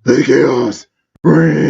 The chaos reigns.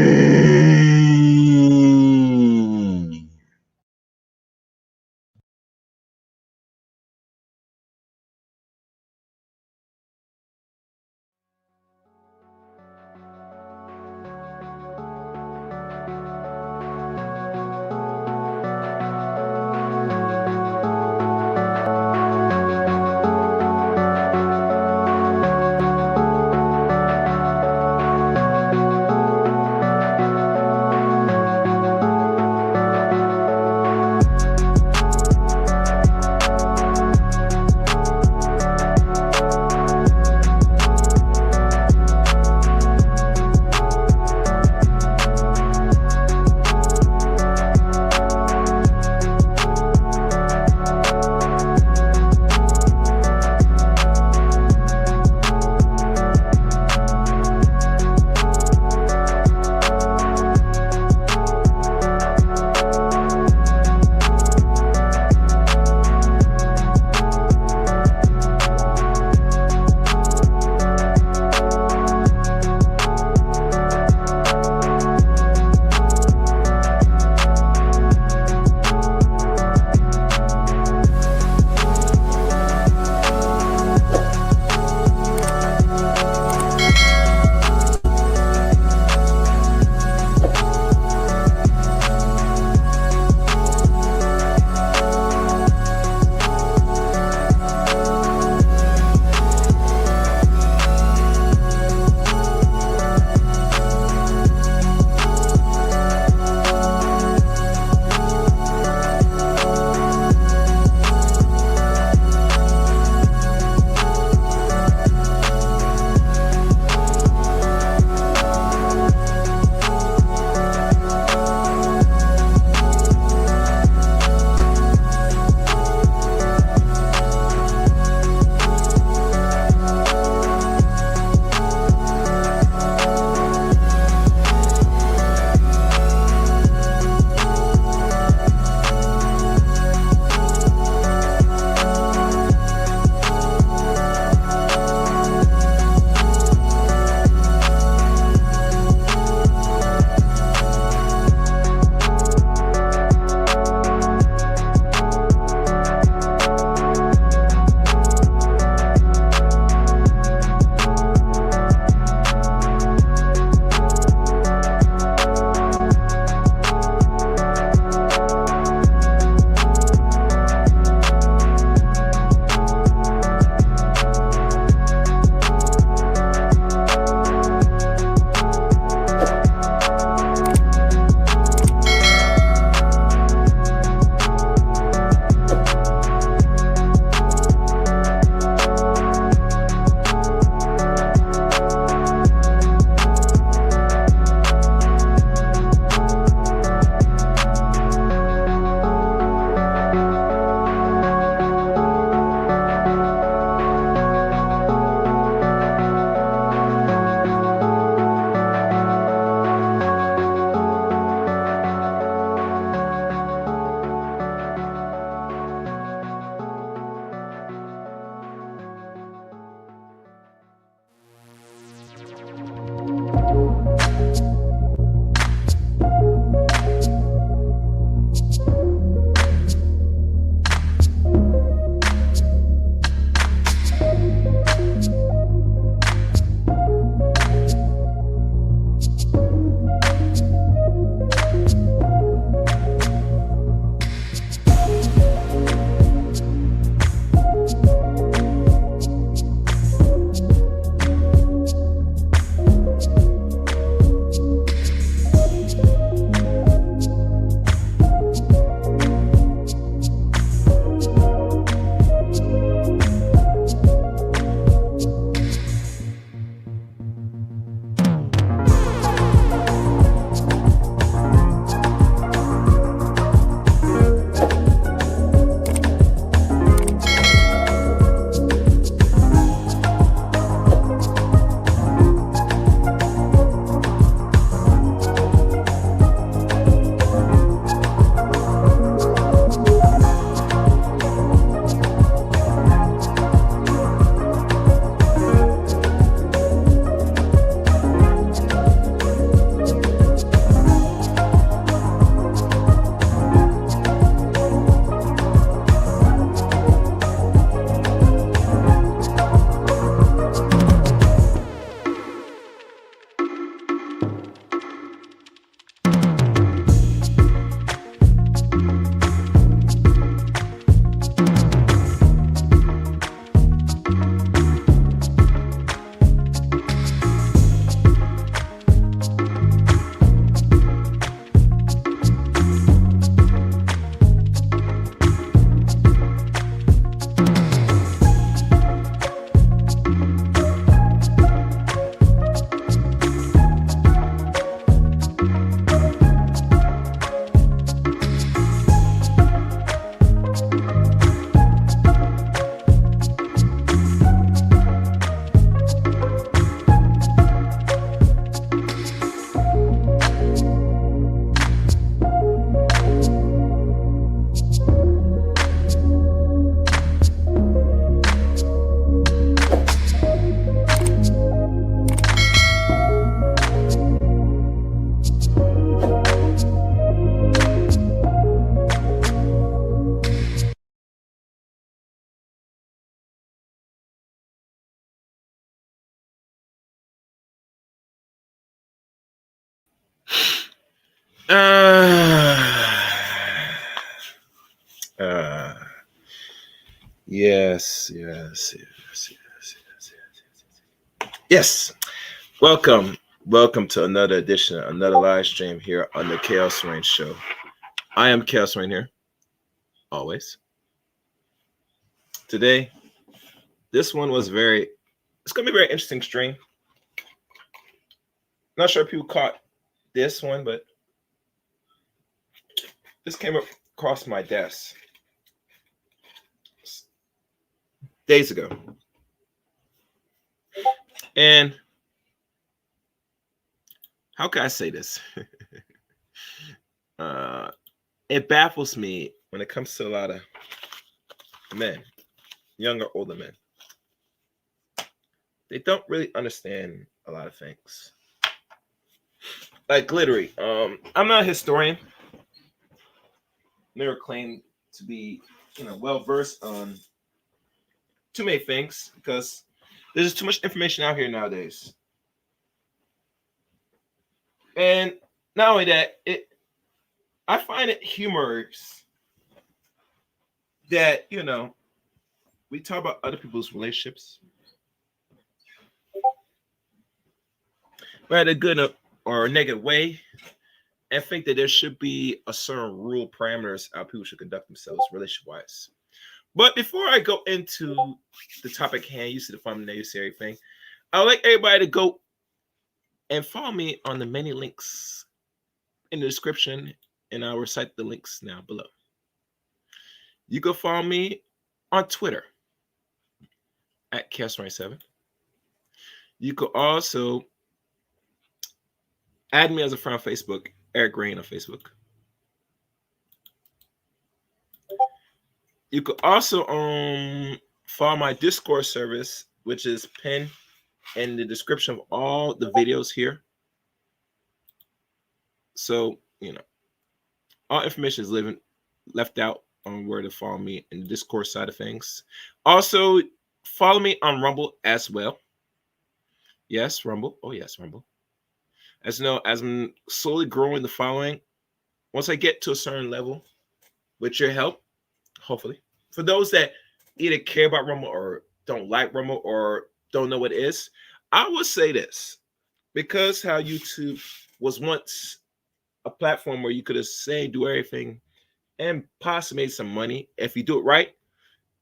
Yes, yes, yes, yes, yes, yes. Welcome to another edition, another live stream here on the Chaos Rain Show. I am Chaos Rain here, always. Today, this one was it's going to be a very interesting stream. Not sure if people caught this one, but this came across my desk days ago. And how can I say this? It baffles me when it comes to a lot of men, younger, older men. They don't really understand a lot of things. Like literally, I'm not a historian. Never claim to be, well versed on too many things because there's just too much information out here nowadays. And not only that, I find it humorous that we talk about other people's relationships, whether good or a negative way, and think that there should be a certain rule parameters how people should conduct themselves relationship wise. But before I go into the topic hand, you see the fun necessary thing. I would like everybody to go and follow me on the many links in the description, and I'll recite the links now below. You can follow me on Twitter at Chaos27. You could also add me as a friend on Facebook, Eric Rain on Facebook. You could also follow my Discord service, which is pinned in the description of all the videos here. So, all information is left out on where to follow me in the Discord side of things. Also, follow me on Rumble as well. Yes, Rumble. Oh, yes, Rumble. As you know, as I'm slowly growing the following, once I get to a certain level, with your help, hopefully, for those that either care about Rumble or don't like Rumble or don't know what it is, I will say this. Because how YouTube was once a platform where you could have say do everything and possibly made some money if you do it right,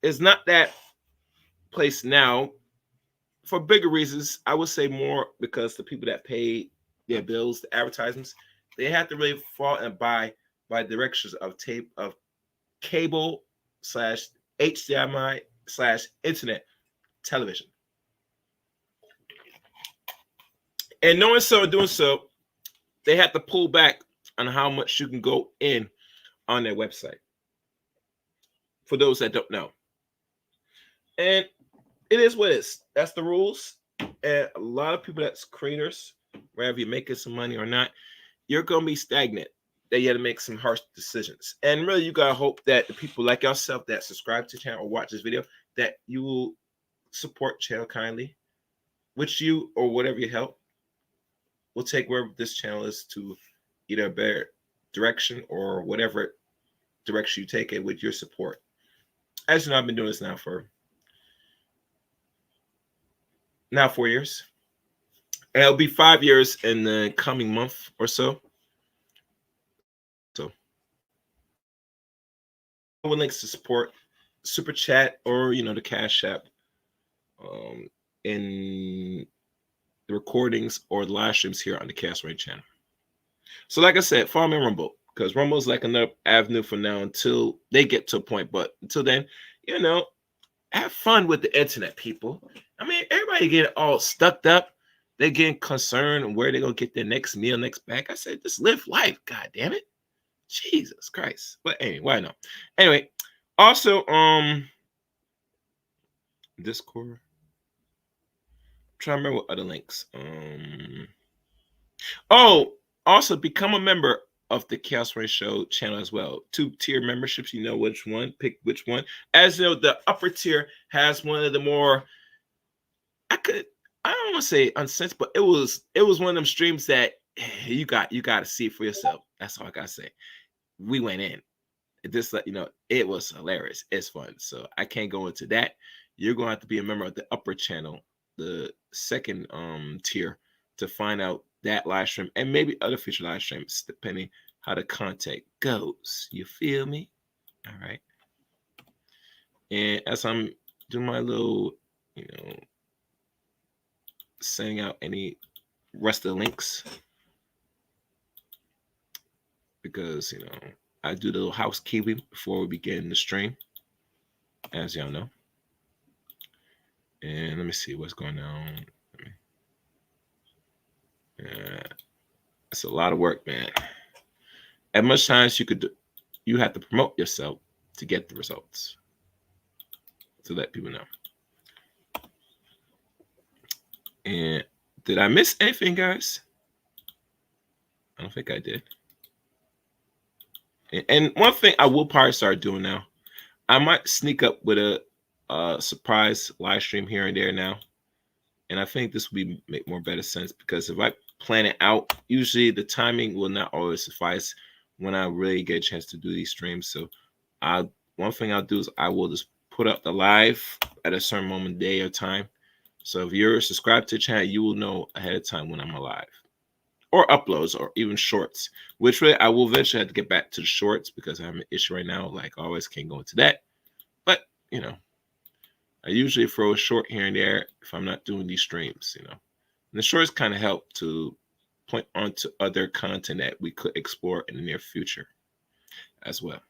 it's not that place now for bigger reasons. I would say more because the people that pay their bills, the advertisements, they have to really fall and buy by directions of cable / HDMI / internet television. And knowing so, doing so, they have to pull back on how much you can go in on their website. For those that don't know. And it is what it is. That's the rules. And a lot of people that's creators, whether you're making some money or not, you're gonna be stagnant. That you have to make some harsh decisions. And really you gotta hope that the people like yourself that subscribe to the channel or watch this video, that you will support the channel kindly, which you or whatever you help will take wherever this channel is to either a better direction or whatever direction you take it with your support. As you know, I've been doing this now for 4 years. And it'll be 5 years in the coming month or so. So, with links to support, super chat, or the Cash App, in the recordings or the live streams here on the Chaos Rain channel. So, like I said, follow me on Rumble because Rumble is like another avenue for now until they get to a point. But until then, have fun with the internet, people. I mean, everybody getting all stuck up. They're getting concerned where they're going to get their next meal, next bag. I said, just live life. God damn it. Jesus Christ. But anyway, why not? Anyway, also, Discord. I'm trying to remember what other links. Also become a member of the Chaos Rain Show channel as well. 2-tier memberships, you know which one, pick which one. As you know, the upper tier has one of the more, I don't want to say uncensored, but it was one of them streams that you got to see it for yourself. That's all I gotta say. We went in. Just let you know, it was hilarious. It's fun. So I can't go into that. You're gonna have to be a member of the upper channel, the second tier, to find out that live stream and maybe other future live streams, depending how the content goes. You feel me? All right. And as I'm doing my little, sending out any rest of the links, because I do the little housekeeping before we begin the stream, as y'all know. And let me see what's going on. It's a lot of work, man. As much time as you could do, you have to promote yourself to get the results. To let people know. And did I miss anything, guys? I don't think I did. And one thing I will probably start doing now, I might sneak up with a surprise live stream here and there now. And I think this will make more better sense, because if I plan it out, usually the timing will not always suffice when I really get a chance to do these streams. So one thing I'll do is I will just put up the live at a certain moment, day or time. So if you're subscribed to the channel, you will know ahead of time when I'm alive. Or uploads, or even shorts, which really I will eventually have to get back to the shorts, because I have an issue right now. Like, always can't go into that. But, I usually throw a short here and there if I'm not doing these streams, And the shorts kind of help to point onto other content that we could explore in the near future as well.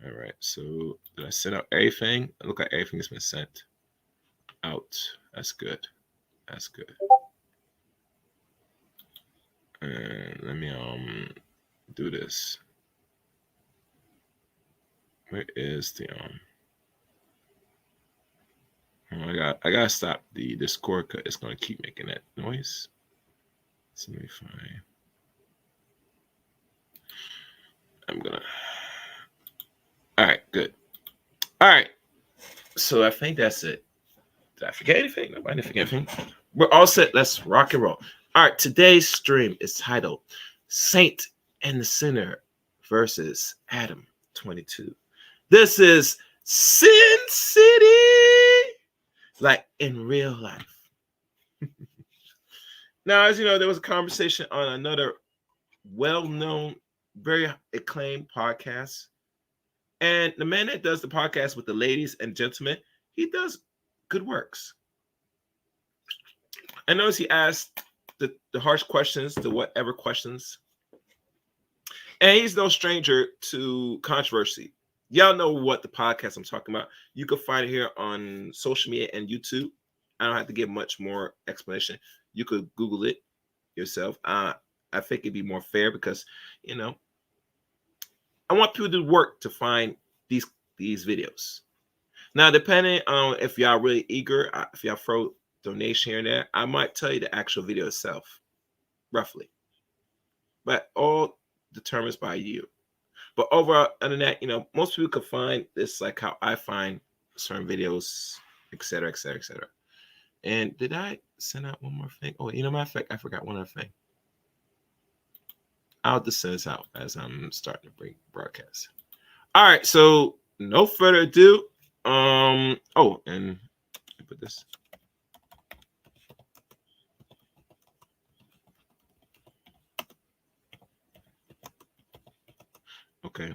All right, so did I send out everything? It looks like everything has been sent out. That's good. That's good. And let me do this. Where is the I gotta stop the Discord, because it's gonna keep making that noise. So let me find. All right, good. All right, so I think that's it. Did I forget anything? No, I didn't forget anything. We're all set. Let's rock and roll. All right, today's stream is titled Saint and the Sinner versus Adam 22. This is Sin City, like in real life. Now, as you know, there was a conversation on another well-known, very acclaimed podcast. And the man that does the podcast with the ladies and gentlemen, he does good works. I notice he asked the harsh questions, the whatever questions. And he's no stranger to controversy. Y'all know what the podcast I'm talking about. You can find it here on social media and YouTube. I don't have to give much more explanation. You could Google it yourself. I think it'd be more fair, because, I want people to work to find these videos. Now, depending on if y'all really eager, if y'all throw donation here and there, I might tell you the actual video itself, roughly. But all determined by you. But over on the net, most people could find this like how I find certain videos, etc., etc., etc. And did I send out one more thing? Oh, matter of fact, I forgot one other thing. I'll just send this out as I'm starting to bring broadcast. All right, so no further ado. And put this. Okay.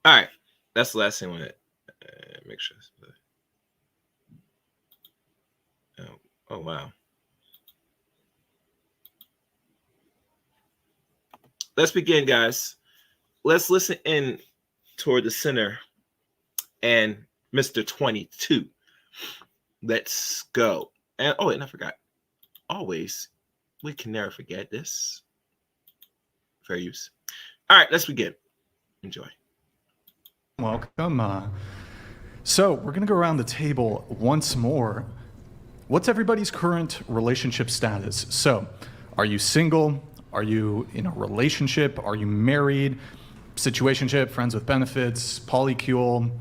All right, that's the last thing I want to make sure. Oh, wow. Let's begin, guys. Let's listen in toward the sinner and Mr. 22. Let's go. And and I forgot. Always, we can never forget this. Fair use. All right, let's begin. Enjoy. Welcome. So we're going to go around the table once more. What's everybody's current relationship status? So, are you single? Are you in a relationship? Are you married? Situationship, friends with benefits, polycule,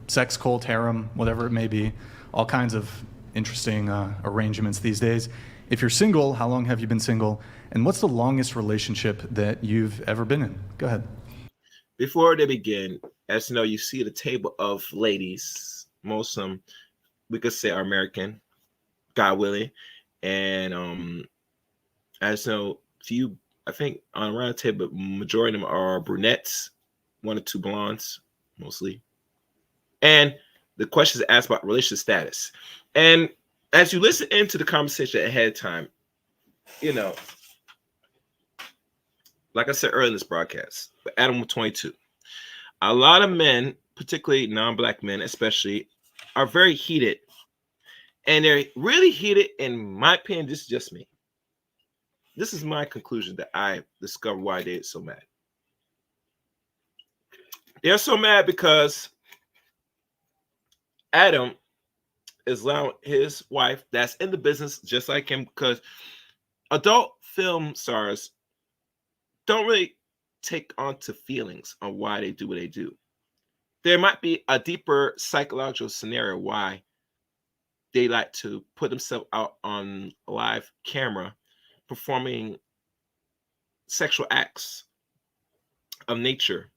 sex cult, harem, whatever it may be. All kinds of interesting arrangements these days. If you're single, how long have you been single? And what's the longest relationship that you've ever been in? Go ahead. Before they begin, as you know, you see the table of ladies. Most of them, we could say, are American, God willing. And as you know, few, I think on around the table, majority of them are brunettes, one or two blondes, mostly. And the question is asked about relationship status. And as you listen into the conversation ahead of time, you know, like I said earlier in this broadcast, Adam 22, a lot of men, particularly non-black men especially, are very heated. And they're really heated, in my opinion. This is just me. This is my conclusion that I discovered why they're so mad. They're so mad because Adam is allowing his wife that's in the business just like him, because adult film stars don't really take on to feelings on why they do what they do. There might be a deeper psychological scenario why they like to put themselves out on live camera performing sexual acts of nature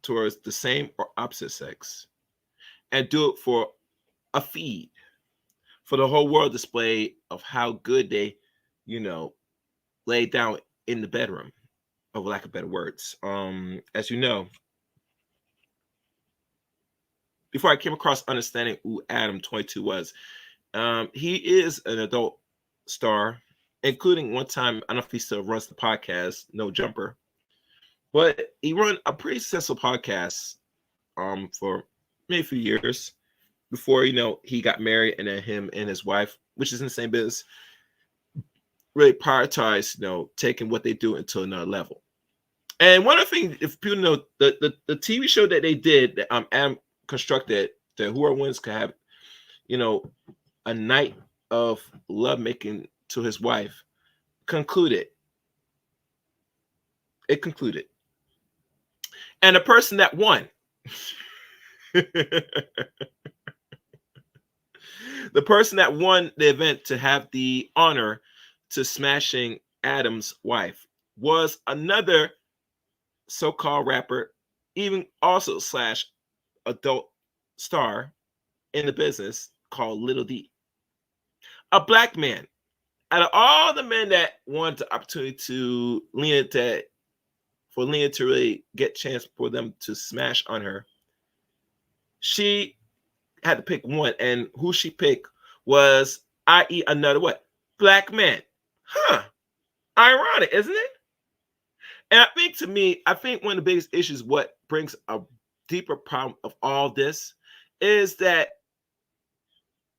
towards the same or opposite sex, and do it for a feed, for the whole world display of how good they, lay down in the bedroom, of lack of better words. As you know, before I came across understanding who Adam 22 was, he is an adult star, including one time, I don't know if he still runs the podcast, No Jumper, but he run a pretty successful podcast for maybe a few years before, he got married, and then him and his wife, which is in the same business, really prioritize, taking what they do into another level. And one of the things, if people know, the TV show that they did, that Adam constructed, that whoever wins could have, a night of lovemaking to his wife, concluded. It concluded. And the person that won, the person that won the event to have the honor to smashing Adam's wife, was another so-called rapper, even also slash adult star in the business, called Little D. A black man. Out of all the men that wanted the opportunity to Lena to really get a chance for them to smash on her, she had to pick one, and who she picked was, i.e., another what? Black man. Huh. Ironic, isn't it? And I think, to me, one of the biggest issues, what brings a deeper problem of all this, is that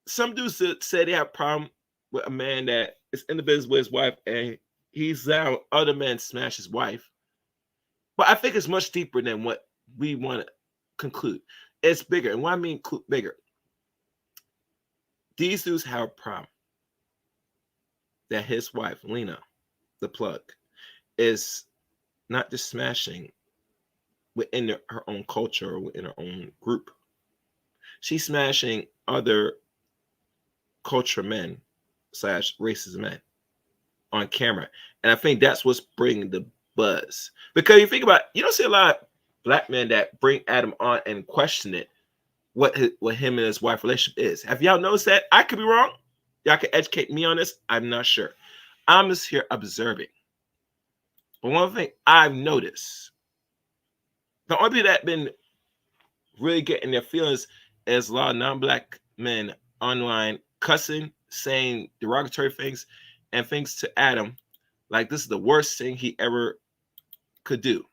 some dudes say they have a problem with a man that is in the business with his wife, and he's allowing other men smash his wife. But I think it's much deeper than what we want to conclude. It's bigger. And what I mean bigger, these dudes have a problem that his wife, Lena the Plug, is not just smashing within her own culture or within her own group. She's smashing other culture men / racist men on camera. And I think that's what's bringing the buzz. Because you think about it, you don't see a lot of black men that bring Adam on and question it, what him and his wife relationship is. Have y'all noticed that? I could be wrong. Y'all can educate me on this. I'm not sure. I'm just here observing. But one thing I've noticed, the only people that been really getting their feelings is a lot of non-black men online cussing, saying derogatory things and things to Adam, like this is the worst thing he ever could do.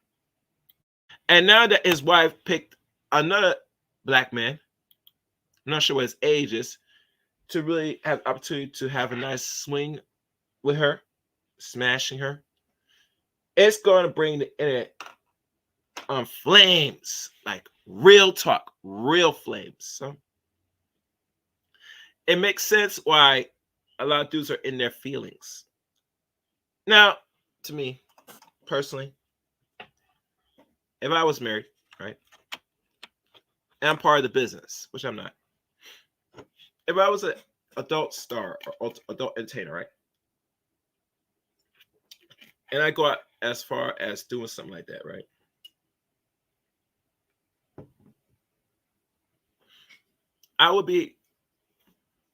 And now that his wife picked another black man, I'm not sure what his age is, to really have opportunity to have a nice swing with her, smashing her, it's going to bring the internet on flames, like real talk, real flames. So it makes sense why a lot of dudes are in their feelings. Now, to me, personally, if I was married, right, and I'm part of the business, which I'm not. If I was an adult star or adult entertainer, right, and I go out as far as doing something like that, right, I would be,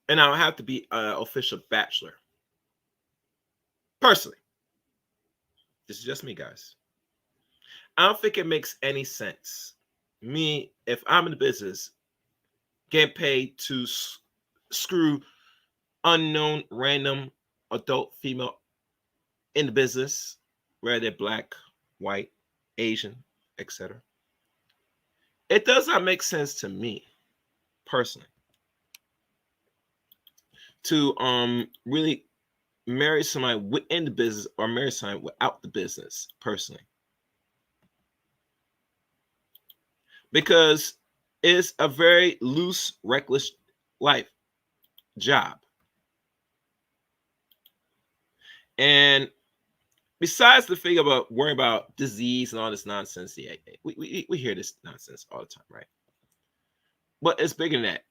and I would have to be an official bachelor. Personally, this is just me, guys. I don't think it makes any sense. Me, if I'm in the business, getting paid to screw unknown, random adult female in the business, whether they're black, white, Asian, etc. It does not make sense to me, personally, to really marry somebody within the business or marry somebody without the business, personally. Because it's a very loose, reckless life job. And besides the thing about worrying about disease and all this nonsense, yeah, we hear this nonsense all the time, right? But it's bigger than that.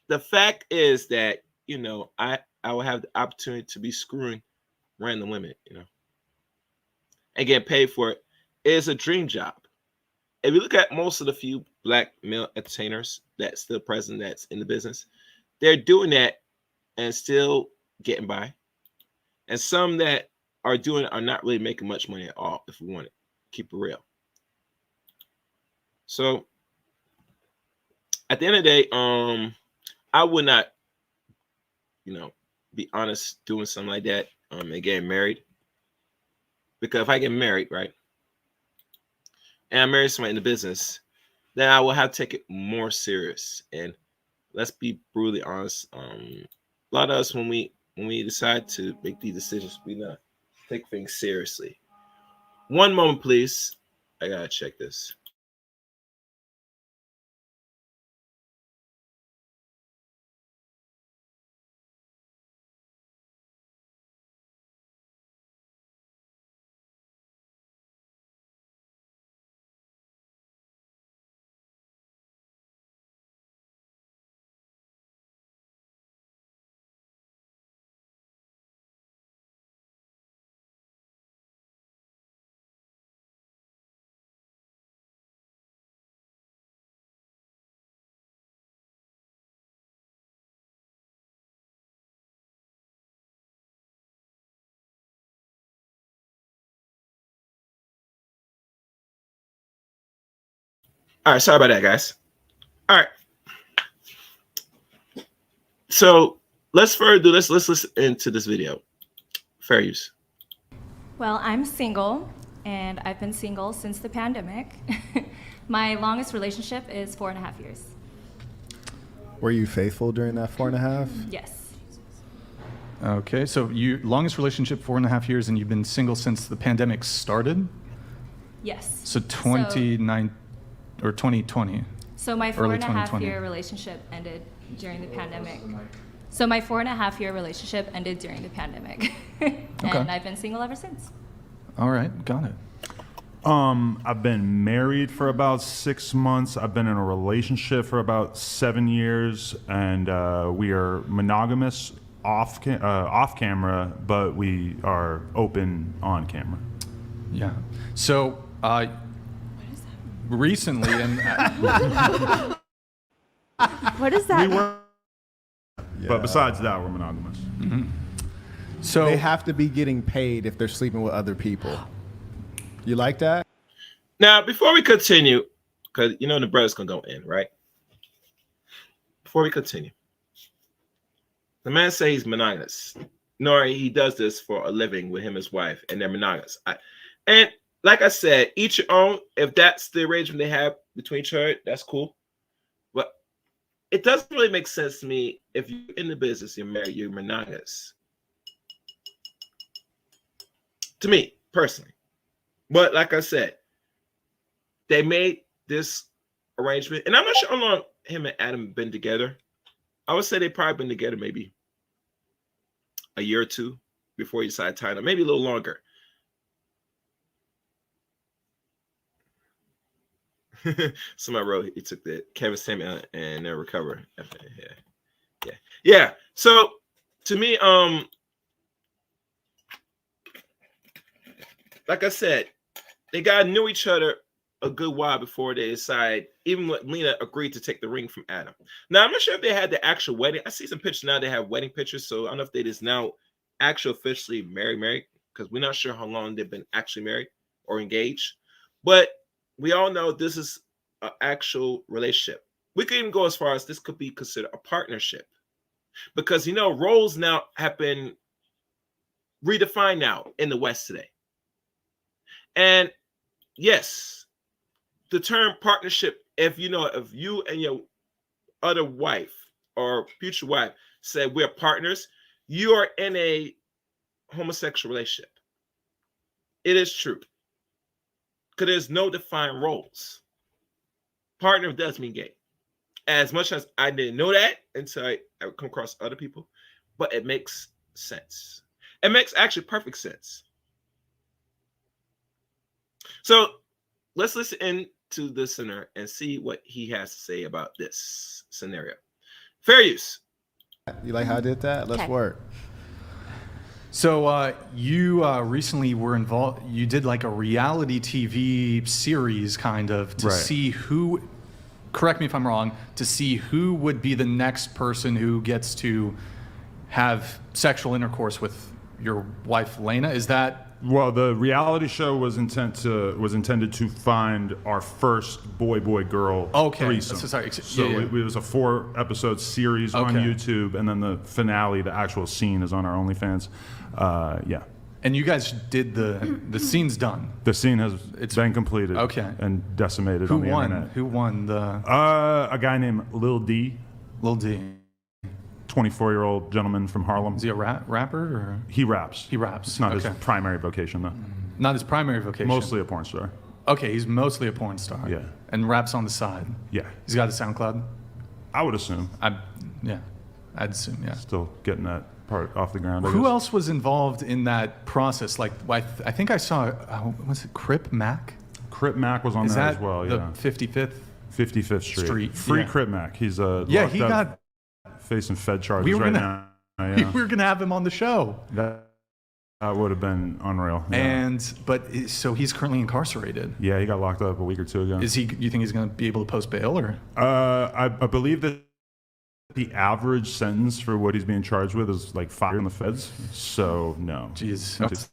The fact is that, I will have the opportunity to be screwing random women, and get paid for it. It's a dream job. If you look at most of the few black male entertainers that's still present, that's in the business, they're doing that and still getting by. And some that are doing it are not really making much money at all, if we want to keep it real. So at the end of the day, I would not, be honest doing something like that, and getting married. Because if I get married, right, and I marry somebody in the business, then I will have to take it more serious. And let's be brutally honest, a lot of us when we decide to make these decisions, we not take things seriously. One moment, please. I gotta check this. All right, sorry about that, guys. All right. So let's further do this. Let's listen into this video. Fair use. Well, I'm single, and I've been single since the pandemic. My longest relationship is 4.5 years. Were you faithful during that 4.5? Yes. Okay, so you longest relationship 4.5 years, and you've been single since the pandemic started. Yes. So 29 or 2020. So my Early 4.5 year 2020. relationship ended during the pandemic. So my 4.5 year relationship ended during the pandemic, and Okay. I've been single ever since. All right, got it. I've been married for about 6 months. I've been in a relationship for about 7 years, and we are monogamous off camera, but we are open on camera. Yeah. So recently, and What is that? We were, but besides that, we're monogamous. so They have to be getting paid if they're sleeping with other people. You like that? Now, before we continue, because the brother's gonna go in, right? Before we continue, the man says he's monogamous. Nor he does this for a living with him and his wife, and they're monogamous. And like I said, each your own. If that's the arrangement they have between each other, that's cool. But it doesn't really make sense to me if you're in the business, you're married, you're monogamous. To me, personally. But like I said, they made this arrangement, and I'm not sure how long him and Adam have been together. I would say they've probably been together maybe a year or two before he decided to tie up, maybe a little longer. Somebody wrote he took the Kevin Samuel and never recover. Yeah. So to me, like I said, they got to know each other a good while before they decide. Even when Lena agreed to take the ring from Adam. Now I'm not sure if they had the actual wedding. I see some pictures now. They have wedding pictures, so I don't know if they just now actually officially married, because we're not sure how long they've been actually married or engaged. But we all know this is an actual relationship. We could even go as far as this could be considered a partnership, because roles now have been redefined now in the West today. And yes, the term partnership, if you and your other wife or future wife said we're partners, you are in a homosexual relationship. It is true, because there's no defined roles. Partner does mean gay. As much as I didn't know that until I come across other people, but it makes sense. It makes actually perfect sense. So let's listen in to the listener and see what he has to say about this scenario. Fair use. You like how I did that? Let's Okay. work. So you recently were involved. You did like a reality TV series, kind of, to Right. see who. Correct me if I'm wrong. To see who would be the next person who gets to have sexual intercourse with your wife, Lena. Is that? Well, the reality show was intended to find our first boy-girl Okay. threesome. So sorry. So Yeah. It was a 4-episode series on Okay. YouTube, and then the finale, the actual scene, is on our OnlyFans. Yeah, And you guys did the scene's done. the scene has been completed. Okay. And decimated Who on the won? internet. Who won the A guy named Lil D, Lil D? 24-year-old gentleman from Harlem. Is he a rapper or He raps. he raps? It's not okay. his primary vocation though. Not his primary vocation. Mostly a porn star. Okay, he's mostly a porn star. Yeah. And raps on the side. Yeah, He's got a SoundCloud. I would assume. I'd assume, yeah. Still getting that part off the ground. I Who guess. else was involved in that process? Like, I think I saw, was it Crip Mac? Crip Mac was on Is there that as well. the Yeah, 55th? 55th Street. Street, Free yeah. Crip Mac. He's Yeah, locked he up, got. facing Fed charges We were right gonna- now. We Yeah. were gonna have him on the show, That would have been unreal. Yeah. so he's currently incarcerated. Yeah, he got locked up a week or two ago. Is he? You think he's gonna be able to post bail or? I believe that the average sentence for what he's being charged with is like 5 years in the feds. So no. Jeez. It's-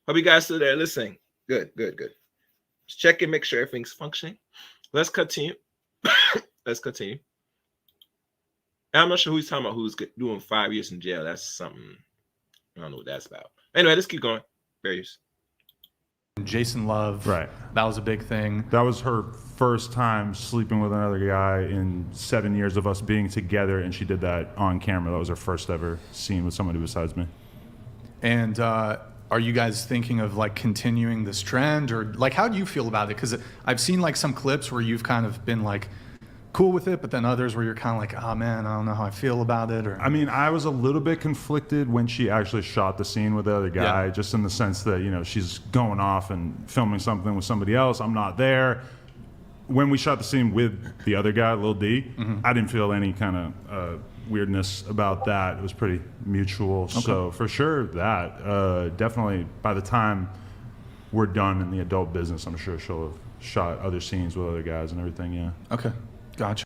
Hope you guys still there listening. Good. Just check and make sure everything's functioning. Let's continue. Let's continue. I'm not sure who he's talking about, who's doing 5 years in jail. That's something. I don't know what that's about. Anyway, let's keep going. Various. Jason Love. Right. That was a big thing. That was her first time sleeping with another guy in 7 years of us being together, and she did that on camera. That was her first ever scene with somebody besides me. And are you guys thinking of like continuing this trend, or like how do you feel about it? Because I've seen like some clips where you've kind of been like cool with it, but then others where you're kind of like, oh man, I don't know how I feel about it. Or I mean, I was a little bit conflicted when she actually shot the scene with the other guy, Yeah. just in the sense that, you know, she's going off and filming something with somebody else. I'm not there. When we shot the scene with the other guy, Lil D, I didn't feel any kind of weirdness about that. It was pretty mutual. So for sure that, definitely by the time we're done in the adult business, I'm sure she'll have shot other scenes with other guys and everything, yeah. okay, gotcha.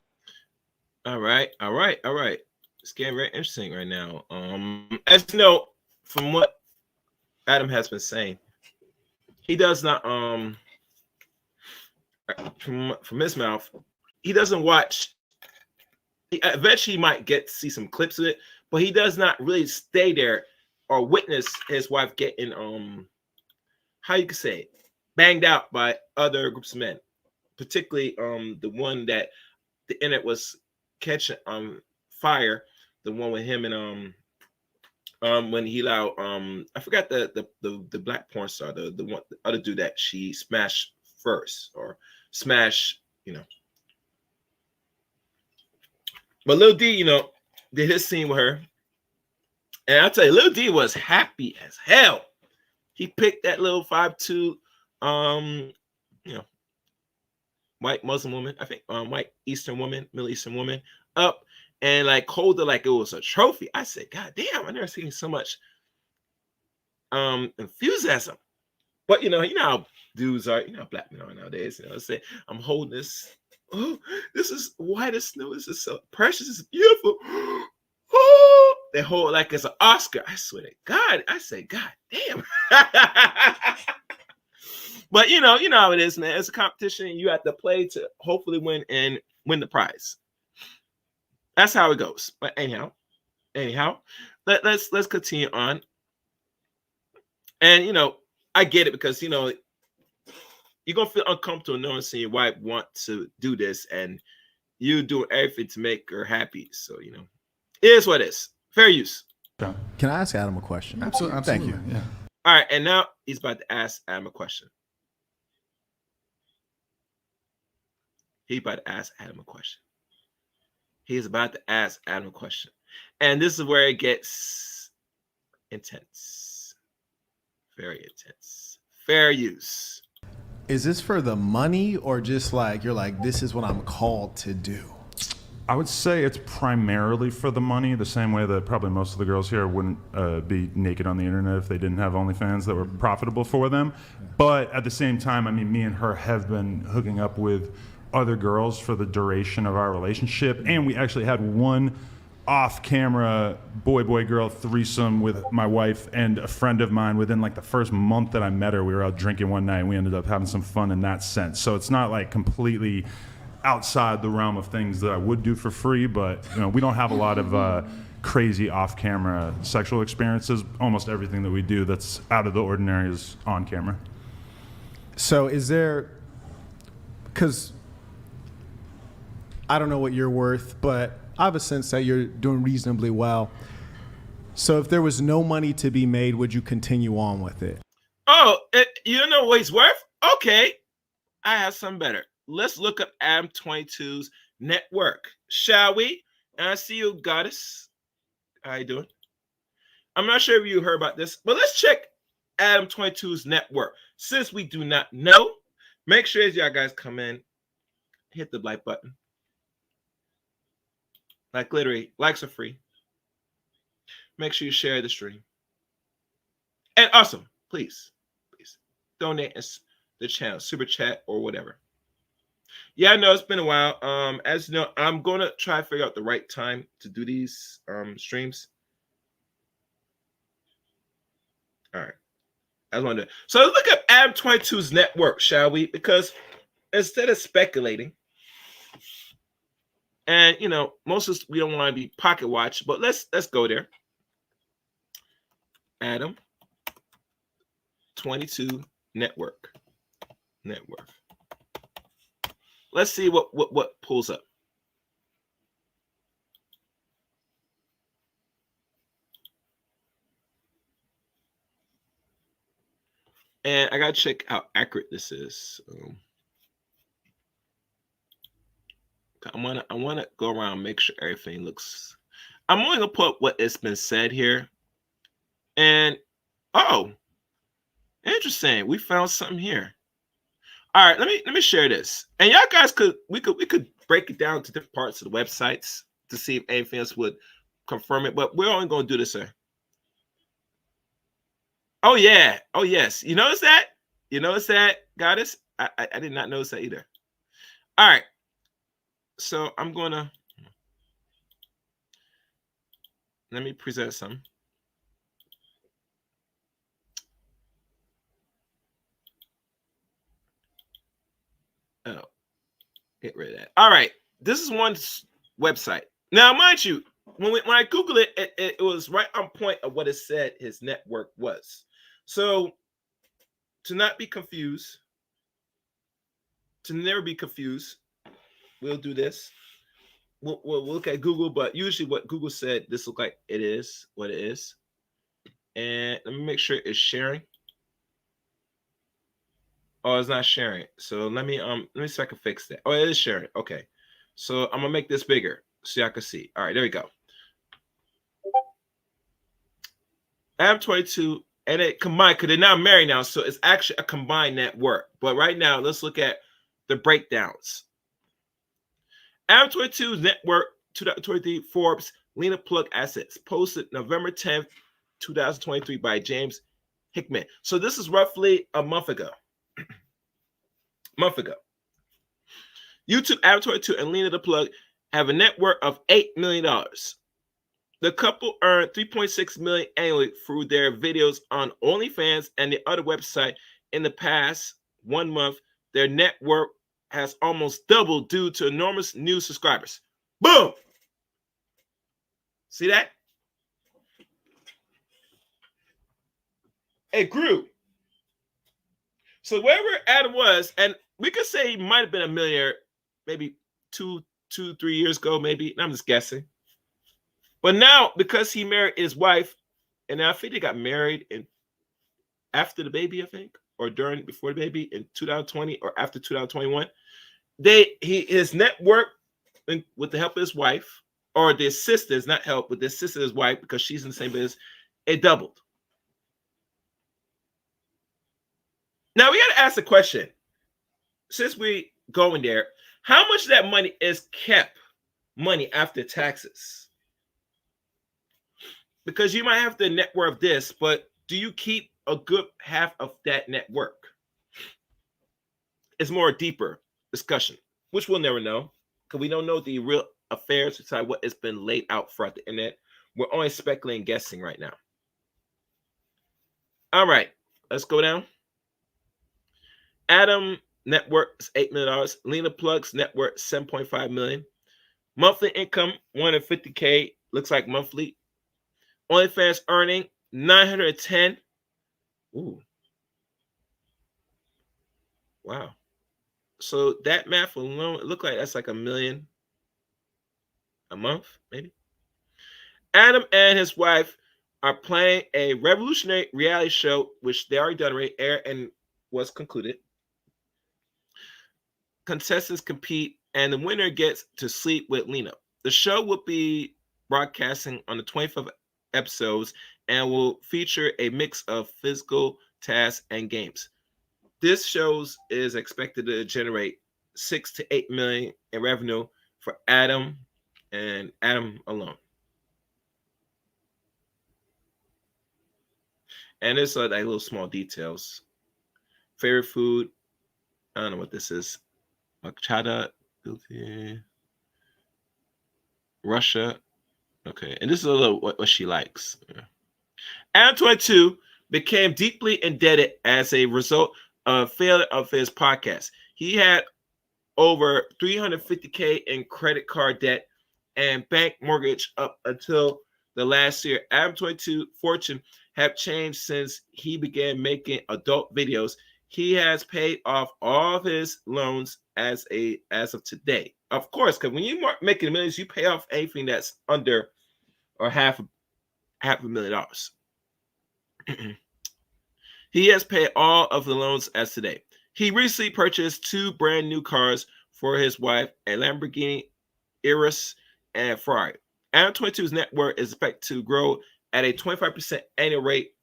All right. It's getting very interesting right now. As you know, from what Adam has been saying, he does not from his mouth, he doesn't watch. Eventually, he might see some clips of it, but he does not really stay there or witness his wife getting how you could say it, banged out by other groups of men, particularly the one that the internet was catching on fire, the one with him and when he allowed I forgot the black porn star, the one, the other dude that she smashed first or smash, But Lil D, did his scene with her. And I'll tell you, Lil D was happy as hell. He picked that little 5'2", white Muslim woman, I think, white Eastern woman, Middle Eastern woman, up and like hold her like it was a trophy. I said, God damn, I never seen so much enthusiasm. But you know how dudes are, black men are nowadays. I say, I'm holding this. Oh, this is white as snow. This is so precious. It's beautiful. Oh, they hold like it's an Oscar. I swear to God. I say, God damn. But you know how it is, man. It's a competition. You have to play to hopefully win and win the prize. That's how it goes. But anyhow, let's continue on. And I get it because you're gonna feel uncomfortable knowing seeing your wife want to do this and you doing everything to make her happy. So it is what it is. Fair use. Can I ask Adam a question? Absolutely. Thank you. Yeah. All right, and now he's about to ask Adam a question. He's about to ask Adam a question. And this is where it gets intense. Very intense. Fair use. Is this for the money or just like you're like, this is what I'm called to do? I would say it's primarily for the money, the same way that probably most of the girls here wouldn't be naked on the internet if they didn't have OnlyFans that were profitable for them. But at the same time, I mean, me and her have been hooking up with other girls for the duration of our relationship. And we actually had one off-camera boy-girl threesome with my wife and a friend of mine within like the first month that I met her. We were out drinking one night and we ended up having some fun in that sense. So it's not like completely outside the realm of things that I would do for free, but we don't have a lot of crazy off-camera sexual experiences. Almost everything that we do that's out of the ordinary is on camera. So is there, because I don't know what you're worth, but I have a sense that you're doing reasonably well. So if there was no money to be made, would you continue on with it? Oh, you don't know what he's worth? Okay, I have something better. Let's look up Adam 22's network, shall we? And I see you, Goddess. How you doing? I'm not sure if you heard about this, but let's check Adam 22's network. Since we do not know, make sure as y'all guys come in, hit the like button. Like literally, likes are free. Make sure you share the stream. And also, please donate the channel, super chat or whatever. Yeah, I know it's been a while. As you know, I'm gonna try to figure out the right time to do these streams. All right, I was wondering. So let's look up Adam 22's network, shall we? Because instead of speculating. And most of us, we don't want to be pocket watch, but let's go there. Adam 22 network. Let's see what pulls up. And I gotta check how accurate this is. I want to go around and make sure everything looks. I'm only gonna put what has been said here. And interesting. We found something here. All right, let me share this. And y'all guys we could break it down to different parts of the websites to see if anything else would confirm it. But we're only gonna do this, sir. Oh yeah. Oh yes. You notice that? Goddess? I did not notice that either. All right. So I'm gonna let me present some. Oh, get rid of that. All right, this is one website. Now, mind you, when I Googled it, it was right on point of what it said his network was. So to not be confused, to never be confused, we'll do this. We'll look at Google, but usually what Google said, this look like it is what it is. And let me make sure it's sharing. Oh, it's not sharing. So let me see if I can fix that. Oh, it is sharing. Okay. So I'm gonna make this bigger so y'all can see. All right, there we go. Adam 22 and it combined because they're not married now, so it's actually a combined network. But right now, let's look at the breakdowns. Adam 22's network 2023 Forbes Lena Plug assets posted November 10th, 2023 by James Hickman. So this is roughly a month ago. YouTube, Adam 22, and Lena the Plug have a net worth of $8 million. The couple earned $3.6 million annually through their videos on OnlyFans and the other website. In the past 1 month, their net worth has almost doubled due to enormous new subscribers. Boom! See that? It grew. So wherever Adam was, and we could say he might have been a millionaire maybe 3 years ago, maybe. I'm just guessing. But now, because he married his wife, and I think they got married in after the baby, I think, or before the baby in 2020 or after 2021. His net worth, with the help of his wife, or their sisters, not help, but their sister's wife, because she's in the same business, it doubled. Now we got to ask the question, since we going there, how much of that money is kept money after taxes? Because you might have the net worth this, but do you keep a good half of that net worth? It's more a deeper discussion, which we'll never know because we don't know the real affairs beside what has been laid out throughout the internet. We're only speculating, guessing right now. All right, let's go down. Adam net worth is $8 million. Lena Plug's net worth $7.5 million. Monthly income $150K. Looks like monthly. OnlyFans earning $910. Ooh. Wow. So that math alone, it looked like that's like $1 million a month, maybe. Adam and his wife are playing a revolutionary reality show, which they already done, right? Air and was concluded. Contestants compete, and the winner gets to sleep with Lena. The show will be broadcasting on the 25th episodes and will feature a mix of physical tasks and games. This show is expected to generate 6 to 8 million in revenue for Adam and Adam alone. And there's like little small details. Favorite food, I don't know what this is. Machada, Russia. Okay, and this is a little what she likes. Yeah. Adam 22 became deeply indebted as a result of failure of his podcast. He had over $350K in credit card debt and bank mortgage up until the last year. Adam 22 fortune have changed since he began making adult videos. He has paid off all of his loans as of today. Of course, because when you making millions, you pay off anything that's under or half $500,000. He has paid all of the loans as today. He recently purchased 2 brand new cars for his wife, a Lamborghini Urus and a Ferrari. Adam 22's net worth is expected to grow at a 25% annual rate.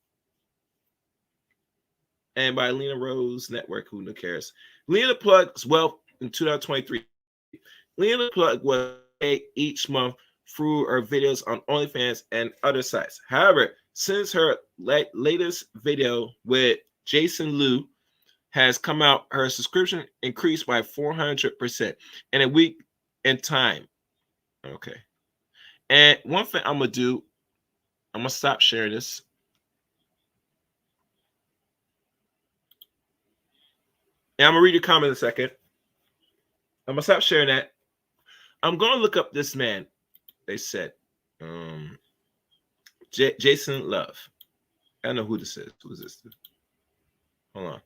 And by Lena Rose Network, who cares? Lena Plug's wealth in 2023. Lena Plug was paid each month through her videos on OnlyFans and other sites. However, since her latest video with Jason Liu has come out, her subscription increased by 400% in a week in time. Okay. And one thing I'm going to do, I'm going to stop sharing this. And I'm going to read your comment in a second. I'm going to stop sharing that. I'm going to look up this man. They said, Jason Love. I don't know who this is. Who is this? Hold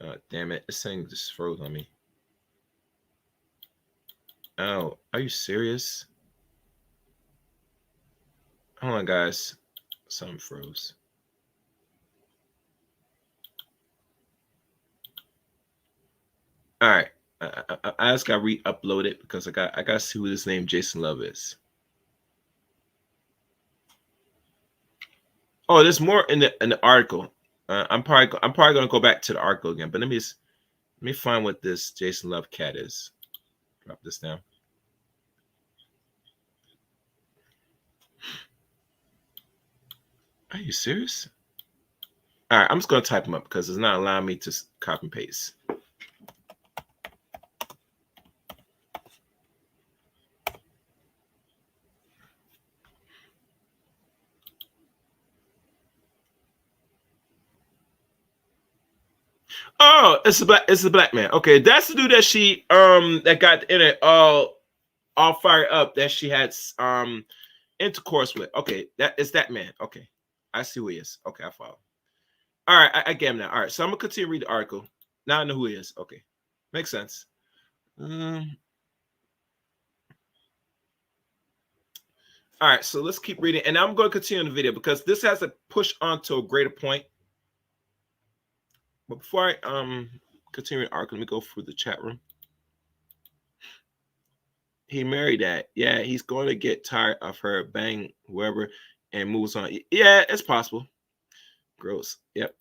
on. Damn it. This thing just froze on me. Oh, are you serious? Hold on, guys. Something froze. All right. I just got re-upload it because I got to see who this name Jason Love is. Oh, there's more in the article. I'm probably gonna go back to the article again, but let me find what this Jason Love cat is. Drop this down. Are you serious? All right, I'm just gonna type him up because it's not allowing me to copy and paste. Oh, it's a black man. Okay, that's the dude that she that got the internet all fired up that she had intercourse with. Okay, that is that man. Okay, I see who he is. Okay, I follow. All right, I get him now. All right, so I'm gonna continue to read the article. Now I know who he is. Okay, makes sense. All right, so let's keep reading, and I'm going to continue the video because this has to push on to a greater point. But before I continue the article, let me go through the chat room. He married that. Yeah, he's going to get tired of her, bang whoever, and moves on. Yeah, it's possible. Gross. Yep.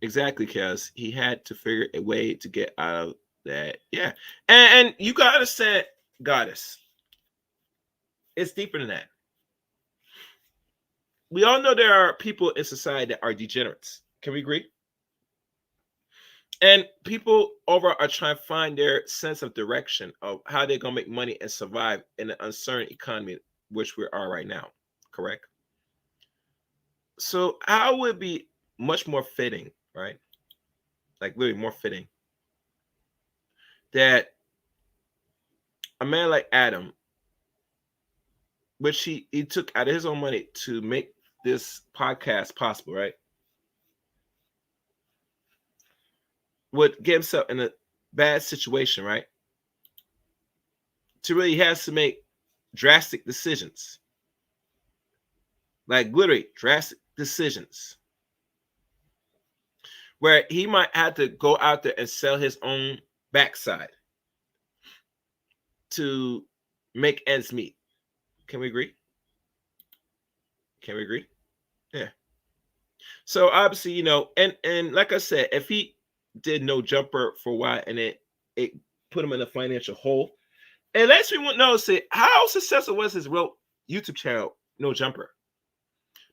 Exactly, because he had to figure a way to get out of that. Yeah, and you gotta understand, goddess. It's deeper than that. We all know there are people in society that are degenerates. Can we agree? And people over are trying to find their sense of direction of how they're gonna make money and survive in an uncertain economy, which we are right now. Correct. So how would it be much more fitting, right? Like really more fitting that a man like Adam, which he took out of his own money to make this podcast possible, right? Would get himself in a bad situation, right? To really he has to make drastic decisions. Like literally drastic decisions. Where he might have to go out there and sell his own backside to make ends meet. Can we agree? Can we agree? Yeah. So obviously, you know, and like I said, if he did no jumper for a while and it put him in a financial hole, and lets me know say how successful was his real YouTube channel, No Jumper?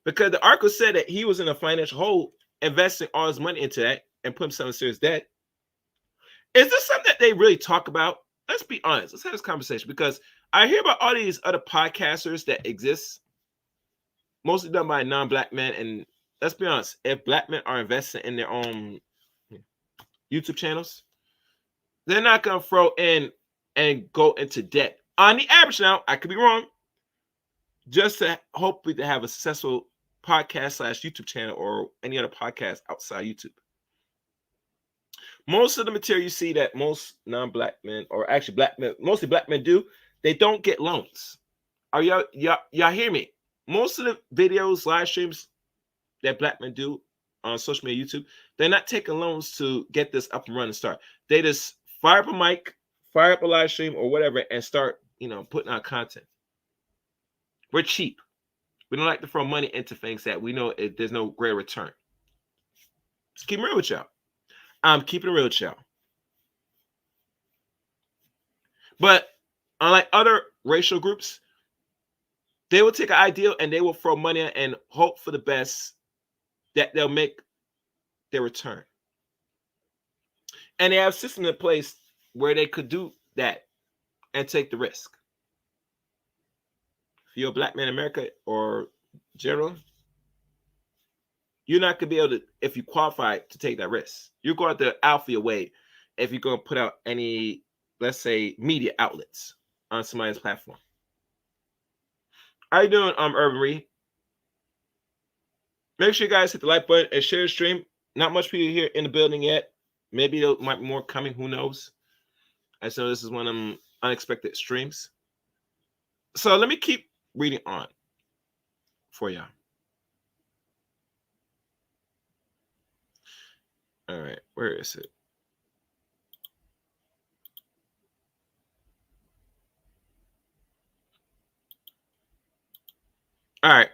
Because the article said that he was in a financial hole, investing all his money into that and put himself in serious debt. Is this something that they really talk about? Let's be honest. Let's have this conversation because I hear about all these other podcasters that exist, mostly done by non-black men. And let's be honest, if black men are investing in their own YouTube channels, they're not going to throw in and go into debt. On the average now, I could be wrong, just to hopefully to have a successful podcast / YouTube channel or any other podcast outside YouTube. Most of the material you see that most non-black men, or actually black men, mostly black men do, they don't get loans. Are y'all hear me? Most of the videos, live streams that black men do on social media, YouTube, they're not taking loans to get this up and running start. They just fire up a mic, fire up a live stream or whatever, and start, putting out content. We're cheap. We don't like to throw money into things that we know there's no great return. Just keep it real with y'all. I'm keeping it real with y'all. But unlike other racial groups, they will take an ideal and they will throw money in and hope for the best that they'll make their return. And they have systems in place where they could do that and take the risk. If you're a black man in America or general, you're not going to be able to, if you qualify to take that risk. You're going to alpha your way if you're going to put out any, let's say, media outlets on somebody's platform. How you doing, Urban Reed? Make sure you guys hit the like button and share the stream. Not much people here in the building yet. Maybe there might be more coming. Who knows? And so this is one of them unexpected streams. So let me keep reading on for y'all. All right, where is it? All right.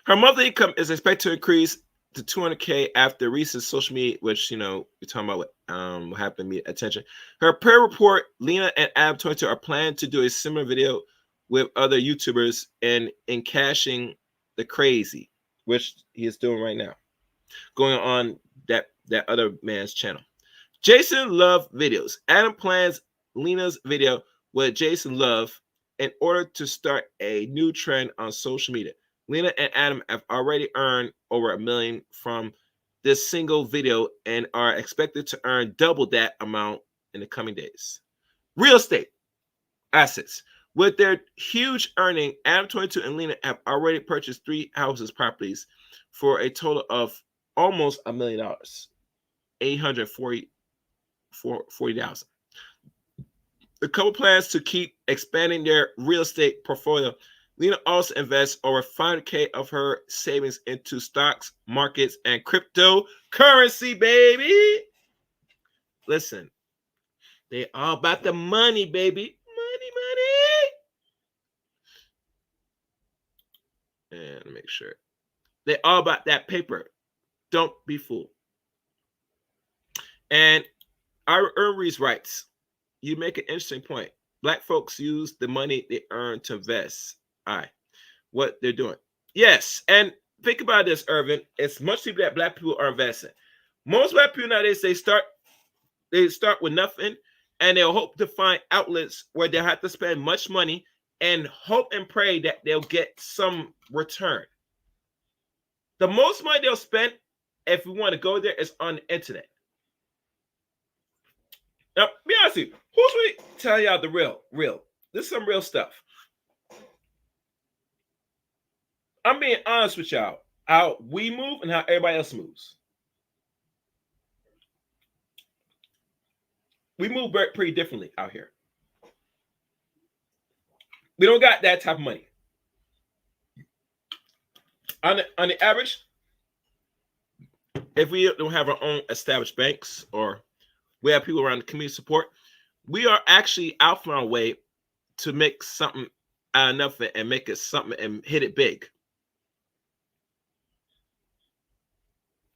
Her monthly income is expected to increase to 200K after recent social media, which you're talking about what happened to me attention. Her peer report, Lena and Adam 22 are planning to do a similar video with other YouTubers and in cashing the crazy, which he is doing right now, going on that other man's channel. Jason Love videos. Adam plans Lena's video with Jason Love in order to start a new trend on social media. Lena and Adam have already earned over $1 million from this single video and are expected to earn double that amount in the coming days. Real estate assets. With their huge earning, Adam 22 and Lena have already purchased 3 houses properties for a total of almost $1 million, $840,000. The couple plans to keep expanding their real estate portfolio. Lena also invests over $500K of her savings into stocks, markets, and cryptocurrency, baby. Listen, they all about the money, baby. Money. And make sure. They all about that paper. Don't be fooled. And our Reese writes, you make an interesting point. Black folks use the money they earn to invest. What they're doing. Yes, and think about this, Irvin. It's much cheaper that black people are investing. Most black people nowadays, they start with nothing, and they'll hope to find outlets where they'll have to spend much money and hope and pray that they'll get some return. The most money they'll spend, if we want to go there, is on the internet. Now, be honest with you, who's really telling y'all the real? This is some real stuff. I'm being honest with y'all. How we move and how everybody else moves. We move pretty differently out here. We don't got that type of money. On the average, if we don't have our own established banks or we have people around the community support, we are actually out from our way to make something out of nothing and make it something and hit it big.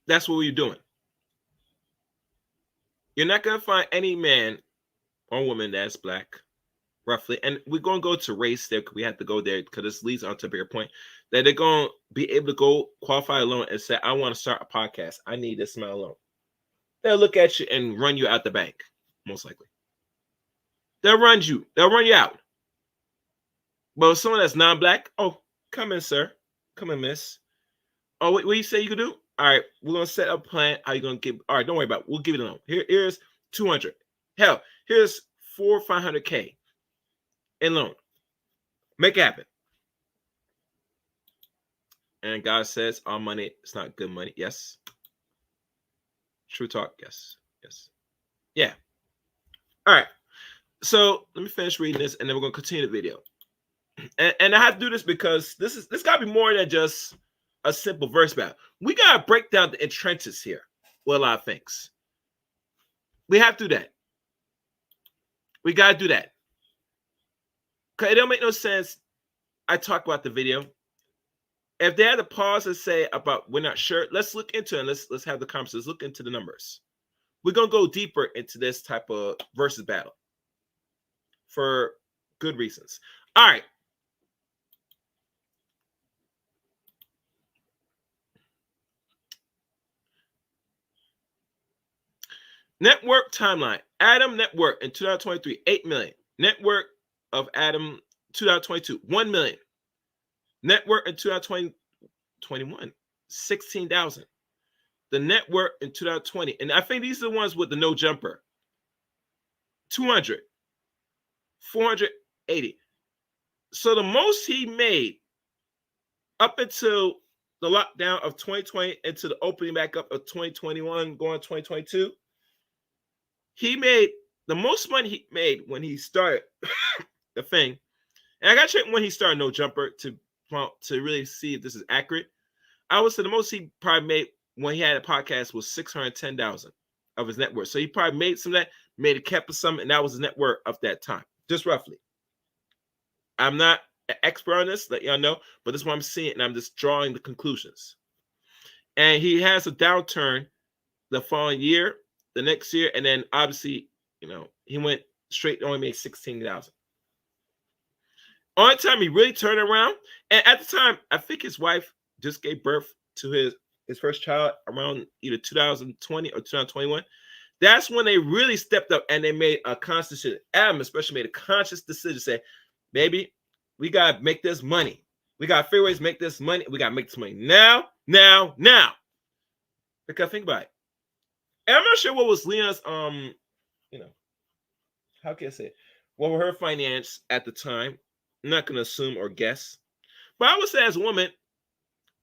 That's what we're doing. You're not going to find any man or woman that's black, roughly. And we're going to go to race there because we have to go there because this leads on to a bigger point that they're going to be able to go qualify a loan and say, I want to start a podcast. I need this amount of loan. They'll look at you and run you out the bank, most likely. They'll run you out. But if someone that's non-black, oh, come in, sir. Come in, miss. Oh, what do you say you can do? All right, we're going to set up a plan. How you going to give? All right, don't worry about it. We'll give you the loan. Here's 200. Hell, here's 400 or 500K in loan. Make it happen. And God says, all money is not good money. Yes. True talk. Yes. Yeah. All right. So let me finish reading this, and then we're going to continue the video. And I have to do this because this got to be more than just a simple verse battle. We got to break down the entrenches here with a lot of things. We have to do that. We got to do that. Because it don't make no sense. I talk about the video. If they had to pause and say about we're not sure, let's look into it. Let's have the conversation. Let's look into the numbers. We're going to go deeper into this type of versus battle for good reasons. All right. Network timeline. Adam network in 2023, 8 million. Network of Adam 2022, 1 million. Network in 2021, 16,000. The network in 2020, and I think these are the ones with the no jumper. 200, 480. So the most he made up until the lockdown of 2020 into the opening back up of 2021 going 2022, he made the most money he made when he started the thing. And I got to check when he started no jumper to really see if this is accurate. I would say the most he probably made when he had a podcast was 610,000 of his net worth. So he probably made some of that, made a cap of some, and that was his net worth of that time, just roughly. I'm not an expert on this, let y'all know, but this is what I'm seeing, and I'm just drawing the conclusions. And he has a downturn the following year, the next year, and then obviously, he went straight, only made 16,000. Only time he really turned around, and at the time, I think his wife just gave birth to his first child around either 2020 or 2021. That's when they really stepped up and they made a conscious decision. Adam especially made a conscious decision to say, baby, we got to make this money. We got to figure ways to make this money. We got to make this money now. Because think about it. And I'm not sure what was Lena's, how can I say it? What were her finance at the time? I'm not going to assume or guess. But I would say as a woman,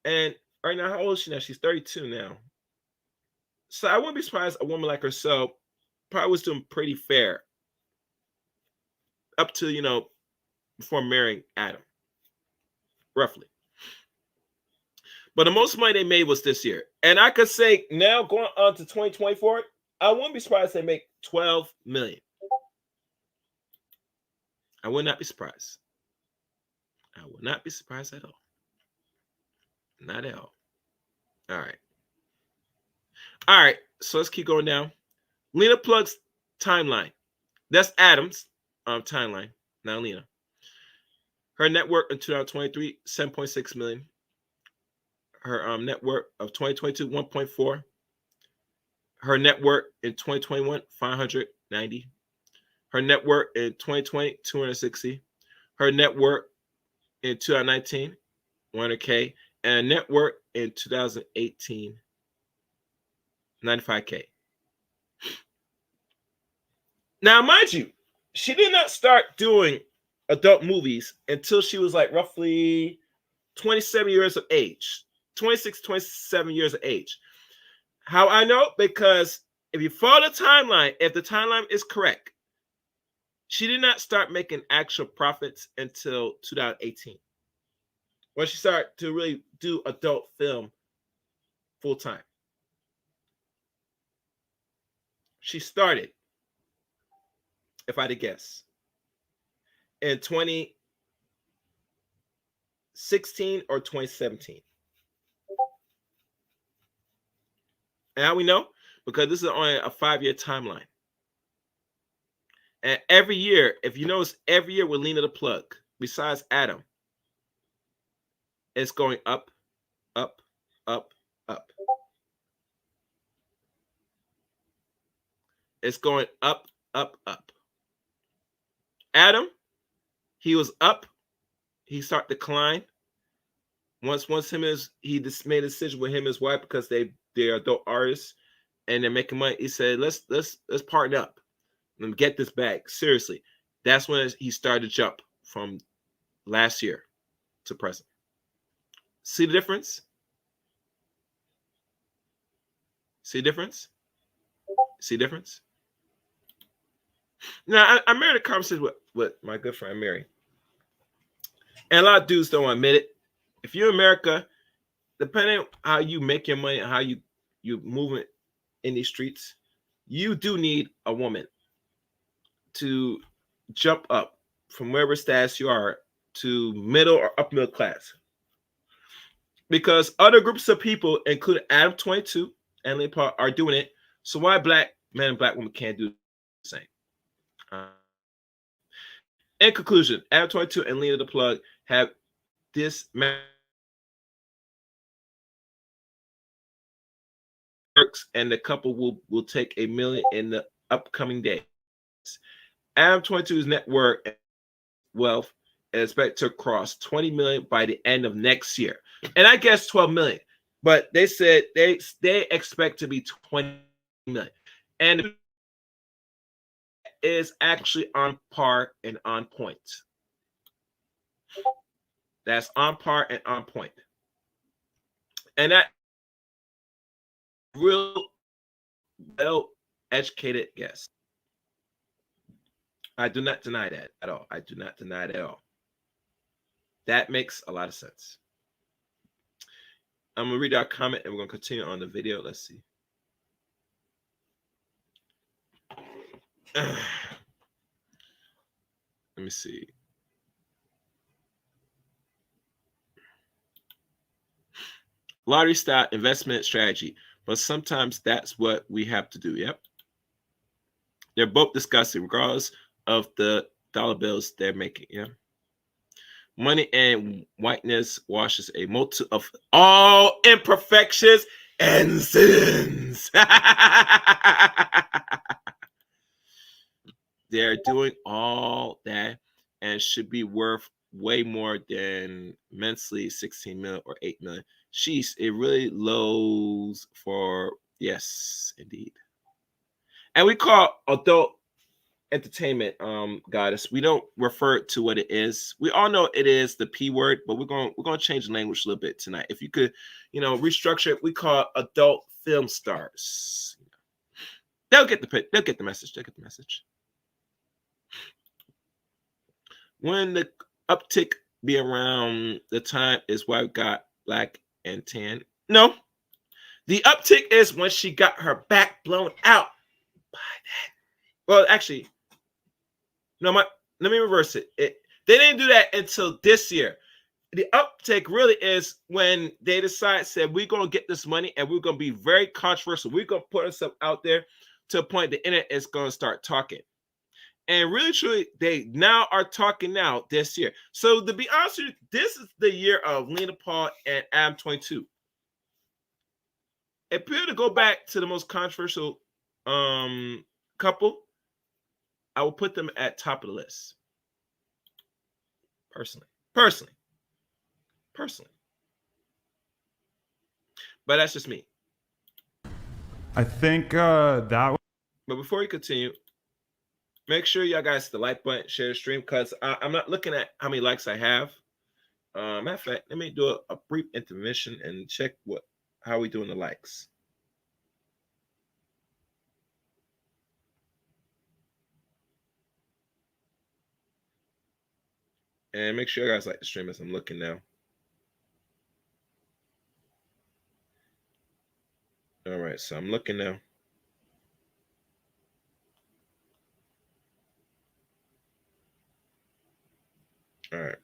and right now, how old is she now? She's 32 now. So I wouldn't be surprised a woman like herself probably was doing pretty fair up to, before marrying Adam, roughly. But the most money they made was this year. And I could say now going on to 2024, I wouldn't be surprised if they make 12 million. I would not be surprised. I would not be surprised at all. Not at all. All right. All right. So let's keep going down. Lena Plug's timeline. That's Adam's timeline. Now Lena. Her net worth in 2023, 7.6 million. Her net worth of 2022, 1.4. Her net worth in 2021, 590. Her net worth in 2020, 260. Her net worth in 2019, 100K. And net worth in 2018, 95K. Now, mind you, she did not start doing adult movies until she was like roughly 27 years of age. 26, 27 years of age. How I know? Because if you follow the timeline, if the timeline is correct, she did not start making actual profits until 2018. When she started to really do adult film full time. She started, if I had to guess, in 2016 or 2017. And how we know? Because this is only a 5-year timeline. And every year, if you notice, every year with Lena the Plug, besides Adam, it's going up, up, up, up. It's going up, up, up. Adam, he was up. He started to decline. Once he just made a decision with him and his wife because they're adult artists and they're making money. He said, let's partner up and get this back. Seriously. That's when he started to jump from last year to present. See the difference? See the difference? See the difference? Now, I married a conversation with my good friend Mary. And a lot of dudes don't admit it. If you're in America, depending on how you make your money and how you move in these streets, you do need a woman to jump up from wherever status you are to middle or upper middle class. Because other groups of people, including Adam 22 and Lena Plug, are doing it. So why black men and black women can't do the same? In conclusion, Adam 22 and Lena the Plug have this works, and the couple will take $1 million in the upcoming days. Adam 22's net worth and wealth is expected to cross 20 million by the end of next year, and I guess 12 million. But they said they expect to be 20 million, and is actually on par and on point. That's on par and on point. And that real well-educated guess. I do not deny that at all. I do not deny it at all. That makes a lot of sense. I'm going to read our comment and we're going to continue on the video. Let's see. Let me see. lottery style investment strategy, but sometimes that's what we have to do. Yep. They're both disgusting, regardless of the dollar bills they're making. Yeah. Money and whiteness washes a multitude of all imperfections and sins. They're doing all that and should be worth way more than mentally 16 million or 8 million. Sheesh, it really lows for, yes, indeed. And we call adult entertainment, goddess. We don't refer to what it is. We all know it is the P word, but we're gonna change the language a little bit tonight. If you could, restructure it, we call it adult film stars. They'll get the message. They'll get the message. When the uptick be around the time is why we got black and tan. No, the uptick is when she got her back blown out by that. Well, actually, no, let me reverse it. They didn't do that until this year. The uptick really is when they said we're gonna get this money and we're gonna be very controversial. We're gonna put ourselves out there to a point the internet is gonna start talking. And really, truly, they now are talking now this year. So to be honest with you, this is the year of Lena Paul and Adam 22. If we were to go back to the most controversial couple, I will put them at top of the list. Personally. But that's just me. I think that. But before we continue, make sure y'all guys hit the like button, share the stream, because I'm not looking at how many likes I have. Matter of fact, let me do a brief intermission and check how we doing the likes. And make sure you guys like the stream as I'm looking now. All right, so I'm looking now. All right.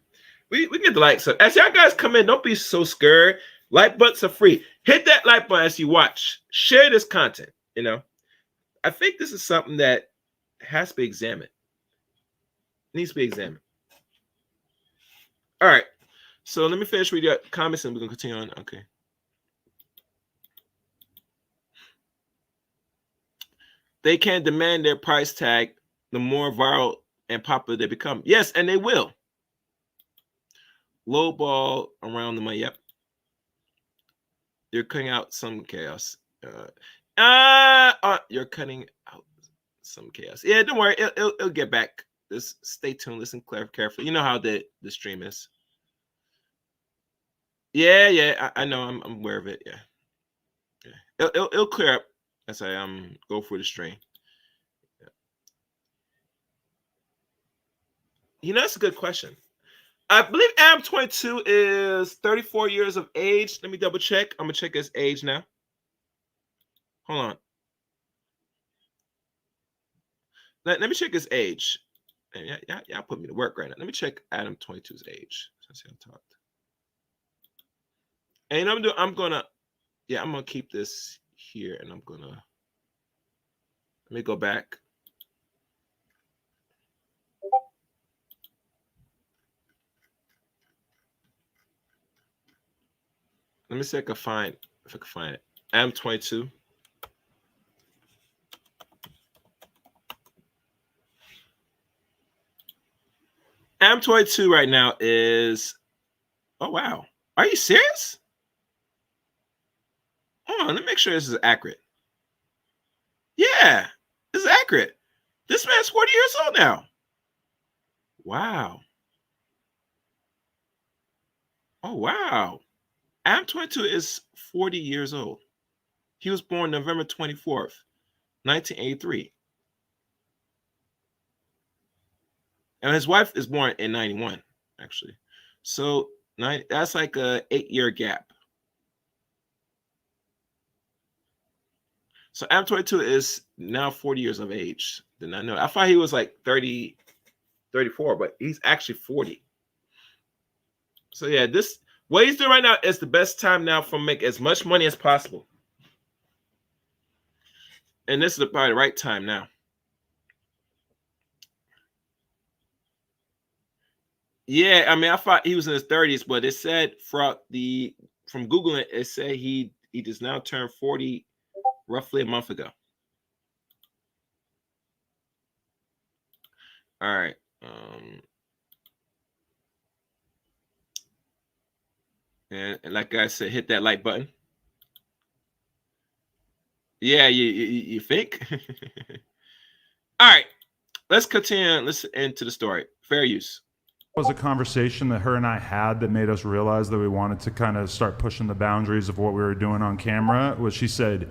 We get the likes up. As y'all guys come in, don't be so scared. Like buttons are free. Hit that like button as you watch. Share this content. I think this is something that has to be examined. Needs to be examined. All right. So let me finish reading your comments and we're going to continue on. Okay. They can demand their price tag the more viral and popular they become. Yes, and they will. Low ball around the money. Yep. You're cutting out some chaos. You're cutting out some chaos. Yeah, don't worry. It'll get back. Just stay tuned. Listen carefully. You know how the stream is. Yeah. I know. I'm aware of it. Yeah. It'll clear up as I go through the stream. Yeah. That's a good question. I believe Adam 22 is 34 years of age. Let me double check. I'm gonna check his age now. Hold on. Let me check his age. Yeah, put me to work right now. Let me check Adam 22's age. Since I talked. And I'm gonna keep this here, and let me go back. Let me see if I can find it. Adam 22. Adam 22 right now is. Oh wow. Are you serious? Hold on, let me make sure this is accurate. Yeah, this is accurate. This man's 40 years old now. Wow. Oh wow. Adam 22 is 40 years old. He was born November 24th, 1983. And his wife is born in 91, actually. So that's like a 8-year gap. So Adam 22 is now 40 years of age. Did not know. I thought he was like 30, 34, but he's actually 40. So yeah, this What he's doing right now is the best time now for make as much money as possible. And this is probably the right time now. Yeah, I mean, I thought he was in his 30s, but it said from Googling, it said he just now turned 40 roughly a month ago. All right. And like I said, hit that like button. Yeah, you think? All right, let's continue. Let's into the story. Fair use. Was a conversation that her and I had that made us realize that we wanted to kind of start pushing the boundaries of what we were doing on camera. Was she said,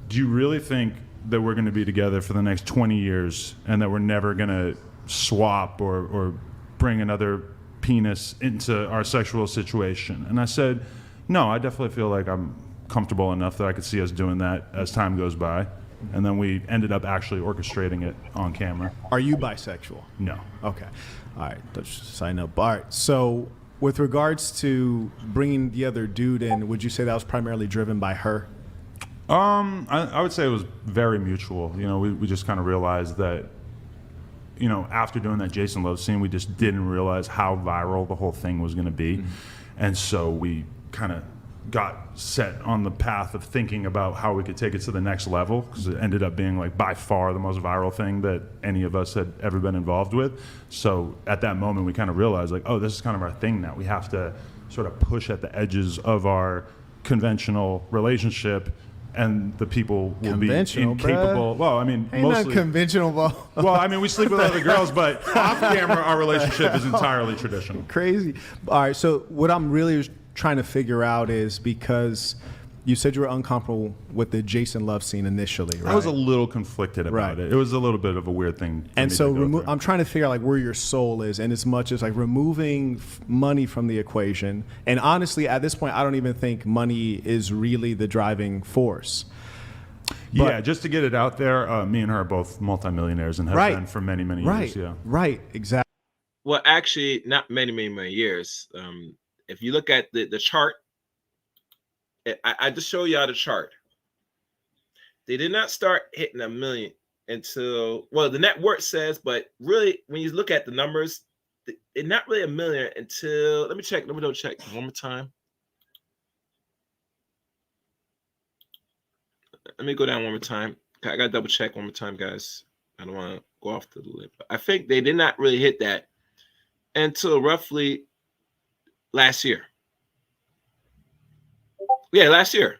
"Do you really think that we're going to be together for the next 20 years and that we're never going to swap or bring another penis into our sexual situation?" And I said, "No, I definitely feel like I'm comfortable enough that I could see us doing that as time goes by." And then we ended up actually orchestrating it on camera. Are you bisexual? No. Okay. All right. Let's just sign up. All right. So, with regards to bringing the other dude in, would you say that was primarily driven by her? I would say it was very mutual. You know, we just kind of realized that, you know, after doing that Jason Love scene, we just didn't realize how viral the whole thing was going to be. And so we kind of got set on the path of thinking about how we could take it to the next level, because it ended up being like by far the most viral thing that any of us had ever been involved with. So at that moment we kind of realized like, oh, this is kind of our thing now. We have to sort of push at the edges of our conventional relationship, and the people will be incapable. Bruh. Well, I mean, Ain't mostly not conventional, bro. well, I mean, we sleep with other girls, but off camera our relationship is entirely traditional. Crazy. All right. So what I'm really trying to figure out is, because you said you were uncomfortable with the Jason Love scene initially, right? I was a little conflicted about Right. it. It was a little bit of a weird thing. And so I'm trying to figure out like where your soul is, and as much as like removing money from the equation. And honestly, at this point, I don't even think money is really the driving force. Yeah, just to get it out there, me and her are both multimillionaires and have Right. been for many, many Right. years. Yeah. Right. Exactly. Well, actually, not many years. If you look at the chart, I just show y'all the chart. They did not start hitting a million until, well, the net worth says, but really, when you look at the numbers, it's not really a million until, let me double check one more time. Let me go down one more time. I got to double check one more time, guys. I don't want to go off the lip. I think they did not really hit that until roughly last year. Yeah, last year.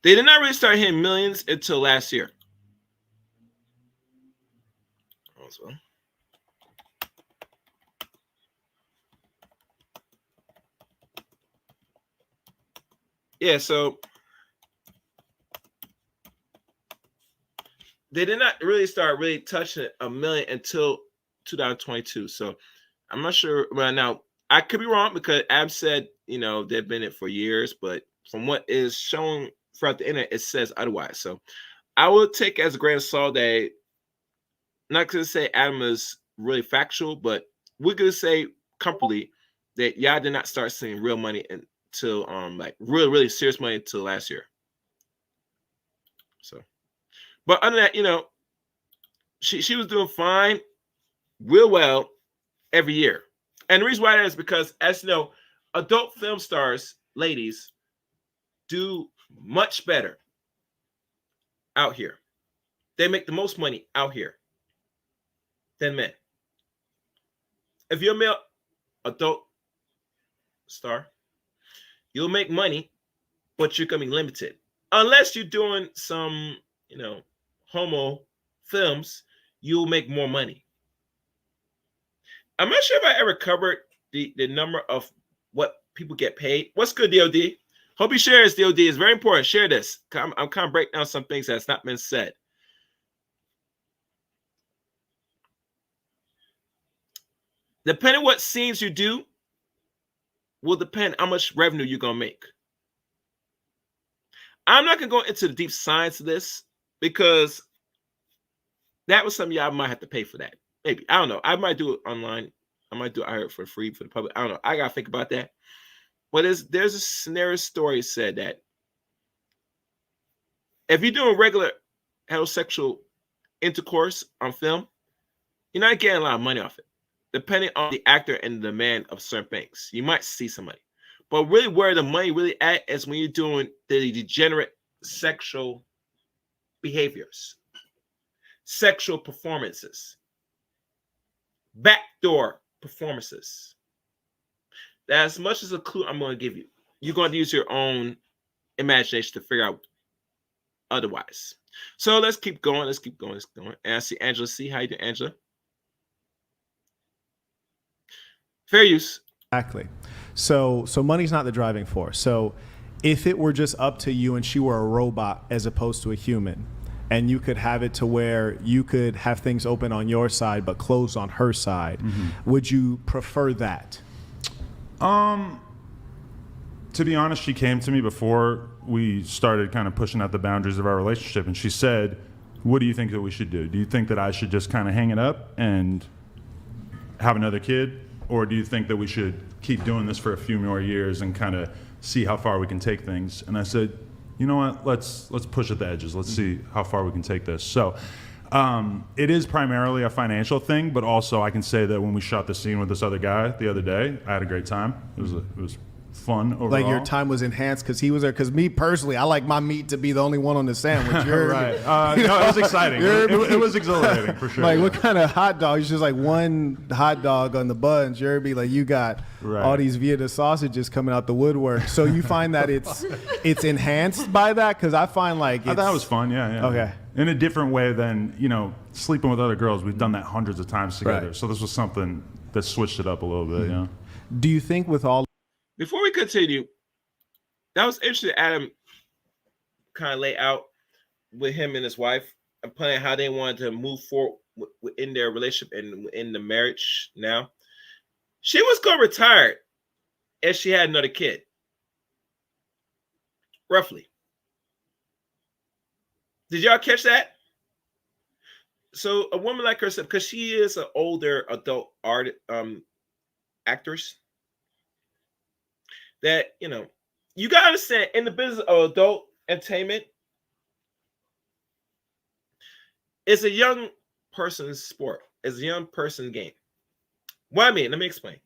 They did not really start hitting millions until last year. Also. Yeah, so they did not really start touching a million until 2022. So I'm not sure. Well, now I could be wrong, because Ab said, you know, they've been in it for years, but from what is shown throughout the internet, it says otherwise. So I will take as a grain of salt that, not going to say Adam is really factual, but we're going to say comfortably that y'all did not start seeing real money until like really serious money until last year. So, but other than that, you know, she was doing fine, real well every year. And the reason why that is because, as you know, adult film stars, ladies, do much better out here. They make the most money out here than men. If you're a male adult star, you'll make money, but you're going to be limited. Unless you're doing some, you know, homo films, you'll make more money. I'm not sure if I ever covered the number of what people get paid. What's good, DOD? Hope you share this, DOD. It's very important. Share this. I'm kind of breaking down some things that's not been said. Depending on what scenes you do will depend how much revenue you're going to make. I'm not going to go into the deep science of this, because that was something y'all might have to pay for that. Maybe. I don't know. I might do it online. I might do it for free for the public. I don't know. I got to think about that. But there's a scenario story said that if you're doing regular heterosexual intercourse on film, you're not getting a lot of money off it. Depending on the actor and the demand of certain things, you might see some money. But really, where the money really at is when you're doing the degenerate sexual behaviors, sexual performances, backdoor performances. That's as much as a clue I'm going to give you. You're going to use your own imagination to figure out otherwise. So let's keep going. Let's keep going. Let's keep going. And I see Angela C. How you doing, Angela? Fair use. Exactly. So money's not the driving force. So if it were just up to you and she were a robot as opposed to a human, and you could have it to where you could have things open on your side but closed on her side, would you prefer that? To be honest, she came to me before we started kind of pushing out the boundaries of our relationship, and she said, what do you think that we should do? Do you think that I should just kind of hang it up and have another kid? Or do you think that we should keep doing this for a few more years and kind of see how far we can take things? And I said, you know what, let's push at the edges. Let's see how far we can take this. So it is primarily a financial thing, but also I can say that when we shot the scene with this other guy the other day, I had a great time. It was fun overall. Like your time was enhanced because he was there. Because me personally, I like my meat to be the only one on the sandwich. Right. No, it was exciting. It was exhilarating for sure. Like what kind of hot dog? It's just like one hot dog on the buns. You're be like you got all these Vieta sausages coming out the woodwork. So you find that it's enhanced by that? Because I find like I thought it was fun. Yeah. Okay. In a different way than sleeping with other girls. We've done that hundreds of times together. Right. So this was something that switched it up a little bit. Yeah. Do you think with all Before we continue, that was interesting. Adam kind of lay out with him and his wife and planning how they wanted to move forward in their relationship and in the marriage. Now, she was going to retire if she had another kid, roughly. Did y'all catch that? So a woman like herself, because she is an older adult actress. That you gotta understand, in the business of adult entertainment, it's a young person's sport. It's a young person's game. What I mean, let me explain.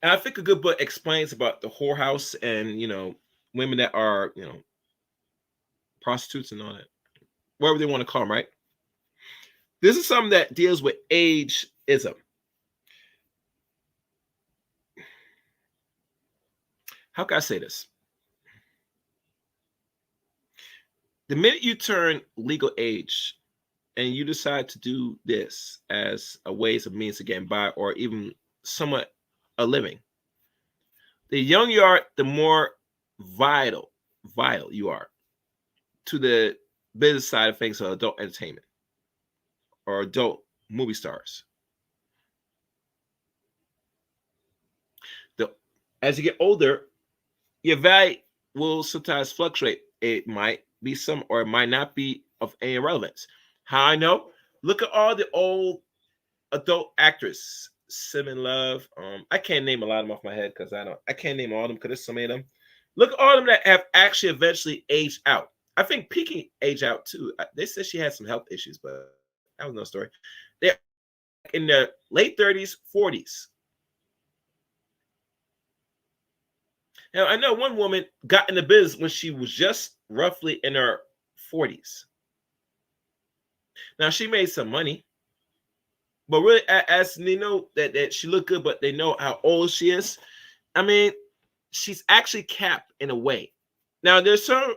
And I think a good book explains about the whorehouse and women that are prostitutes and all that, whatever they want to call them, right? This is something that deals with ageism. How can I say this? The minute you turn legal age and you decide to do this as a ways of means of getting by or even somewhat a living, the younger you are, the more vital you are to the business side of things of adult entertainment or adult movie stars. As you get older, your value will sometimes fluctuate. It might be some or it might not be of any relevance. How I know? Look at all the old adult actors. Simon Love. I can't name a lot of them off my head because I can't name all of them because there's so many of them. Look at all of them that have actually eventually aged out. I think Peaky aged out too. They said she had some health issues, but that was no story. They're in their late 30s, 40s. Now, I know one woman got in the business when she was just roughly in her 40s. Now, she made some money. But really, as they know that she looked good, but they know how old she is. I mean, she's actually capped in a way. Now, there's some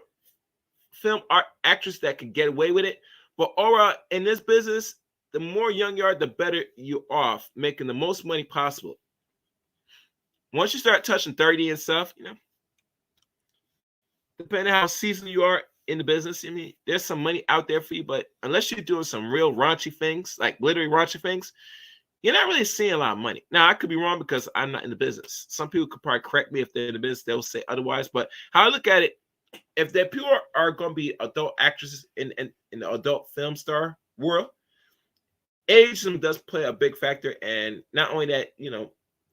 film art actors that can get away with it. But overall, in this business, the more young you are, the better you're off, making the most money possible. Once you start touching 30 and stuff, depending on how seasoned you are in the business, I mean, there's some money out there for you, but unless you're doing some real raunchy things, like literally raunchy things, you're not really seeing a lot of money. Now, I could be wrong because I'm not in the business. Some people could probably correct me if they're in the business, they'll say otherwise. But how I look at it, if the people are going to be adult actresses in the adult film star world, ageism does play a big factor. And not only that,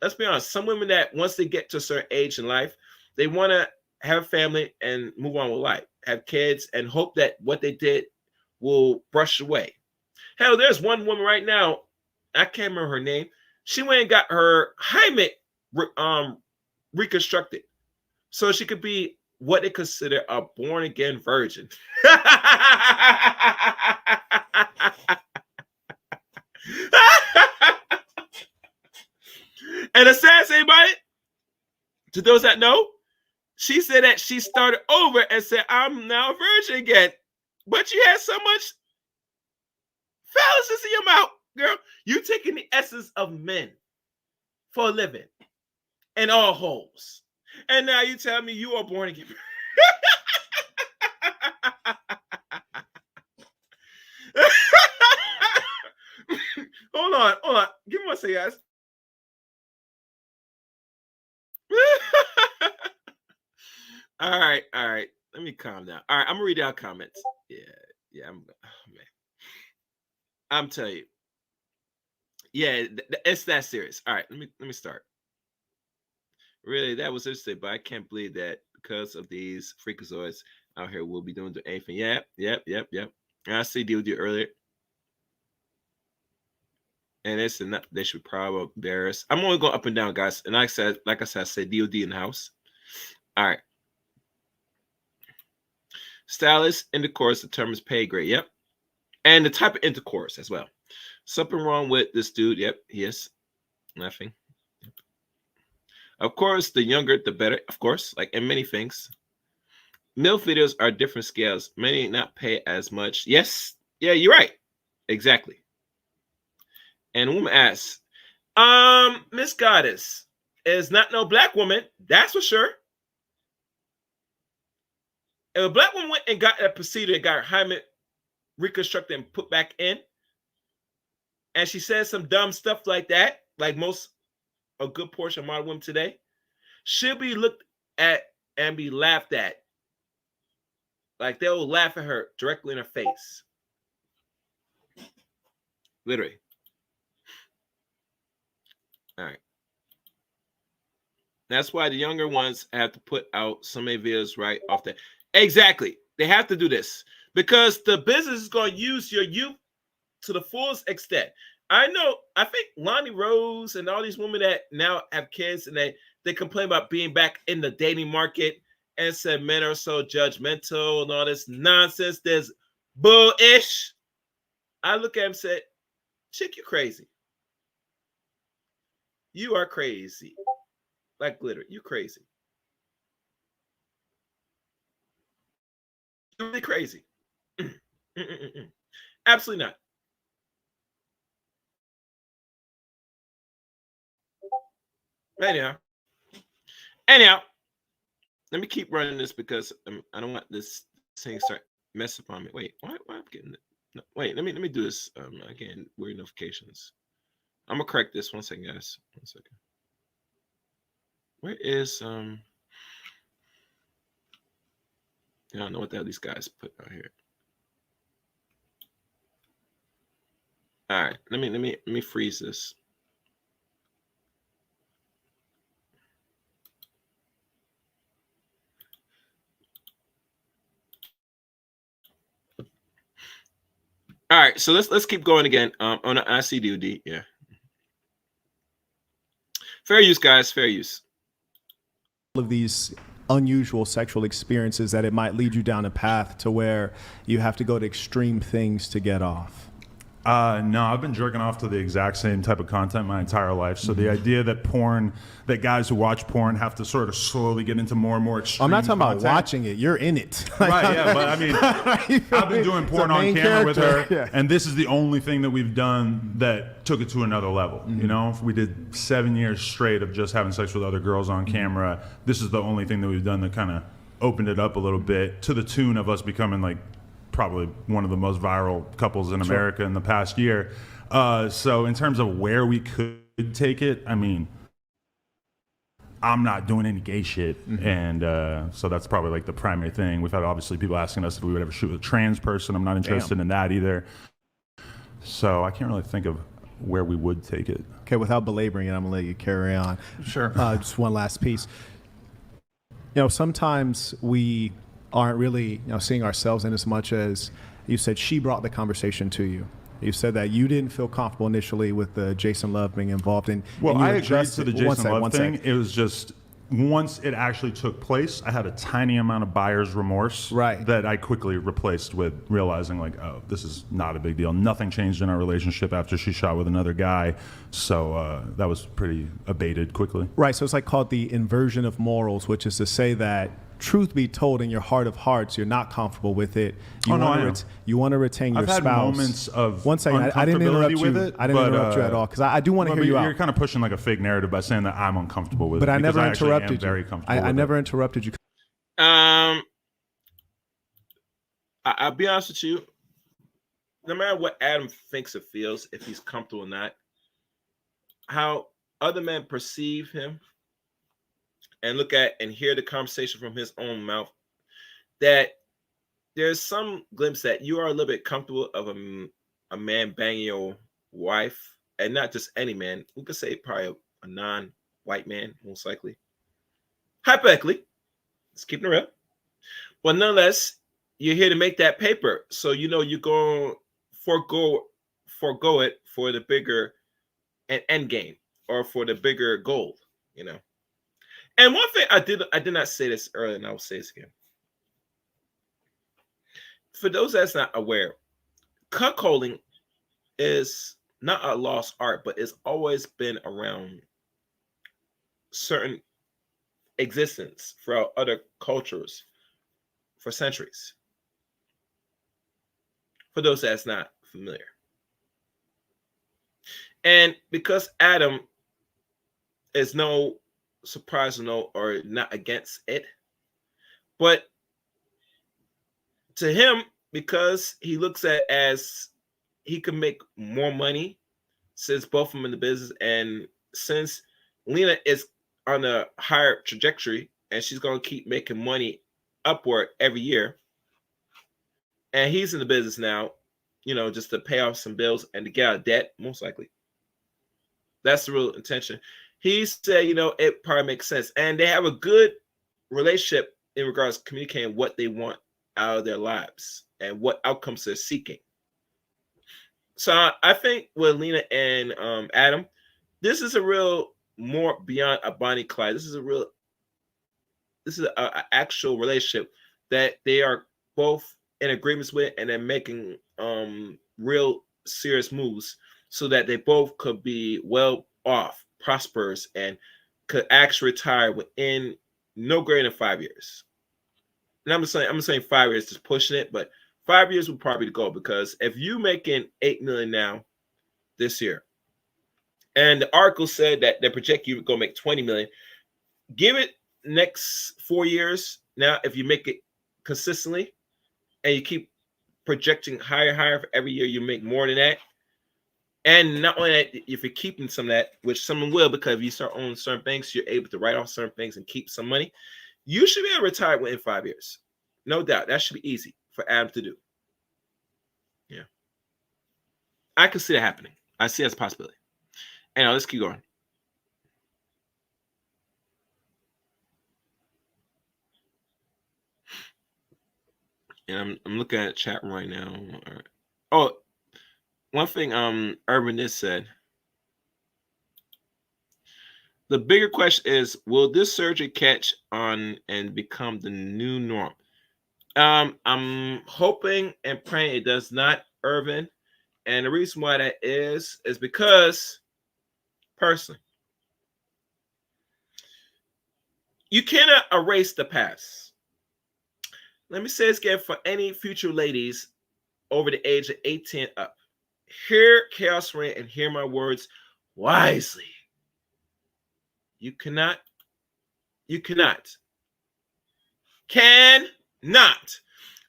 let's be honest, some women that once they get to a certain age in life, they want to have a family and move on with life, have kids, and hope that what they did will brush away. Hell, there's one woman right now, I can't remember her name. She went and got her hymen reconstructed so she could be what they consider a born again virgin. And the sad thing about it, to those that know, she said that she started over and said, I'm now a virgin again. But you had so much phalluses in your mouth, girl. You taking the essence of men for a living and all holes. And now you tell me you are born again. Hold on. Give me one second, guys. All right. Let me calm down. All right, I'm gonna read out comments. Yeah. I'm telling you. Yeah, it's that serious. All right, let me start. Really, that was interesting, but I can't believe that because of these freakazoids out here, we'll be doing anything. Yep. I see DOD earlier. And it's enough. They should probably embarrass. I'm only going up and down, guys. And like I said, I said DOD in the house. All right. Stylist intercourse determines pay grade. Yep. And the type of intercourse as well. Something wrong with this dude. Yep. Yes. Nothing. Yep. Of course, the younger, the better. Of course, like in many things. MILF videos are different scales. Many not pay as much. Yes. Yeah, you're right. Exactly. And a woman asks, Miss Goddess is not no black woman, that's for sure. If a black woman went and got that procedure and got her hymen reconstructed and put back in, and she says some dumb stuff like that, like a good portion of modern women today, she'll be looked at and be laughed at. Like they'll laugh at her directly in her face. Literally. All right. That's why the younger ones have to put out so many videos right off that. Exactly. They have to do this because the business is going to use your youth to the fullest extent. I think Lonnie Rose and all these women that now have kids and they complain about being back in the dating market and said men are so judgmental and all this nonsense. There's bullish. I look at him and said, chick, you crazy. You are crazy. Like glitter. You crazy. You're really crazy. Absolutely not. Anyhow, let me keep running this because I don't want this thing to start messing upon me. Wait, why I'm getting it? No, wait, let me do this again. Weird notifications. I'm gonna correct this. 1 second, guys. 1 second. Where is I don't know what the hell these guys put out here. All right, let me freeze this. All right, so let's keep going again. On the ICDD, yeah. Fair use, guys. Fair use. All of these unusual sexual experiences that it might lead you down a path to where you have to go to extreme things to get off. No, I've been jerking off to the exact same type of content my entire life. So the idea that guys who watch porn have to sort of slowly get into more and more extreme I'm not talking content. about watching it. You're in it. Right, yeah, but I mean, I've been doing porn on camera with her, yeah. and this is the only thing that we've done that took it to another level. Mm-hmm. You know, if we did 7 years straight of just having sex with other girls on camera, this is the only thing that we've done that kind of opened it up a little bit to the tune of us becoming like probably one of the most viral couples in America in the past year. So in terms of where we could take it, I mean, I'm not doing any gay shit. Mm-hmm. And so that's probably like the primary thing. We've had obviously people asking us if we would ever shoot with a trans person. I'm not interested in that either. So I can't really think of where we would take it. Okay, without belaboring it, I'm gonna let you carry on. Sure. Just one last piece. Sometimes we aren't really, seeing ourselves in as much as you said she brought the conversation to you. You said that you didn't feel comfortable initially with the Jason Love being involved in. Well, and you I agreed adjusted- to the one Jason sec, Love one thing. sec. It was just once it actually took place, I had a tiny amount of buyer's remorse Right. that I quickly replaced with realizing like, oh, this is not a big deal. Nothing changed in our relationship after she shot with another guy. So that was pretty abated quickly. Right, so it's like called the inversion of morals, which is to say that truth be told, in your heart of hearts, you're not comfortable with it. You Oh, no, want I am. you want to retain your I've had spouse. moments of One second, I didn't interrupt uncomfortability you. with it, I didn't but, interrupt you at all because I do want to hear you You're out. kind of pushing like a fake narrative by saying that I'm uncomfortable with But it. I because never actually interrupted am very you. comfortable I with never it. interrupted you. I'll be honest with you. No matter what Adam thinks or feels, if he's comfortable or not, how other men perceive him and look at and hear the conversation from his own mouth, that there's some glimpse that you are a little bit comfortable of a man banging your wife, and not just any man. We could say probably a non-white man, most likely. Hypothetically, let's keep it real. But nonetheless, you're here to make that paper, so you're going to forego it for the bigger end game or for the bigger goal. And one thing I did not say this earlier, and I will say this again. For those that's not aware, cuckolding is not a lost art, but it's always been around certain existence throughout other cultures for centuries. For those that's not familiar. And because Adam is no surprise or not against it, but to him, because he looks at as he can make more money since both of them in the business, and since Lena is on a higher trajectory and she's going to keep making money upward every year, and he's in the business now, just to pay off some bills and to get out of debt, most likely. That's the real intention. He said, it probably makes sense. And they have a good relationship in regards to communicating what they want out of their lives and what outcomes they're seeking. So I think with Lena and Adam, this is a real more beyond a Bonnie Clyde. This is an actual relationship that they are both in agreements with, and they're making real serious moves so that they both could be well off, prosperous, and could actually retire within no greater than 5 years. And I'm saying 5 years, just pushing it, but 5 years would probably go, because if you making $8 million now this year, and the article said that they project you to go make 20 million, give it next 4 years. Now, if you make it consistently and you keep projecting higher for every year, you make more than that. And not only that, if you're keeping some of that, which someone will, because if you start owning certain things, you're able to write off certain things and keep some money. You should be able to retire within 5 years. No doubt. That should be easy for Adam to do. Yeah. I can see that happening. I see it as a possibility. Anyhow, let's keep going. And I'm looking at the chat room right now. All right. Oh, one thing Urban said. The bigger question is, will this surgery catch on and become the new norm? I'm hoping and praying it does not, Irvin. And the reason why that is because, personally, you cannot erase the past. Let me say this again for any future ladies over the age of 18 up. Hear Chaos Rant and hear my words wisely. You cannot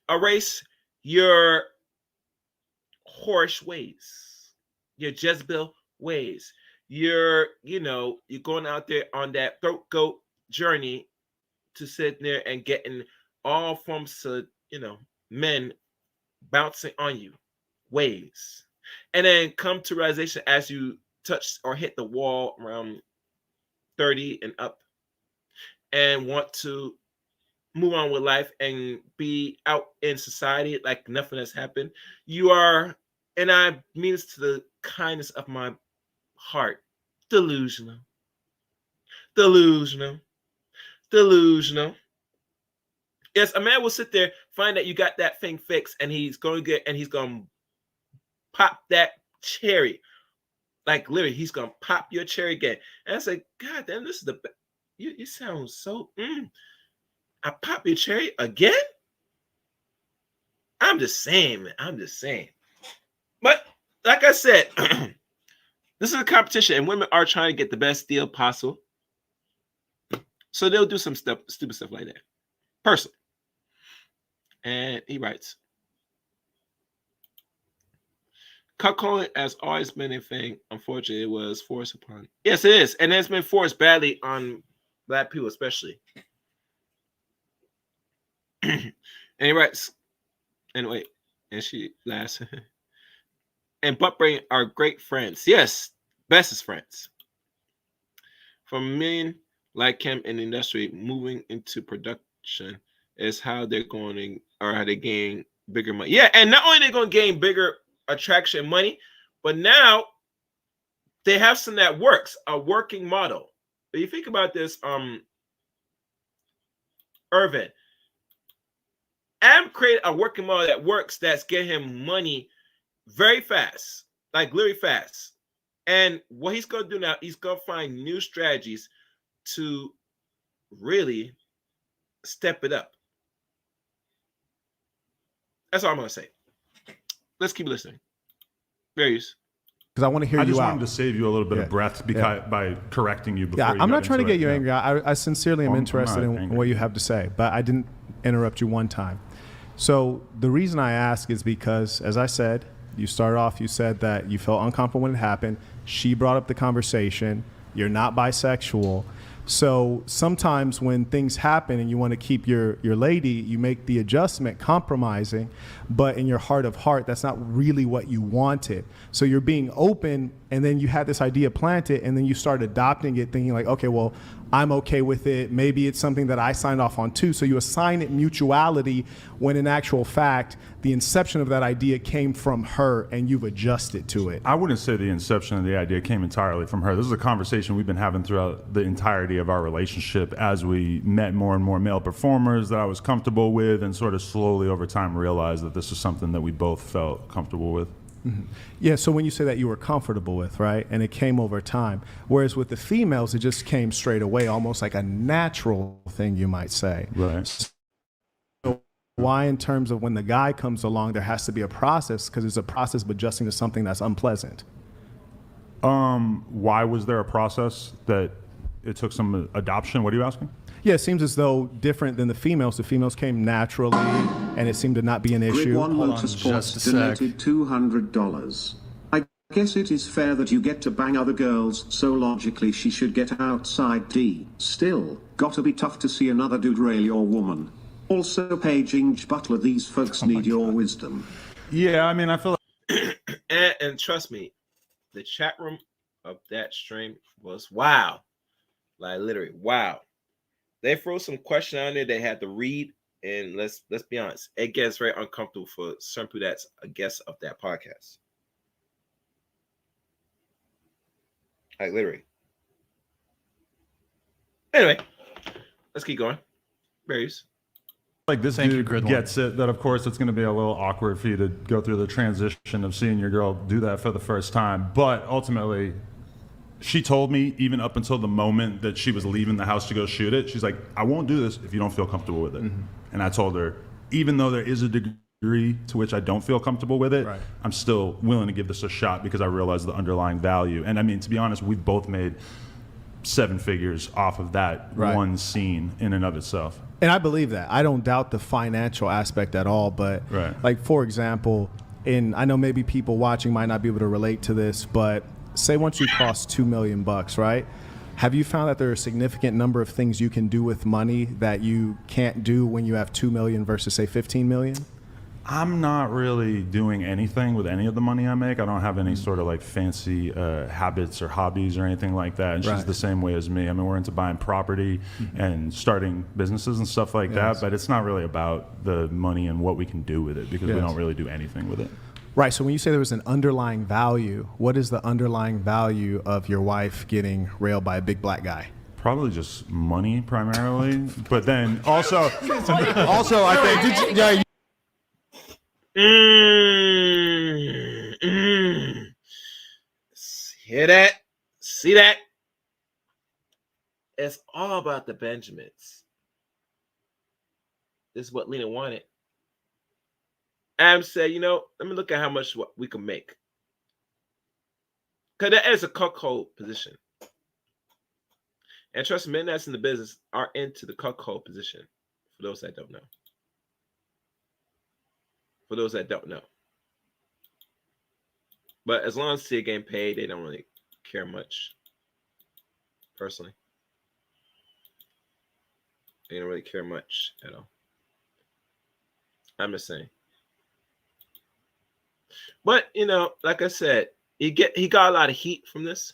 erase your whorish ways, your Jezebel ways. You're going out there on that throat goat journey to sit there and getting all forms of, men bouncing on you ways. and then come to realization as you touch or hit the wall around 30 and up, and want to move on with life and be out in society like nothing has happened. You are, and I mean this to the kindness of my heart, delusional, delusional, delusional. Yes, a man will sit there, find that you got that thing fixed, and he's going to pop that cherry. Like literally, he's gonna pop your cherry again. And I say, God damn, this is the best. You sound so. I pop your cherry again. I'm just saying, man. I'm just saying. But like I said, this is a competition, and women are trying to get the best deal possible. So they'll do some stupid stuff like that. Personally. And he writes, cuckolding has always been a thing. Unfortunately, it was forced upon. Yes, it is. And it's been forced badly on Black people, especially. And he writes, anyway, and she laughs. And butt brain are great friends. Yes, bestest friends. For men like him in the industry, moving into production is how they're going or how they gain bigger money. Yeah, and not only they're going to gain bigger attraction money, but now they have some that works, a working model. If you think about this, Irvin, Adam created a working model that works, that's getting him money very fast, like literally fast. And what he's going to do now, he's going to find new strategies to really step it up. That's all I'm going to say. Let's keep listening. Various. Because I want to hear you out. I just wanted to save you a little bit of breath by correcting you before. I'm not trying to get you angry. I sincerely am interested in what you have to say, but I didn't interrupt you one time. So the reason I ask is because, as I said, you started off, you said that you felt uncomfortable when it happened. She brought up the conversation. You're not bisexual. So sometimes when things happen and you want to keep your lady, you make the adjustment, compromising, but in your heart of heart, that's not really what you wanted. So you're being open, and then you had this idea planted, and then you start adopting it, thinking like, okay, well, I'm okay with it. Maybe it's something that I signed off on too. So you assign it mutuality when in actual fact, the inception of that idea came from her and you've adjusted to it. I wouldn't say the inception of the idea came entirely from her. This is a conversation we've been having throughout the entirety of our relationship as we met more and more male performers that I was comfortable with, and sort of slowly over time realized that this was something that we both felt comfortable with. Mm-hmm. Yeah, so when you say that you were comfortable with, right, and it came over time, whereas with the females, it just came straight away, almost like a natural thing, you might say. Right. So why, in terms of when the guy comes along, there has to be a process, because it's a process of adjusting to something that's unpleasant? Why was there a process that it took some adoption? What are you asking? Yeah, it seems as though different than the females came naturally, and it seemed to not be an issue. Grid One Motorsports donated $200. I guess it is fair that you get to bang other girls, so logically she should get outside D. Still, gotta be tough to see another dude rail your woman. Also, Paige Inge Butler, these folks need your wisdom. Yeah, I mean, I feel like... and trust me, the chat room of that stream was wow. Like literally, wow. They throw some question on there they had to read, and let's be honest, it gets very uncomfortable for some people that's a guest of that podcast. Like literally. Anyway, let's keep going. Berries. Like this dude gets it, that of course it's going to be a little awkward for you to go through the transition of seeing your girl do that for the first time, but ultimately she told me, even up until the moment that she was leaving the house to go shoot it, she's like, I won't do this if you don't feel comfortable with it. Mm-hmm. And I told her, even though there is a degree to which I don't feel comfortable with it, right, I'm still willing to give this a shot because I realize the underlying value. And I mean, to be honest, we've both made 7 figures off of that one scene in and of itself. And I believe that. I don't doubt the financial aspect at all, but like, for example, I know maybe people watching might not be able to relate to this, but say once you cross $2 million, right? Have you found that there are a significant number of things you can do with money that you can't do when you have $2 million versus say $15 million? I'm not really doing anything with any of the money I make. I don't have any sort of like fancy habits or hobbies or anything like that. And she's Right. the same way as me. I mean, we're into buying property and starting businesses and stuff like that, but it's not really about the money and what we can do with it because we don't really do anything with it. Right. So when you say there was an underlying value, what is the underlying value of your wife getting railed by a big black guy? Probably just money primarily, but then also I think Hear that? See that? It's all about the Benjamins. This is what Lena wanted. Adam said, you know, let me look at how much we can make. Because that is a cuckold position. And trust me, men that's in the business are into the cuckold position. For those that don't know. For those that don't know. But as long as they're getting paid, they don't really care much. Personally. They don't really care much at all. I'm just saying. But, you know, like I said, he got a lot of heat from this.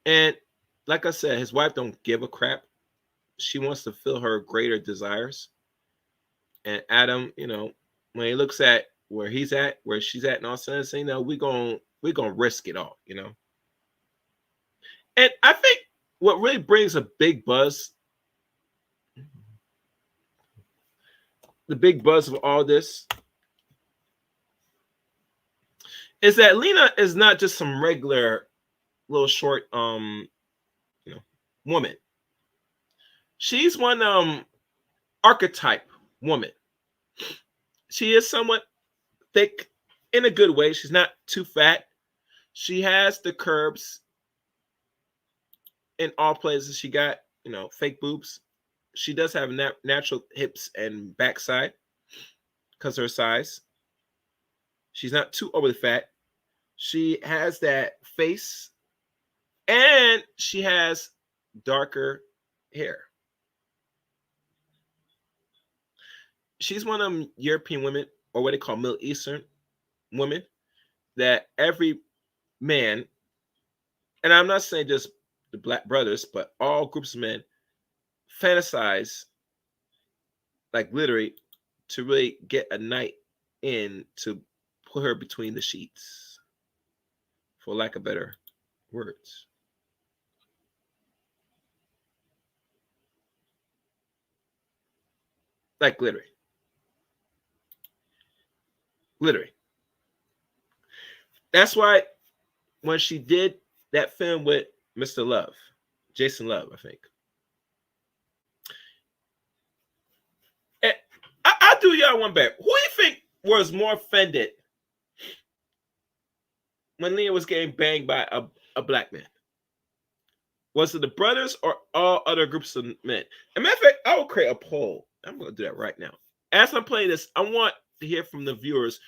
And like I said, his wife don't give a crap. She wants to fill her greater desires. And Adam, you know, when he looks at where he's at, where she's at, and all of a sudden, you know, we're gonna risk it all, you know. And I think what really brings a big buzz, the big buzz of all this, is that Lena is not just some regular little short you know, woman. She's one archetype woman. She is somewhat thick in a good way. She's not too fat. She has the curves in all places. She got, you know, fake boobs. She does have natural hips and backside because of her size. She's not too overly fat. She has that face and she has darker hair. She's one of them European women, or what they call Middle Eastern women, that every man, and I'm not saying just the black brothers, but all groups of men fantasize, like literally, to really get a night in to put her between the sheets, for lack of better words. Like literally. Literally. That's why when she did that film with Mr. Love, Jason Love, I think. And I'll do y'all one better. Who do you think was more offended when Lena was getting banged by a black man? Was it the brothers or all other groups of men? As a matter of fact, I will create a poll. I'm going to do that right now. As I'm playing this, I want to hear from the viewers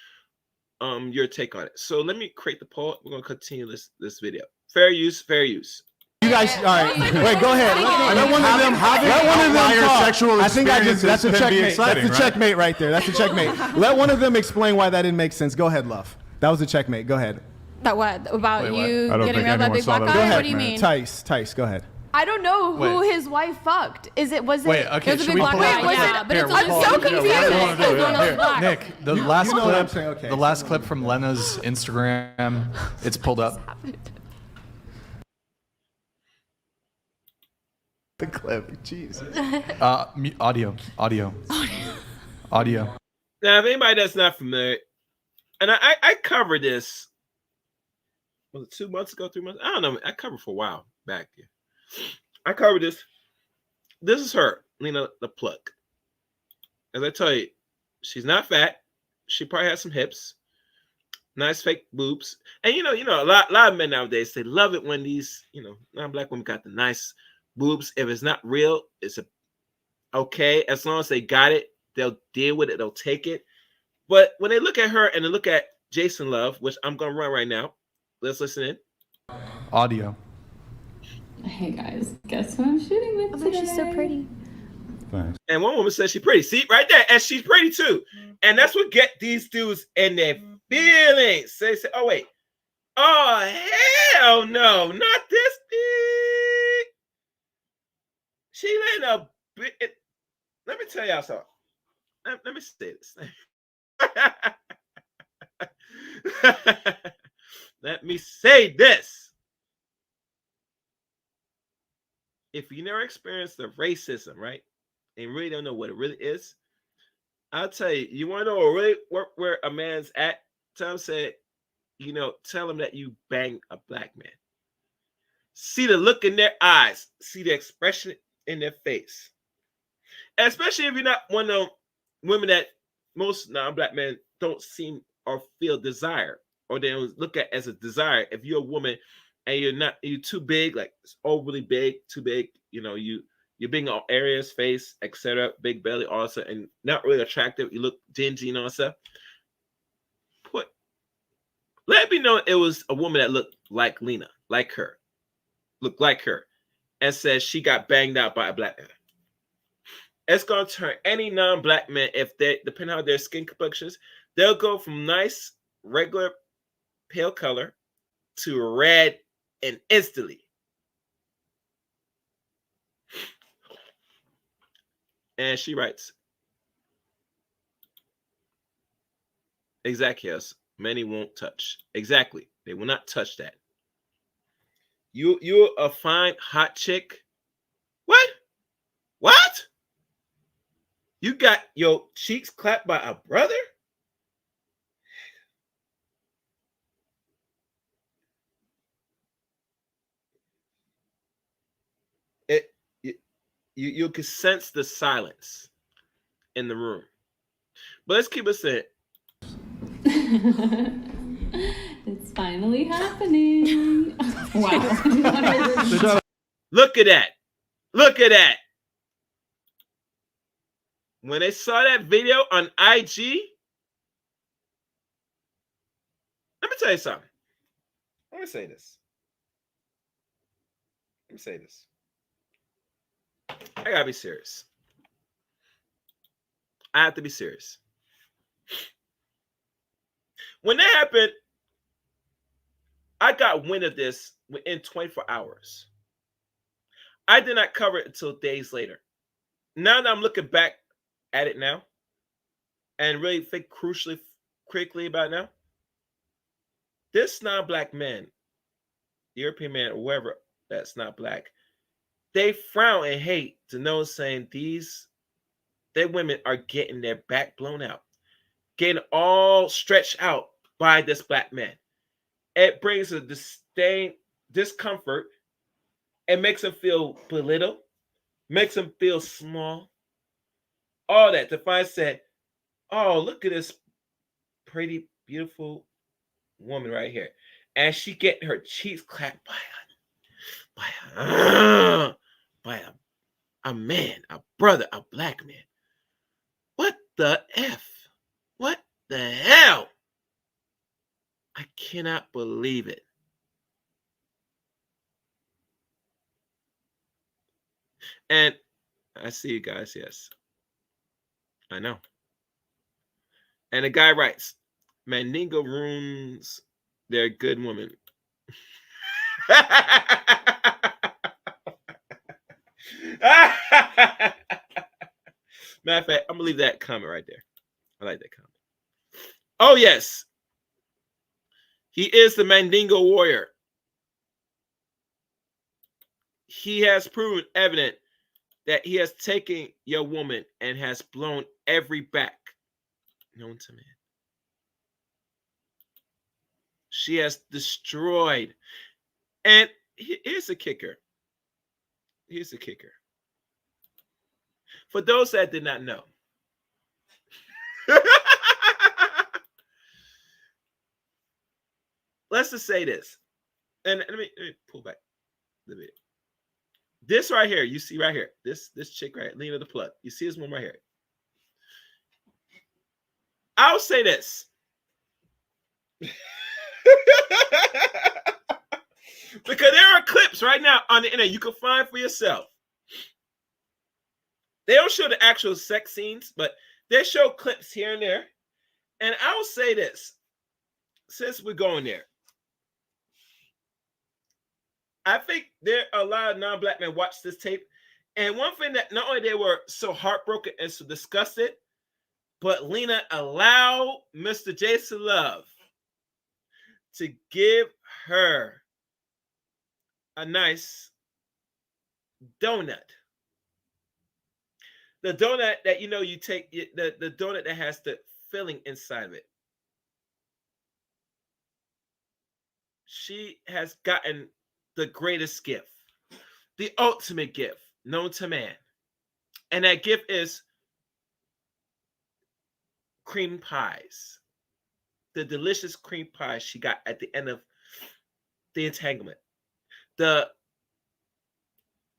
your take on it. So let me create the poll. We're going to continue this video. Fair use, fair use. You guys, all right. Wait, go ahead. Let one of them. Let one of them talk. sexual I think that's a experiences can be checkmate. exciting, That's a right? checkmate right there. That's a checkmate. Let one of them explain why that didn't make sense. Go ahead, Love. That was a checkmate. Go ahead. That what? About Wait, what? you I don't getting think around that anyone big saw black that. Go guy? ahead. What do you mean? Tice, go ahead. I don't know who Wait. his wife fucked. Was it? Wait, okay, It was a should big we black pull guy. up- Was Yeah, it? But here, I'm we'll so pull it. confused. Yeah, we wanna do it. One of those Here. black. Nick, the last know what I'm clip, saying, okay. the last clip from Lena's Instagram, it's pulled up. The clip. Jeez. Audio. Now, if anybody that's not familiar, and I covered this, was it 2 months ago, 3 months? I don't know. I covered for a while back. I covered this. This is her, Lena the Plug. As I tell you, she's not fat. She probably has some hips, nice fake boobs, and you know, a lot of men nowadays, they love it when these, non-black women got the nice boobs. If it's not real, it's okay. As long as they got it, they'll deal with it. They'll take it. But when they look at her and they look at Jason Love, which I'm gonna run right now, let's listen in. Audio. Hey guys, guess who I'm shooting with today? She's so pretty. Thanks. And one woman said she's pretty. See, right there, and she's pretty too. And that's what get these dudes in their feelings. They say, "Oh wait, oh hell no, not this bitch. She letting a bit." Let me tell y'all something. Let me say this. Let me say this. If you never experienced the racism, right, and really don't know what it really is, I'll tell you, you want to know really where a man's at? Tom said, tell him that you bang a black man. See the look in their eyes. See the expression in their face. Especially if you're not one of them women that most non-black men don't seem or feel desire, or they don't look at as a desire. If you're a woman and you're too big, like overly big, too big, you're being on areas, face, etc., big belly also, and not really attractive. You look dingy, stuff. Let me know it was a woman that looked like Lena, looked like her, and says she got banged out by a black man. It's gonna turn any non-black man, if they depending on how their skin complexions, they'll go from nice, regular, pale color to red and instantly. And she writes, exactly, yes, many won't touch. Exactly. They will not touch that. You're a fine, hot chick. What? What? You got your cheeks clapped by a brother? You can sense the silence in the room. But let's keep it saying. It's finally happening. Wow. Look at that. Look at that. When they saw that video on IG, let me tell you something. Let me say this. I gotta be serious. I have to be serious. When that happened, I got wind of this within 24 hours. I did not cover it until days later. Now that I'm looking back at it now and really think critically about it now, this non-black man, European man, or whoever that's not black, they frown and hate to know saying their women are getting their back blown out, getting all stretched out by this black man. It brings a discomfort. It makes them feel belittled, makes them feel small. All that. Define said, oh, look at this pretty, beautiful woman right here. And she getting her cheeks clapped by a man, a brother, a black man. What the F? What the hell? I cannot believe it. And I see you guys, yes. I know. And the guy writes, Mandingo ruins their good woman. Matter of fact, I'm gonna leave that comment right there. I like that comment. Oh, yes. He is the Mandingo warrior. He has proven evident that he has taken your woman and has blown every back known to man. She has destroyed. And here's the kicker. Here's the kicker. For those that did not know, let's just say this. And let me pull back the video. This right here, you see right here, this chick right here, Lena the Plug. You see this one right here. I'll say this. Because there are clips right now on the internet you can find for yourself. They don't show the actual sex scenes, but they show clips here and there. And I will say this, since we're going there, I think there are a lot of non-black men watch this tape. And one thing that not only they were so heartbroken and so disgusted, but Lena allowed Mr. Jason Love to give her a nice donut. The donut that you take, the donut that has the filling inside of it. She has gotten the greatest gift, the ultimate gift known to man. And that gift is cream pies. The delicious cream pies she got at the end of the entanglement. The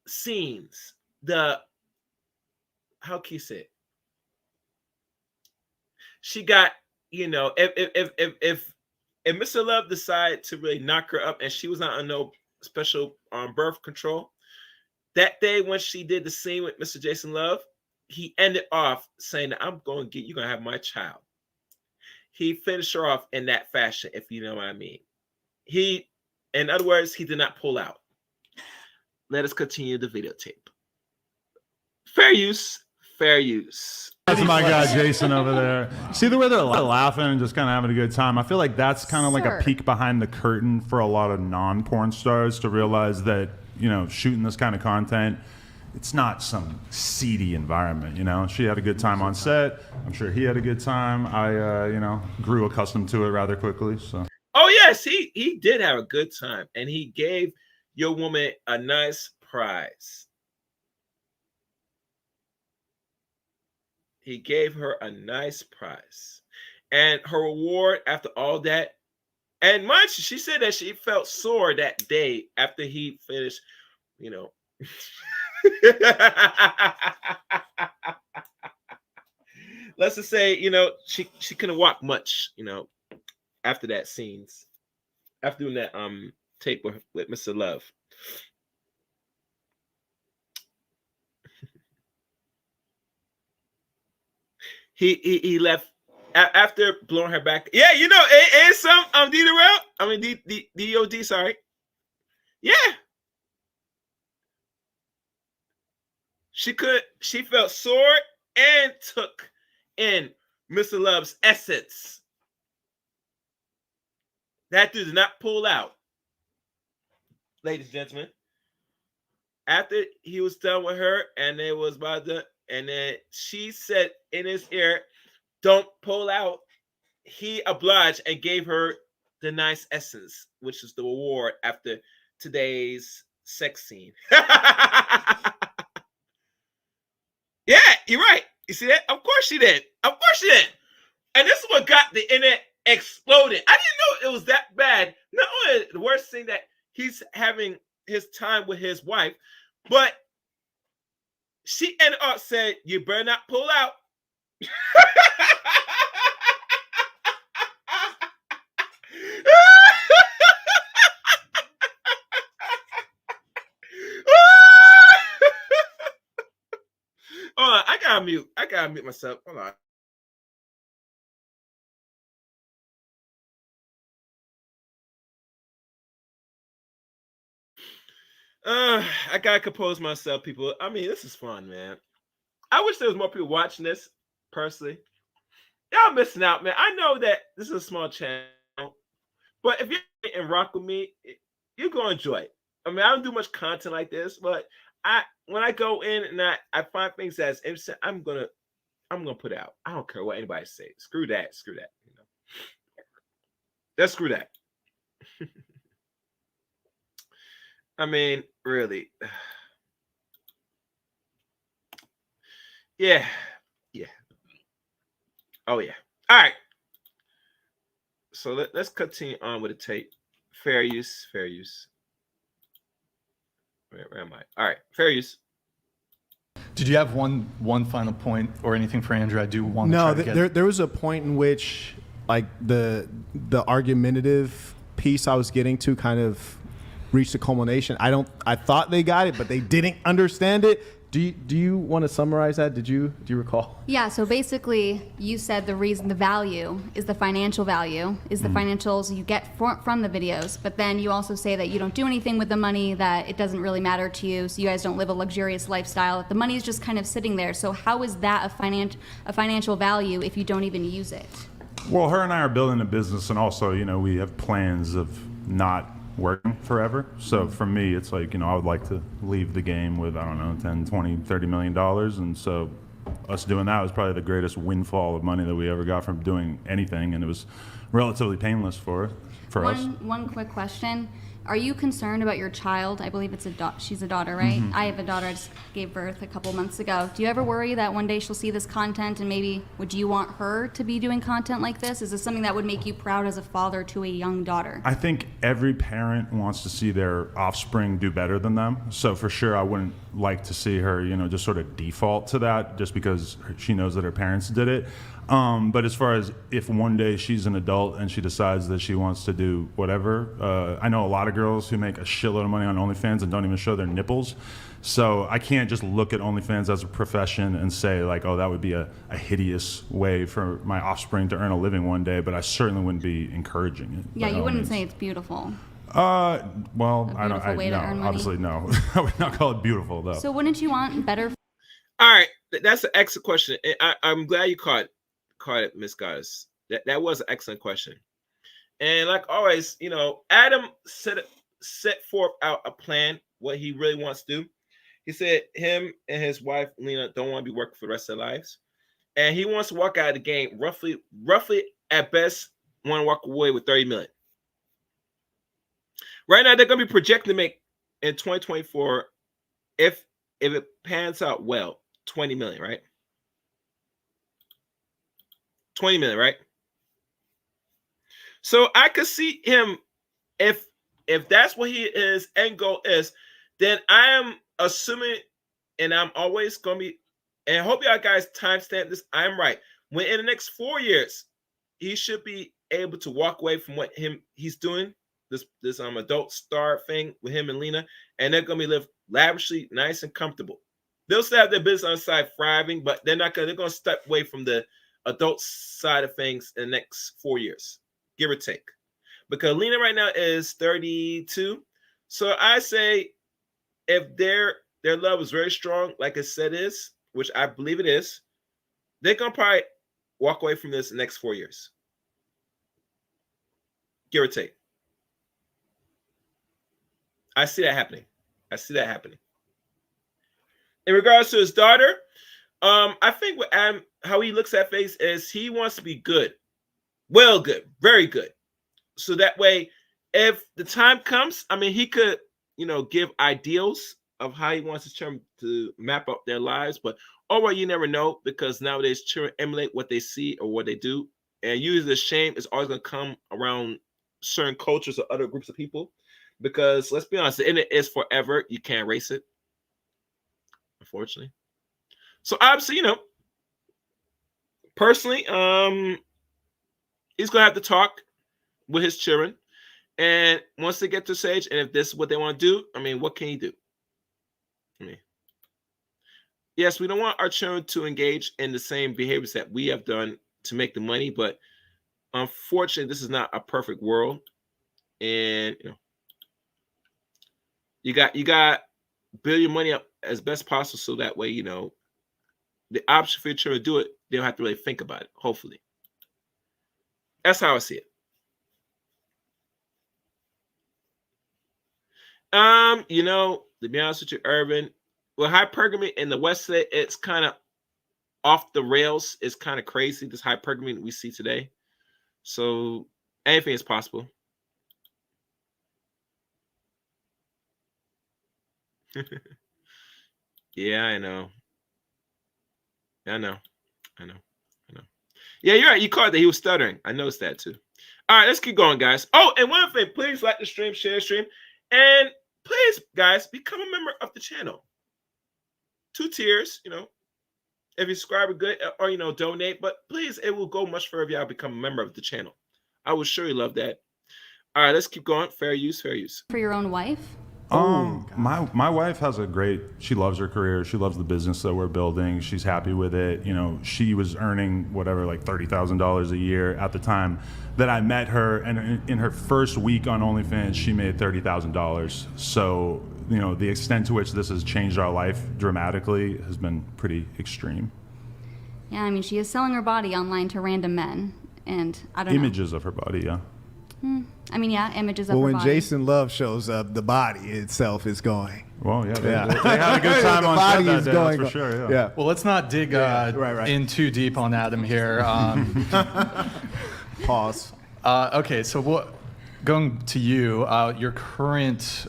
scenes, how can you say it? She got, if Mr. Love decided to really knock her up and she was not on no special birth control, that day when she did the scene with Mr. Jason Love, he ended off saying that you're going to have my child. He finished her off in that fashion, if you know what I mean. In other words, he did not pull out. Let us continue the videotape. Fair use, fair use. That's my guy Jason over there. See the way they're laughing and just kind of having a good time. I feel like that's kind of like a peek behind the curtain for a lot of non-porn stars to realize that, shooting this kind of content, it's not some seedy environment, She had a good time on set. I'm sure he had a good time. I, grew accustomed to it rather quickly. So. Oh yes, he did have a good time, and he gave your woman a nice prize. He gave her a nice prize, and her reward after all that. And mind you, she said that she felt sore that day after he finished, Let's just say, she couldn't walk much, after that scenes, after doing that tape with Mr. Love. He left after blowing her back. Yeah, and some DOD, sorry. Yeah. She felt sore and took in Mr. Love's essence. That dude did not pull out. Ladies and gentlemen. After he was done with her and it was about to, and then she said in his ear, "Don't pull out," he obliged and gave her the nice essence, which is the reward after today's sex scene. Yeah, you're right. You see that? Of course she did. Of course she did. And this is what got the internet exploded. I didn't know it was that bad. Not only the worst thing that he's having his time with his wife, but she ended up saying, "You better not pull out." Hold on, I gotta mute myself. Hold on. I gotta compose myself, people. I mean, this is fun, man. I wish there was more people watching this, personally. Y'all missing out, man. I know that this is a small channel, but if you're and rock with me, you're gonna enjoy it. I mean, I don't do much content like this, but when I go in and I find things that's interesting, I'm gonna put it out. I don't care what anybody says. Screw that. Let's screw that. I mean, really. Yeah. Oh yeah. All right. So let's continue on with the tape. Fair use. Where am I? All right. Fair use. Did you have one final point or anything for Andrew? I do want to No, try to get... there was a point in which, like, the argumentative piece I was getting to kind of reached a culmination. I thought they got it, but they didn't understand it. Do you want to summarize that? Do you recall? Yeah, so basically you said the reason the value is the financial value, is the financials you get from the videos, but then you also say that you don't do anything with the money, that it doesn't really matter to you, so you guys don't live a luxurious lifestyle, that the money is just kind of sitting there. So how is that a financial value if you don't even use it? Well, her and I are building a business, and also, we have plans of not working forever. So for me, it's like, I would like to leave the game with, I don't know, 10, 20, 30 million dollars. And so us doing that was probably the greatest windfall of money that we ever got from doing anything. And it was relatively painless for us. One quick question. Are you concerned about your child? I believe she's a daughter, right? I have a daughter. I just gave birth a couple months ago. Do you ever worry that one day she'll see this content and maybe would you want her to be doing content like this? Is this something that would make you proud as a father to a young daughter? I think every parent wants to see their offspring do better than them. So for sure, I wouldn't like to see her, just sort of default to that just because she knows that her parents did it. But as far as if one day she's an adult and she decides that she wants to do whatever, I know a lot of girls who make a shitload of money on OnlyFans and don't even show their nipples. So I can't just look at OnlyFans as a profession and say like, oh, that would be a hideous way for my offspring to earn a living one day, but I certainly wouldn't be encouraging it. Yeah, you wouldn't say it's beautiful. Well, I don't, way to earn money? obviously no. I would not call it beautiful though. So wouldn't you want better? All right, that's an excellent question. I'm glad you caught it, Miss Goddess. That was an excellent question. And like always, Adam set forth out a plan, what he really wants to do. He said him and his wife, Lena, don't want to be working for the rest of their lives. And he wants to walk out of the game roughly at best, want to walk away with 30 million. Right now, they're going to be projected to make in 2024, if it pans out well, 20 million, right? 20 million, right? So I could see him, if that's what his end goal is, then I am assuming, and I'm always going to be, and I hope y'all guys timestamp this, I'm right. When in the next 4 years, he should be able to walk away from what he's doing, this adult star thing with him and Lena, and they're going to be live lavishly, nice and comfortable. They'll still have their business on the side thriving, but they're going to step away from the adult side of things in the next 4 years, give or take. Because Lena right now is 32. So I say if their love is very strong, like I said is, which I believe it is, they're going to probably walk away from this in the next 4 years. Give or take. I see that happening. In regards to his daughter, I think what Adam, how he looks at face is he wants to be good. Well, good. Very good. So that way, if the time comes, he could, give ideals of how he wants his children to map up their lives. But you never know, because nowadays children emulate what they see or what they do. And usually the shame is always going to come around certain cultures or other groups of people. Because let's be honest, the internet is forever. You can't erase it, unfortunately. So obviously, personally, he's gonna have to talk with his children, and once they get to this age, and if this is what they want to do, what can he do? Yes, we don't want our children to engage in the same behaviors that we have done to make the money, but unfortunately, this is not a perfect world, and you got build your money up as best possible, so that way, the option for your children to do it, they don't have to really think about it, hopefully. That's how I see it. To be honest with you, Irvin, well, hypergamy in the West today, it's kind of off the rails. It's kind of crazy, this hypergamy that we see today. So anything is possible. Yeah, I know. Yeah, you're right. You caught that he was stuttering. I noticed that too. All right, let's keep going, guys. Oh, and one thing, please like the stream, share the stream, and please, guys, become a member of the channel. 2 tiers, if you subscribe, are good, or donate. But please, it will go much further if y'all become a member of the channel. I would surely love that. All right, let's keep going. Fair use. For your own wife? Oh, My wife has she loves her career. She loves the business that we're building. She's happy with it. You know, she was earning whatever, like $30,000 a year at the time that I met her. And in her first week on OnlyFans, she made $30,000. So, you know, the extent to which this has changed our life dramatically has been pretty extreme. Yeah, I mean, she is selling her body online to random men. And I don't know. Images of her body, yeah. I mean, yeah, images of Well, her when body. Jason Love shows up, the body itself is going. Well, yeah, they Yeah. had a good time The on body set that is day, going. that's for sure, yeah. Yeah. Well, let's not dig right. in too deep on Adam here. Pause. Okay, so going to you, your current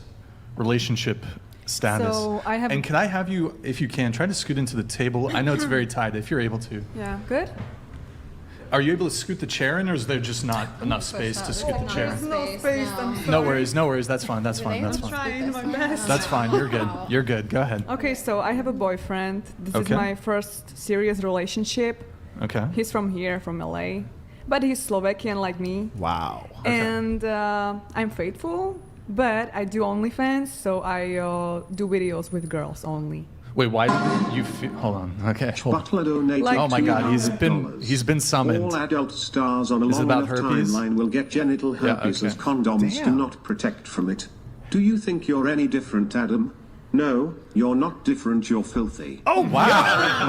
relationship status. So I have- And can I have you, if you can, try to scoot into the table? I know it's very tight, if you're able to. Yeah, good. Are you able to scoot the chair in, or is there just not enough space to scoot the chair? There's no space. I'm sorry. No worries. That's fine. That's fine. I'm trying my best. That's fine. You're good. You're good. Go ahead. Okay, so I have a boyfriend. This is Okay. my first serious relationship. Okay. He's from here, from LA, but he's Slovakian like me. Wow. And I'm faithful, but I do OnlyFans, so I do videos with girls only. Wait, why did you feel? Hold on. Okay. Hold on. Butler donated Like- Oh my God, he's $200. been summoned. All adult stars on a Is it long about enough herpes? timeline will get genital Yeah, herpes okay. as condoms do Damn. not protect from it. Do you think you're any different, Adam? No, you're not different, you're filthy. Oh wow.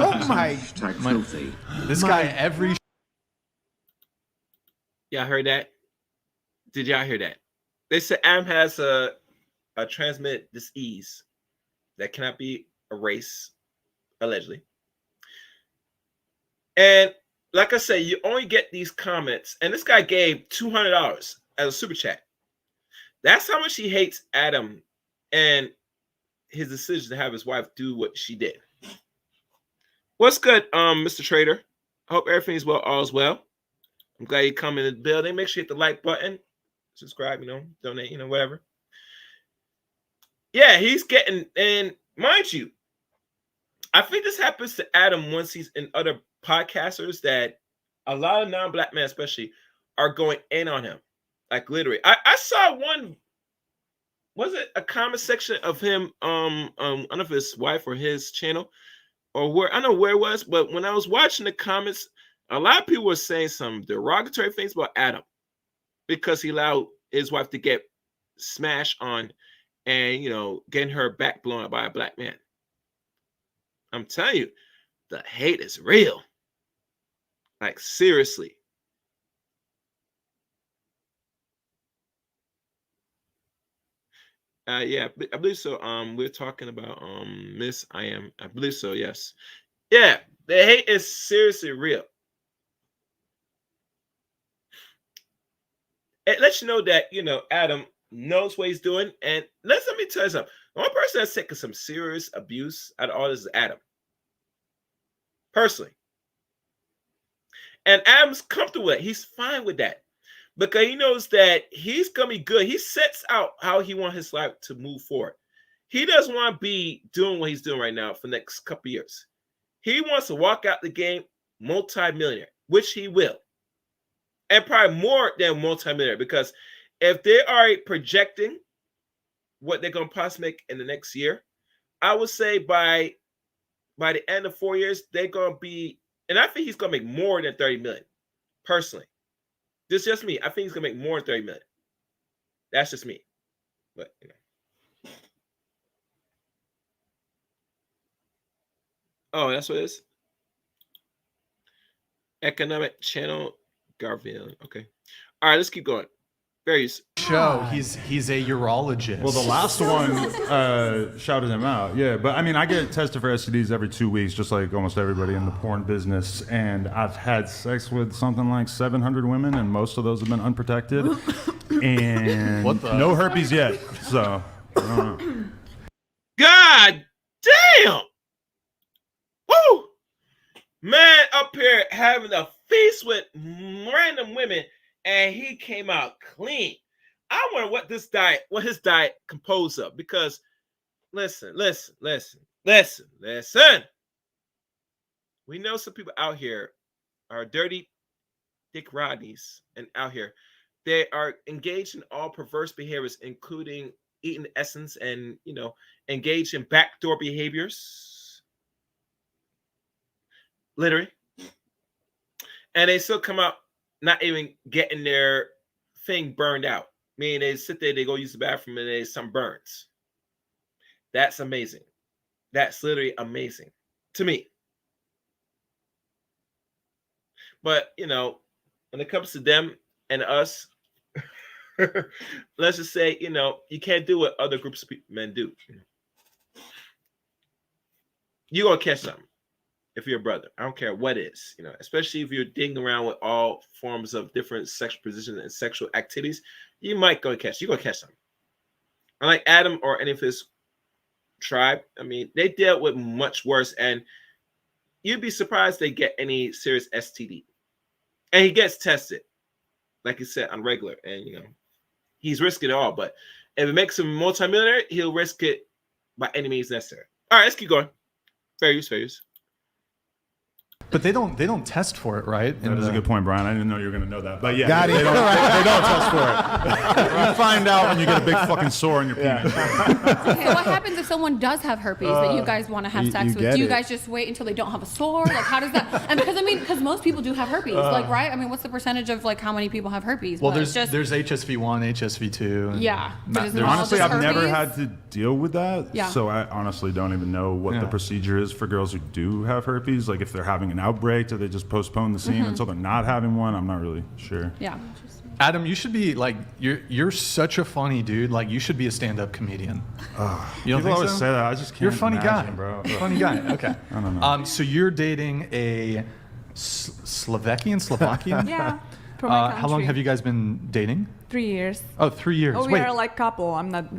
Oh my. Hashtag filthy. This guy every. Y'all heard that? Did y'all hear that? They said Adam has a transmit disease that cannot be erased, allegedly. And like I said, you only get these comments, and this guy gave $200 as a super chat. That's how much he hates Adam and his decision to have his wife do what she did. What's good, Mr. Trader? I hope everything's well, all's well. I'm glad you come in the building. Make sure you hit the like button, subscribe, donate, whatever. Yeah, he's getting, and mind you, I think this happens to Adam once he's in other podcasters, that a lot of non-black men especially are going in on him. Like literally. I saw one, was it a comment section of him I don't know if his wife or his channel, or where, I don't know where it was, but when I was watching the comments, a lot of people were saying some derogatory things about Adam because he allowed his wife to get smashed on and getting her back blown up by a black man. I'm telling you, the hate is real. Like, seriously. Yeah, I believe so. We're talking about Miss I Am. I believe so, yes. Yeah, the hate is seriously real. It lets you know that, Adam knows what he's doing. And let me tell you something. The one person that's taking some serious abuse out of all this is Adam. Personally. And Adam's comfortable with it. He's fine with that. Because he knows that he's going to be good. He sets out how he wants his life to move forward. He doesn't want to be doing what he's doing right now for the next couple of years. He wants to walk out the game multi-millionaire, which he will. And probably more than multi-millionaire, because if they are projecting what they're going to possibly make in the next year, I would say by the end of 4 years, they're going to be, and I think he's going to make more than 30 million, personally. This is just me. I think he's going to make more than 30 million. That's just me. But, Oh, that's what it is? Economic Channel, Garfield. Okay. All right, let's keep going. Various. Show. He's a urologist. Well, the last one shouted him out. Yeah, but I mean, I get tested for STDs every 2 weeks, just like almost everybody in the porn business. And I've had sex with something like 700 women, and most of those have been unprotected. And no herpes yet. So, I don't know. God damn! Woo! Man up here having a feast with random women, and he came out clean. I wonder what his diet composed of. Because listen. We know some people out here are dirty Dick Rodneys, and out here they are engaged in all perverse behaviors, including eating the essence and, engage in backdoor behaviors. Literally. And they still come out not even getting their thing burned out. Meaning they sit there, they go use the bathroom, and there's some burns. That's amazing. That's literally amazing to me. But, when it comes to them and us, let's just say, you can't do what other groups of men do. You're going to catch something if you're a brother. I don't care what it is, especially if you're digging around with all forms of different sexual positions and sexual activities, you're going to catch something. Unlike Adam or any of his tribe, they dealt with much worse, and you'd be surprised they get any serious STD. And he gets tested, like you said, on regular, and he's risking it all. But if it makes him multimillionaire, he'll risk it by any means necessary. All right, let's keep going. Fair use. But they don't test for it, right? That is a good point, Brian. I didn't know you were going to know that. But yeah, Got it. they don't test for it. You find out when you get a big fucking sore on your penis. Okay, what happens if someone does have herpes that you guys want to have sex with? Do you guys just wait until they don't have a sore? Like, how does that? And because most people do have herpes, right? What's the percentage of how many people have herpes? Well, there's HSV1, HSV2. Yeah. Honestly, I've never had to deal with that. Yeah. So I honestly don't even know what the procedure is for girls who do have herpes. Like if they're having an outbreak, do they just postpone the scene until they're not having one? I'm not really sure. Yeah. Adam, you should be you're such a funny dude. Like you should be a stand-up comedian. You don't People always so? say that. I just can't. You're a funny imagine, guy, bro. Funny guy. Okay. I don't know. So you're dating a Slovakian? Yeah. From my How long country. have you guys been dating? 3 years. Oh, 3 years. Oh, we Wait. are like couple.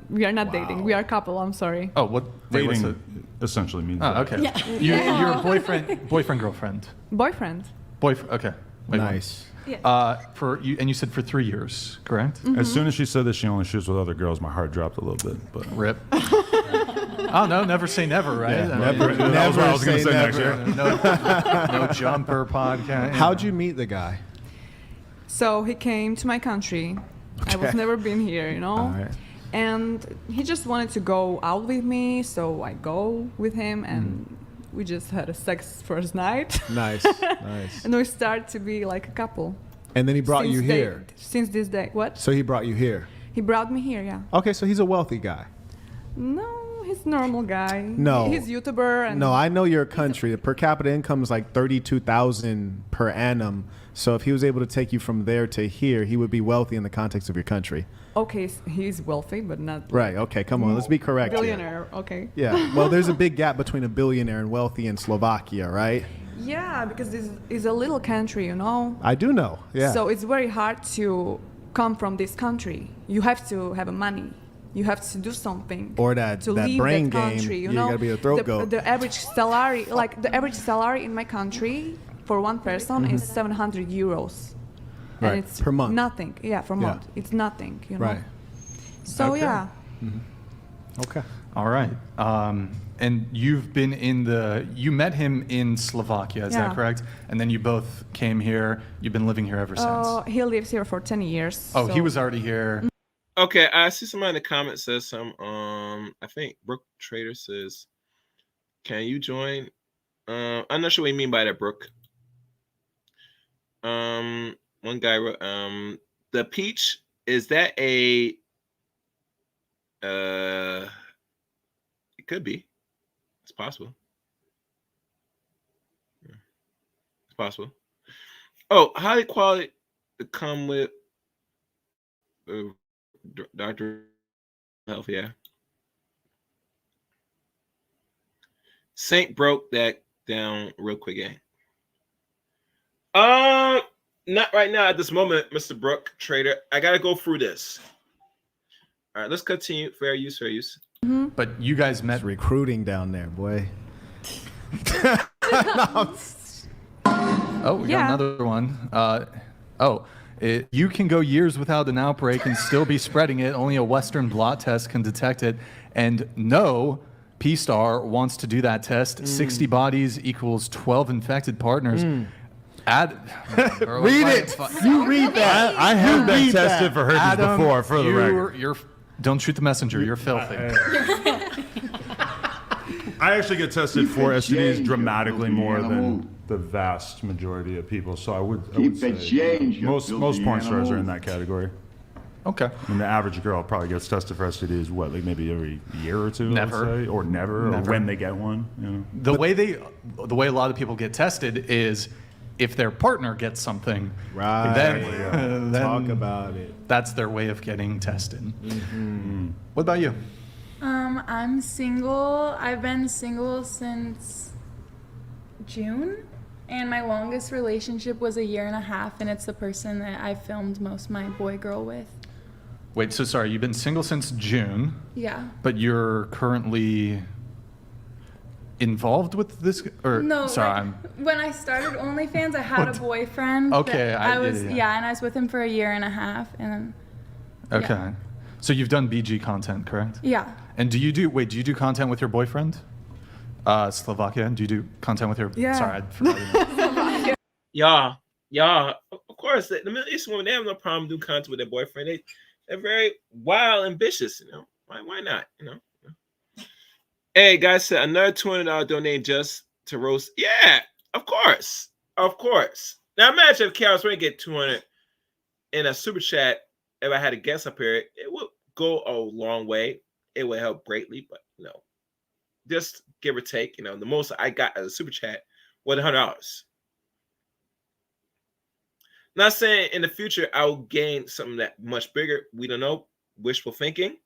We are not dating. We are couple. I'm sorry. Oh, what? Wait, what's Dating essentially means Oh, that. okay. You're a boyfriend, girlfriend. Boyfriend. Boyfriend. Okay. Wait, Nice. For you, and you said for 3 years, correct? As soon as she said that she only shoots with other girls, my heart dropped a little bit. But Rip. Oh no, never say never, right? Yeah, I mean, that was what I was going to say next year. No jumper podcast. How'd you meet the guy? So he came to my country. I was never been here, All right. And he just wanted to go out with me, so I go with him, and we just had a sex first night. Nice. Nice. And we start to be like a couple. And then he brought you here. Since this day. What? So he brought you here. He brought me here, yeah. Okay, so he's a wealthy guy. No, he's normal guy. No. He's YouTuber. And No, I know your country. The per capita income is like 32,000 per annum. So if he was able to take you from there to here, he would be wealthy in the context of your country. Okay, he's wealthy, but not Right. Okay. Come on. Let's be correct. here. billionaire. Okay. Yeah. Well, there's a big gap between a billionaire and wealthy in Slovakia, right? Yeah, because this is a little country, I do know. Yeah. So it's very hard to come from this country. You have to have money. You have to do something. Or that to that leave brain that country, game. you know? gotta be a throat goat. The average salary, the average salary in my country for one person is 700 euros. Right, And it's per month. Nothing. Yeah, per month. It's nothing, Right. So Okay. yeah. Okay. All right. And you've been you met him in Slovakia, is Yeah. that correct? And then you both came here. You've been living here ever since. He lives here for 10 years. Oh, so he was already here. Okay, I see somebody in the comments says some. I think Brooke Trader says, "Can you join?" I'm not sure what you mean by that, Brooke. One guy wrote, "The peach, is that a?" It could be. It's possible. Yeah. It's possible. Oh, high quality to come with Dr. Health, yeah. Saint broke that down real quick, gang. Not right now at this moment, Mr. Brooke Trader. I gotta go through this. All right, let's continue. Fair use, fair use. But you guys met. It's recruiting down there, boy. Oh, we got another one. You can go years without an outbreak and still be spreading it. Only a Western blot test can detect it. And no P-Star wants to do that test. 60 bodies equals 12 infected partners. Read it. You read that. I have been tested for herpes before, for the record. Don't shoot the messenger. You're filthy. I actually get tested for STDs dramatically more than the vast majority of people. So I would say most porn stars are in that category. Okay. And the average girl probably gets tested for STDs, what, like maybe every year or two? Never. Let's say, or never, or when they get one. You know? The way a lot of people get tested is if their partner gets something, Right. then Talk about it. that's their way of getting tested. What about you? I'm single. I've been single since June, and my longest relationship was 1.5 years, and it's the person that I filmed most of my boy-girl with. Wait, so sorry, you've been single since June, Yeah. but you're currently involved with this, or No, sorry, like, when I started OnlyFans, I had What? a boyfriend. Okay, that I I was get it, yeah. and I was with him for 1.5 years, and then okay. yeah. So you've done BG content, correct? Yeah. And do you do content with your boyfriend? Slovakia, do you do content with your, Yeah. sorry, I forgot. Y'all, of course, the Middle Eastern women, they have no problem doing content with their boyfriend. They're very wild, ambitious, you know. Why not, you know? Hey, guys said another $200 donate just to roast. Yeah, of course. Now imagine if Chaos Rain get 200 in a super chat. If I had a guest up here, it would go a long way. It would help greatly, but you know, just give or take. You know, the most I got as a super chat was $100. Not saying in the future I'll gain something that much bigger. We don't know. Wishful thinking.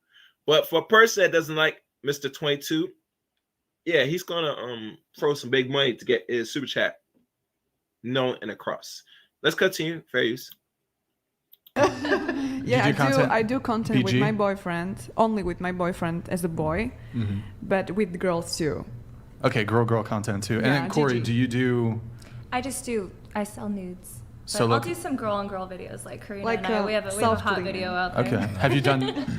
But for a person that doesn't like Mr. 22, yeah, he's gonna throw some big money to get his super chat known and across. Let's continue. Fair use. Yeah, content? I do content with PG? my boyfriend, only with my boyfriend as a boy, but with girls too. Okay, girl content too. And Yeah, then Corey, GG. do you do, I sell nudes. But So I'll look- do some girl-on-girl videos, like Karina Like, and I. We have a hot self-cleaning. video out there. okay. Have you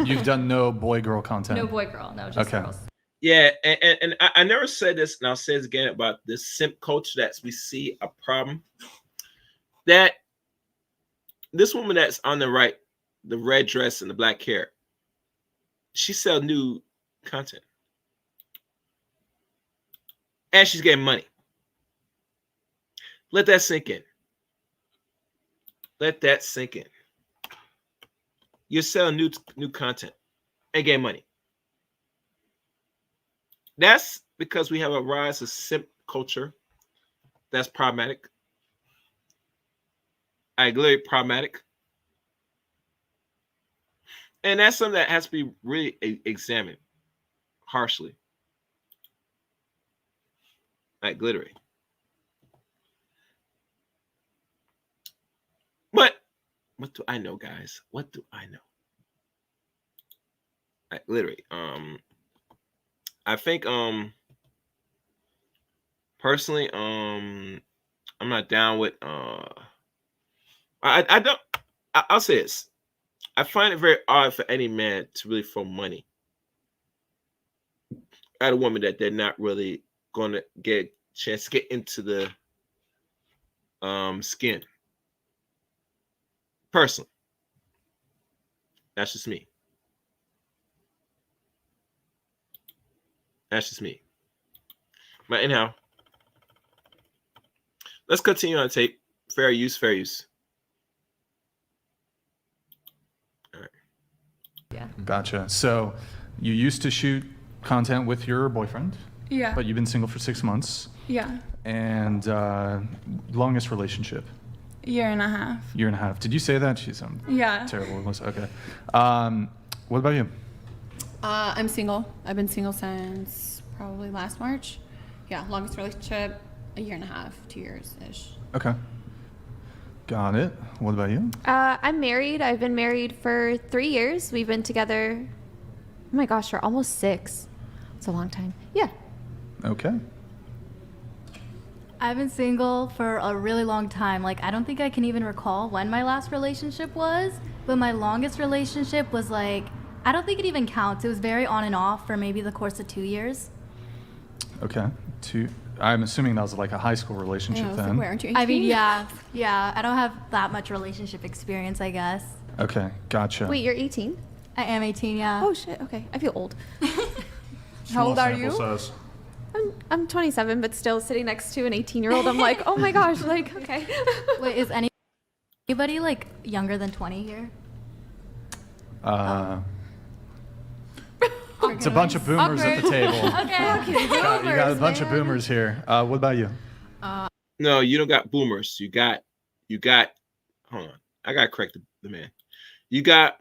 you've done no boy-girl content? No boy-girl, no, just Okay. girls. Yeah, and I never said this, and I'll say this again about this simp culture that we see a problem. That this woman that's on the right, the red dress and the black hair, she sell nude content. And she's getting money. Let that sink in. Let that sink in. You're selling new content and getting money. That's because we have a rise of simp culture that's problematic. I agree, problematic. And that's something that has to be really examined harshly. Like glittery. But what do I know, guys? What do I know? Like literally, I think personally, I'm not down with I don't I'll say this. I find it very odd for any man to really throw money at a woman that they're not really gonna get a chance to get into the skin. Personally. That's just me. That's just me. But anyhow, let's continue on tape. Fair use, fair use. All right. Yeah. Gotcha. So you used to shoot content with your boyfriend, Yeah. but you've been single for 6 months. Yeah. And longest relationship? 1.5 years. 1.5 years. Did you say that? Jeez, I'm Yeah. terrible. Okay. What about you? I'm single. I've been single since probably last March. Yeah, longest relationship, 1.5 years, 2 years ish. Okay. Got it. What about you? I'm married. I've been married for 3 years. We've been together, oh my gosh, for almost 6. It's a long time. Yeah. Okay. I've been single for a really long time. Like, I don't think I can even recall when my last relationship was, but my longest relationship was like, I don't think it even counts. It was very on and off for maybe the course of 2 years. Okay. I'm assuming that was like a high school relationship then. Where aren't you 18? I mean, yeah. I don't have that much relationship experience, I guess. Okay, gotcha. Wait, you're 18? I am 18, yeah. Oh shit. Okay, I feel old. How old are you? Size. I'm 27, but still sitting next to an 18-year-old. I'm like, oh my gosh, like, okay. Wait, is anybody like younger than 20 here? It's a bunch of boomers at the table. Okay. You got a bunch of boomers here. What about you? No, you don't got boomers. You got. Hold on, I gotta correct the man. You got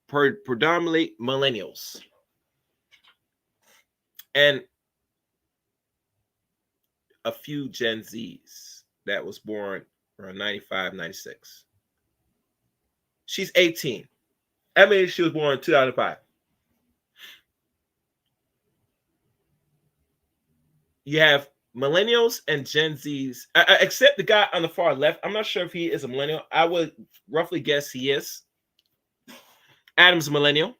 predominantly millennials, and a few Gen Zs that was born around 95, 96. She's 18. I mean, she was born in 2005. You have millennials and Gen Zs, except the guy on the far left. I'm not sure if he is a millennial. I would roughly guess he is. Adam's a millennial.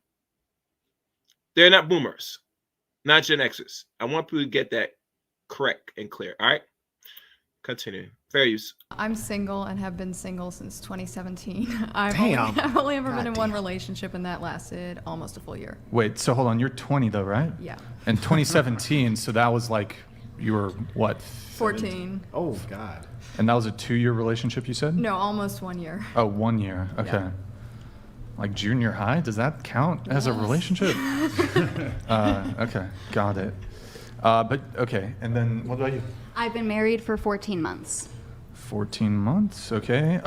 They're not boomers, not Gen Xers. I want people to get that correct and clear. All right, continue. Fair use. I'm single and have been single since 2017. I've only ever been in one relationship, and that lasted almost a full year. Wait, so hold on. You're 20 though, right? Yeah. And 2017, so that was like, you were what? 14. Oh God. And that was a 2-year relationship, you said? No, almost 1 year. Oh, 1 year. Okay. Yeah. Like junior high? Does that count as a relationship? Okay, got it. But okay, and then what about you? I've been married for 14 months. 14 months, okay.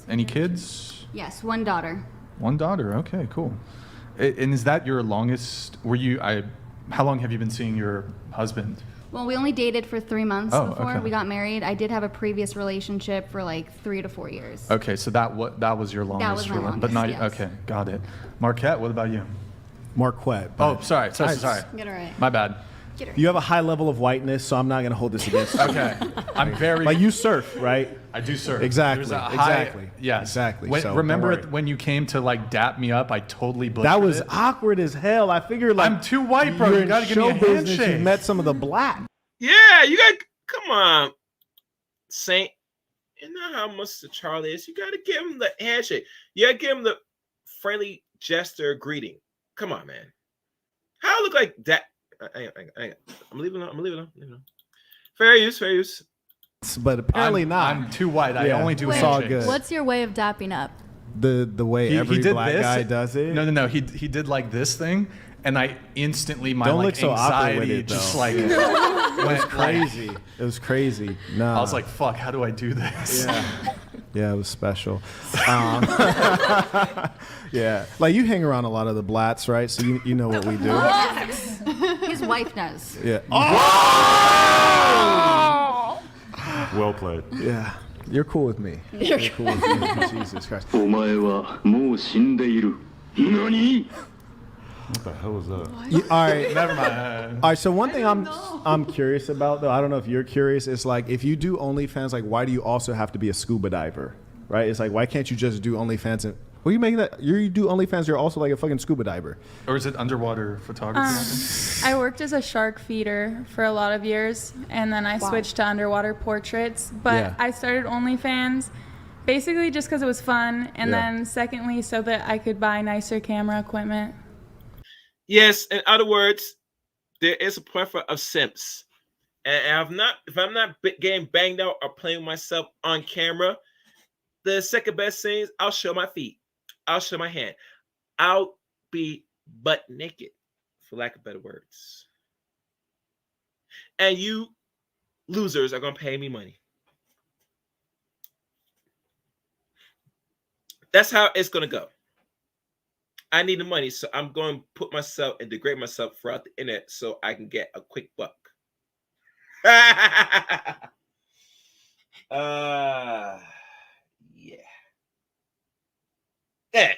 Any kids? Yes, one daughter. One daughter, okay, cool. And is that your longest, how long have you been seeing your husband? Well, we only dated for 3 months Oh, before okay. we got married. I did have a previous relationship for like 3 to 4 years. Okay, so that was your longest. That was my longest, but not, yes. okay, got it. Marquette, what about you? Marquette. Oh, sorry. Get it right. My bad. You have a high level of whiteness, so I'm not going to hold this against you. Okay, I'm very. Like you surf, right? I do surf. Exactly. There's a high- Exactly. Yes. Exactly. When, So, remember don't worry. when you came to like dap me up? I totally butchered That was it. awkward as hell. I figured like I'm too white, bro. you're You in gotta give me a show business, handshake. You met some of the black. Yeah, you got. Come on, Saint. You know how much the Charlie is. You got to give him the handshake. You got to give him the friendly gesture greeting. Come on, man. How I look like that? I'm leaving it alone. Fair use. But apparently not. I'm too white. I Yeah, only do it's all handshakes. good. What's your way of dapping up? The way every did black this. guy does it. No. He did like this thing, and I instantly my Don't like look so awkward with anxiety it, just though. like It was went crazy. It was crazy. No. I was like, fuck, how do I do this? Yeah, it was special. Yeah, like you hang around a lot of the blats, right? So you know what we do. His wife knows. Yeah. Well played. Yeah. You're cool with me. You're cool with me. Jesus Christ. お前はもう死んでいる。何? What the hell is that? All right. Never mind. All right, so one thing I'm curious about though, I don't know if you're curious, is like if you do OnlyFans, like why do you also have to be a scuba diver, right? It's like why can't you just do OnlyFans and what are you making that? You do OnlyFans, you're also like a fucking scuba diver. Or is it underwater photography? I worked as a shark feeder for a lot of years, and then I switched to underwater portraits. But Yeah. I started OnlyFans basically just because it was fun, and then secondly so that I could buy nicer camera equipment. Yes, in other words, there is a plethora of simps, and if I'm not getting banged out or playing with myself on camera, the second best thing is I'll show my feet, I'll show my hand, I'll be butt naked, for lack of better words, and you losers are gonna pay me money. That's how it's gonna go. I need the money, so I'm going to put myself and degrade myself throughout the internet so I can get a quick buck. Yeah.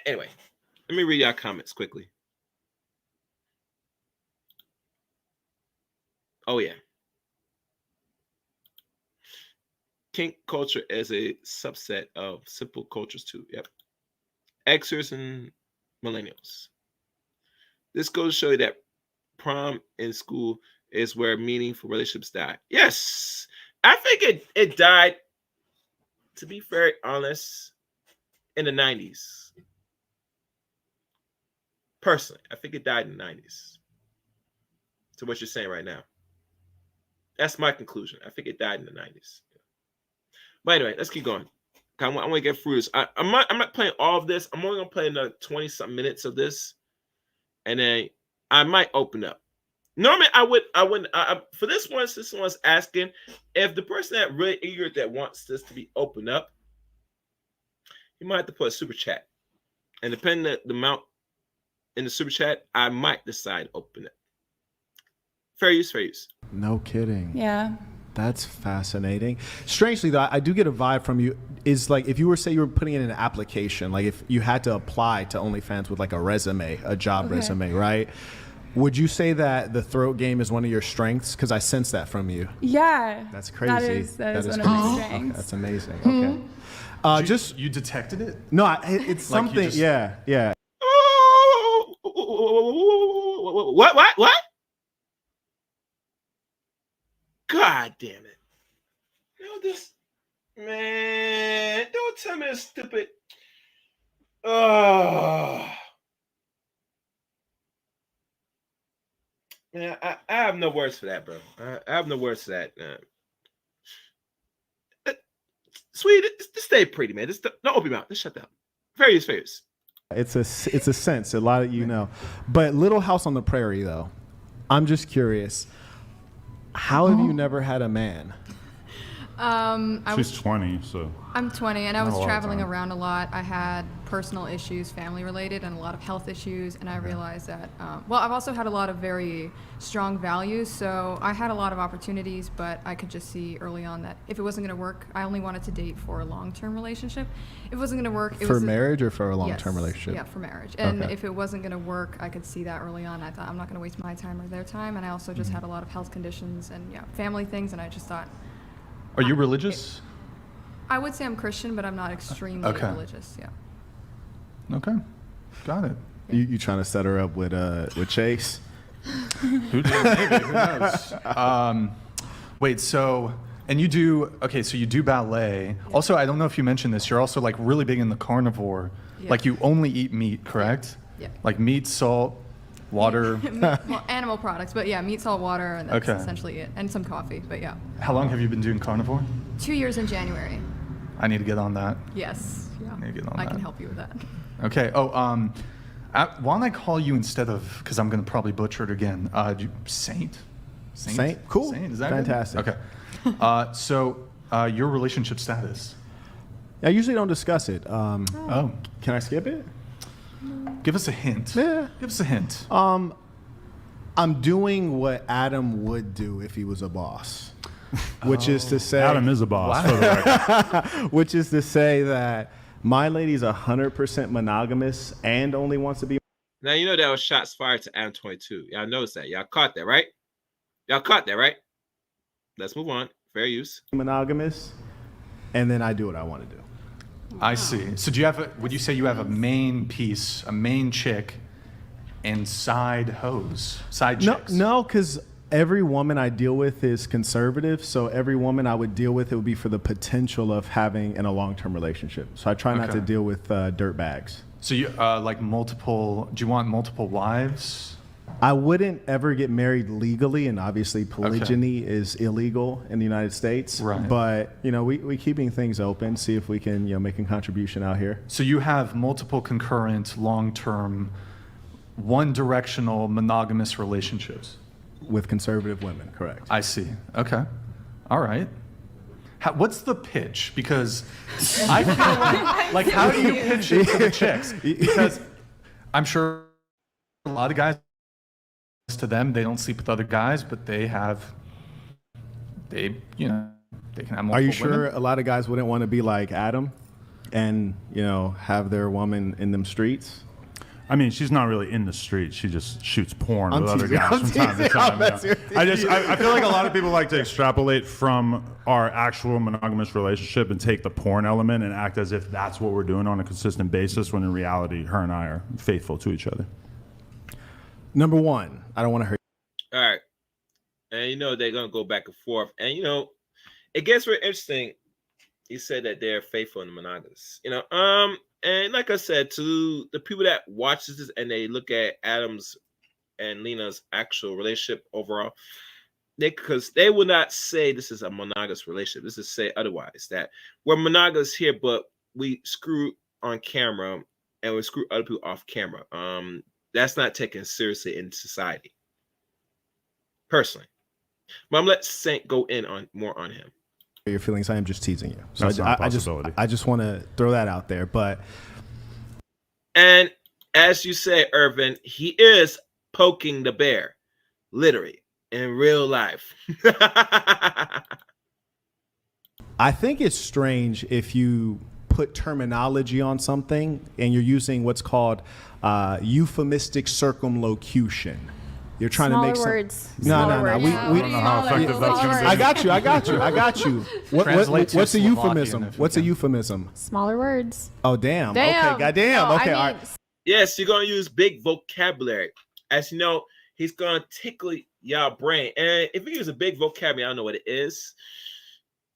Anyway, let me read y'all comments quickly. Oh yeah. Kink culture is a subset of simple cultures too. Yep. Xers and millennials. This goes to show you that prom in school is where meaningful relationships die. Yes, I think it died, to be very honest, in the 90s. Personally, I think it died in the 90s. To what you're saying right now. That's my conclusion. I think it died in the 90s. But anyway, let's keep going. I want to get through this. I'm not playing all of this. I'm only going to play another 20-something minutes of this. And then I might open up. Normally, I wouldn't. For this one's asking if the person that really eager that wants this to be opened up, you might have to put a super chat. And depending on the amount in the super chat, I might decide to open it. Fair use. No kidding. Yeah. That's fascinating. Strangely, though, I do get a vibe from you. Is like if you were say you were putting in an application, like if you had to apply to OnlyFans with like a resume, a job resume, right? Would you say that the throat game is one of your strengths? Because I sense that from you. Yeah. That's crazy. That is one of my strengths. Okay, that's amazing. Okay. You detected it? No, it's Like something. just- Yeah. What? God damn it. You know this, man, don't tell me it's stupid. Oh. Man, I have no words for that, bro. I have no words for that. Sweet, just stay pretty, man. Just don't open your mouth. Just shut down. Fair use. It's a sense. A lot of you know. But Little House on the Prairie, though, I'm just curious. How have you never had a man? She's 20, so. I'm 20, and I Not a was lot of traveling time. around a lot. I had personal issues, family related, and a lot of health issues. And I realized that, I've also had a lot of very strong values. So I had a lot of opportunities, but I could just see early on that if it wasn't going to work, I only wanted to date for a long-term relationship. If it wasn't going to work, it For was marriage or for a long-term Yes. relationship? Yeah, for marriage. And Okay. if it wasn't going to work, I could see that early on. I thought I'm not going to waste my time or their time. And I also just had a lot of health conditions and family things. And I just thought, Are you religious? I would say I'm Christian, but I'm not extremely Okay. religious. Yeah. Okay. Got it. You trying to set her up with Chase? Who knows? Maybe. Who knows? Wait, so, and you do, okay, so you do ballet. Also, I don't know if you mentioned this, you're also like really big in the carnivore. Yeah. Like you only eat meat, correct? Yeah. Like meat, salt, water. Well, animal products, but yeah, meat, salt, water, and that's Okay. essentially it. And some coffee, but yeah. How long have you been doing carnivore? 2 years in January. I need to get on that. Yes. Yeah. I need to get on I that. can help you with that. Okay. Oh, why don't I call you instead of, because I'm going to probably butcher it again, Saint? Saint? Cool. Saint? Is that good? Fantastic. Okay. So your relationship status? I usually don't discuss it. Oh. Can I skip it? Give us a hint. Yeah. Give us a hint. I'm doing what Adam would do if he was a boss, which is to say Adam is a boss. For the record. which is to say that my lady's 100% monogamous and only wants to be Now, you know that was shots fired to Adam 22. Y'all noticed that. Y'all caught that, right? Let's move on. Fair use. monogamous, and then I do what I want to do. I see. So do you have would you say you have a main piece, a main chick, and side hoes, side chicks? No, because every woman I deal with is conservative. So every woman I would deal with, it would be for the potential of having in a long-term relationship. So I try not Okay. to deal with dirt bags. So you like multiple? Do you want multiple wives? I wouldn't ever get married legally, and obviously polygyny is illegal in the United States. Right. But we keeping things open, see if we can make a contribution out here. So you have multiple concurrent, long-term, one-directional monogamous relationships with conservative women, correct? I see. Okay. All right. What's the pitch? Because I feel like how do you pitch it to the chicks? Because I'm sure a lot of guys, to them, they don't sleep with other guys, but they can have multiple Are you sure women? a lot of guys wouldn't want to be like Adam and, have their woman in them streets? I mean, she's not really in the street. She just shoots porn I'm with other teasing, guys I'm from time to teasing, time. I'm messing with you. I feel like a lot of people like to extrapolate from our actual monogamous relationship and take the porn element and act as if that's what we're doing on a consistent basis, when in reality, her and I are faithful to each other. Number one, I don't want to hurt. All right. And they're gonna go back and forth. And it gets very interesting. You said that they're faithful and monogamous. And like I said, to the people that watch this and they look at Adam's and Lena's actual relationship overall, because they will not say this is a monogamous relationship. This is say otherwise, that we're monogamous here, but we screw on camera and we screw other people off camera. That's not taken seriously in society, personally. But I'm gonna let Saint go in on more on him. Your feelings. I am just teasing you. So That's not a possibility. I just want to throw that out there. But And as you say, Irvin, he is poking the bear, literally in real life. I think it's strange if you put terminology on something and you're using what's called euphemistic circumlocution. You're trying to make some words. No. I don't know how effective that's going to be. I got you. What's a euphemism? What's a euphemism? Smaller words. Oh, damn. Damn. Okay, goddamn. No, Okay, I all mean, right. Yes, you're gonna use big vocabulary. As you know, he's gonna tickle y'all brain. And if you use a big vocabulary, I don't know what it is.